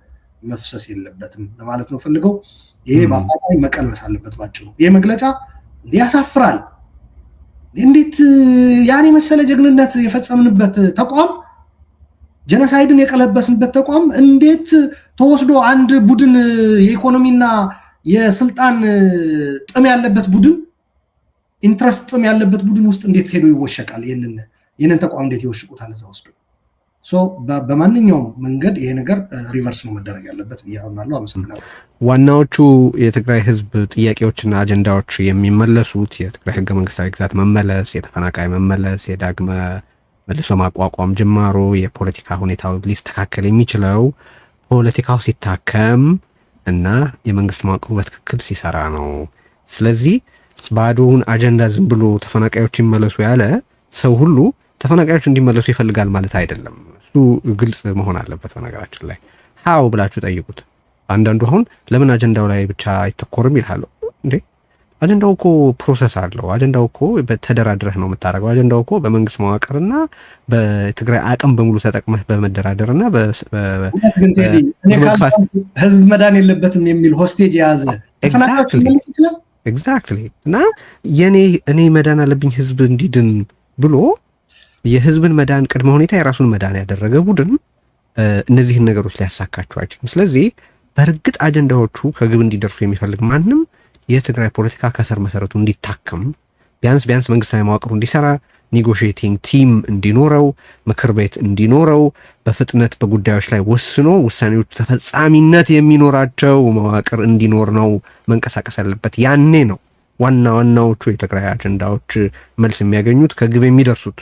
Speaker 1: መፍሰስ የለበትም ለማለት ነው ፈልገው። ይሄ በአፋጣኝ መቀልበስ አለበት ባጭሩ። ይሄ መግለጫ ያሳፍራል። እንዴት ያን የመሰለ ጀግንነት የፈጸምንበት ተቋም፣ ጀነሳይድን የቀለበስንበት ተቋም እንዴት ተወስዶ አንድ ቡድን የኢኮኖሚና የስልጣን ጥም ያለበት ቡድን፣ ኢንትረስት ጥም ያለበት ቡድን ውስጥ እንዴት ሄዶ ይወሸቃል? ይህንን ተቋም እንዴት ይወሽቁታል እዛ ወስዶ? በማንኛውም መንገድ ይሄ ነገር ሪቨርስ ነው መደረግ ያለበት ብያምናለሁ። አመሰግናለሁ።
Speaker 2: ዋናዎቹ የትግራይ ህዝብ ጥያቄዎችና አጀንዳዎች የሚመለሱት የትግራይ ህገ መንግስታዊ ግዛት መመለስ፣ የተፈናቃይ መመለስ፣ የዳግመ መልሶ ማቋቋም ጅማሮ፣ የፖለቲካ ሁኔታው ሊስተካከል የሚችለው ፖለቲካው ሲታከም እና የመንግስት መዋቅሩ በትክክል ሲሰራ ነው። ስለዚህ ባዶውን አጀንዳ ዝም ብሎ ተፈናቃዮች ይመለሱ ያለ ሰው ሁሉ ተፈናቃዮች እንዲመለሱ ይፈልጋል ማለት አይደለም። እሱ ግልጽ መሆን አለበት። በነገራችን ላይ ሀው ብላችሁ ጠይቁት። አንዳንዱ አሁን ለምን አጀንዳው ላይ ብቻ አይተኮርም ይላሉ እንዴ? አጀንዳው እኮ ፕሮሰስ አለው። አጀንዳው እኮ በተደራድረህ ነው የምታደርገው። አጀንዳው እኮ በመንግስት መዋቅርና በትግራይ አቅም በሙሉ ተጠቅመህ በመደራደርና
Speaker 1: ህዝብ መዳን የለበትም የሚል ሆስቴጅ የያዘ
Speaker 2: ኤግዛክትሊ እና እኔ መዳን አለብኝ ህዝብ እንዲድን ብሎ የህዝብን መዳን ቅድመ ሁኔታ የራሱን መዳን ያደረገ ቡድን እነዚህን ነገሮች ሊያሳካቸው አይችልም። ስለዚህ በእርግጥ አጀንዳዎቹ ከግብ እንዲደርሱ የሚፈልግ ማንም የትግራይ ፖለቲካ ከስር መሰረቱ እንዲታከም ቢያንስ መንግስታዊ መዋቅሩ እንዲሰራ ኔጎሽቲንግ ቲም እንዲኖረው ምክር ቤት እንዲኖረው በፍጥነት በጉዳዮች ላይ ወስኖ ውሳኔዎቹ ተፈጻሚነት የሚኖራቸው መዋቅር እንዲኖር ነው መንቀሳቀስ ያለበት። ያኔ ነው ዋናዎቹ የትግራይ አጀንዳዎች መልስ የሚያገኙት ከግብ የሚደርሱት።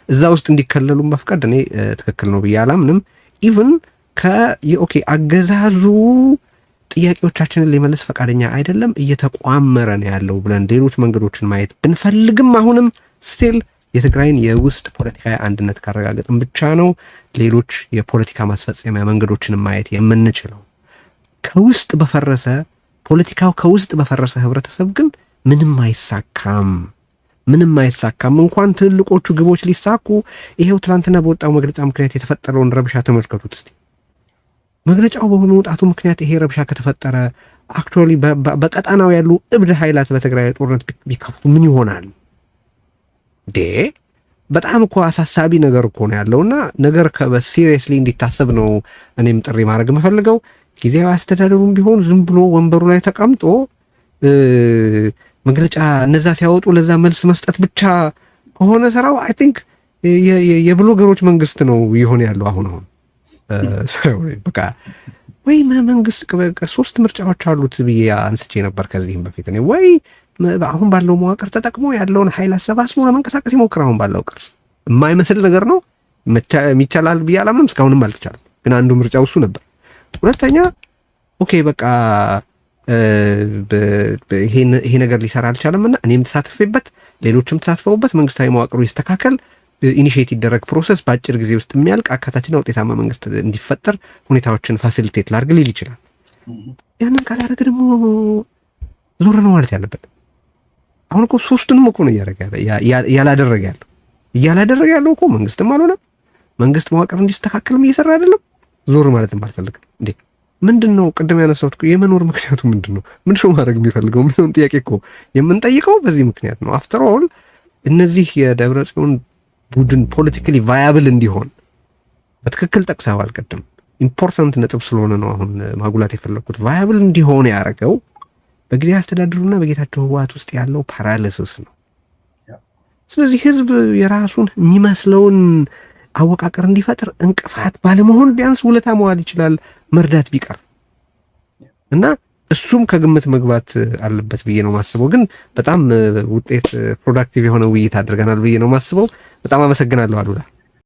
Speaker 2: እዛ ውስጥ እንዲከለሉ መፍቀድ እኔ ትክክል ነው ብዬ አላምንም። ኢቭን አገዛዙ ጥያቄዎቻችንን ሊመልስ ፈቃደኛ አይደለም፣ እየተቋመረ ነው ያለው ብለን ሌሎች መንገዶችን ማየት ብንፈልግም አሁንም ስቲል የትግራይን የውስጥ ፖለቲካዊ አንድነት ካረጋገጥን ብቻ ነው ሌሎች የፖለቲካ ማስፈጸሚያ መንገዶችን ማየት የምንችለው። ፖለቲካው ከውስጥ በፈረሰ ህብረተሰብ ግን ምንም አይሳካም። እንኳን ትልቆቹ ግቦች ሊሳኩ ይሄው ትላንትና በወጣው መግለጫ ምክንያት የተፈጠረውን ረብሻ ተመልከቱት እስቲ። መግለጫው በመውጣቱ ምክንያት ይሄ ረብሻ ከተፈጠረ አክቹዋሊ በቀጣናው ያሉ እብድ ኃይላት በትግራይ ጦርነት ቢከፍቱ ምን ይሆናል? በጣም እኮ አሳሳቢ ነገር እኮ ነው ያለውና ነገር በሲሪየስሊ እንዲታሰብ ነው እኔም ጥሪ ማድረግ የምፈልገው። ጊዜያዊ አስተዳደሩም ቢሆን ዝም ብሎ ወንበሩ ላይ ተቀምጦ መግለጫ እነዛ ሲያወጡ ለዛ መልስ መስጠት ብቻ ከሆነ ስራው አይ ቲንክ የብሎገሮች መንግስት ነው ይሆን ያለው አሁን በቃ ወይ መንግስት 3 ምርጫዎች አሉት ብዬ አንስቼ ነበር ከዚህም በፊት እኔ ወይ አሁን ባለው መዋቅር ተጠቅሞ ያለውን ኃይል አሰባስቦ ለመንቀሳቀስ ይሞክር። አሁን ባለው ቅርጽ የማይመስል ነገር ነው የሚቻላል ብዬ አላምንም። እስካሁንም አልተቻለም፣ ግን አንዱ ምርጫው እሱ ነበር። ሁለተኛ በቃ ይሄ ነገር ሊሰራ አልቻለምና እኔም ተሳትፌበት ሌሎችም ተሳትፈውበት መንግስታዊ መዋቅሩ ይስተካከል፣ ኢኒሼት ይደረግ፣ ፕሮሰስ በአጭር ጊዜ ውስጥ የሚያልቅ አካታችና ውጤታማ መንግስት እንዲፈጠር ሁኔታዎችን ፋሲሊቴት ላድርግ ሊል ይችላል። ያንን ካላደረገ ደግሞ ዞር ነው ማለት ያለበት። አሁን እኮ ሶስቱንም እኮ ነው እያላደረገ ያለው እኮ መንግስትም አልሆነም፣ መንግስት መዋቅር እንዲስተካከልም እየሰራ አይደለም። ዞር ማለትም አልፈልግም እንዴ ምንድነው ቅድም ያነሳሁት የመኖር ምክንያቱ ምንድነው? ምንድነው ማድረግ የሚፈልገው? ምንድነው ጥያቄ እኮ የምንጠይቀው በዚህ ምክንያት ነው። አፍተር ኦል እነዚህ የደብረጽዮን ቡድን ፖለቲካሊ ቫያብል እንዲሆን በትክክል ጠቅሰዋል ቅድም። ኢምፖርታንት ነጥብ ስለሆነ ነው አሁን ማጉላት የፈለኩት። ቫያብል እንዲሆን ያደረገው በጊዜያዊ አስተዳደሩና በጌታቸው ህወሓት ውስጥ ያለው ፓራሊሲስ ነው። ስለዚህ ህዝብ የራሱን የሚመስለውን አወቃቀር እንዲፈጥር እንቅፋት ባለመሆን ቢያንስ ውለታ መዋል ይችላል፣ መርዳት ቢቀር እና እሱም ከግምት መግባት አለበት ብዬ ነው ማስበው። ግን በጣም ውጤት ፕሮዳክቲቭ የሆነ ውይይት አድርገናል ብዬ ነው ማስበው። በጣም አመሰግናለሁ አሉላ።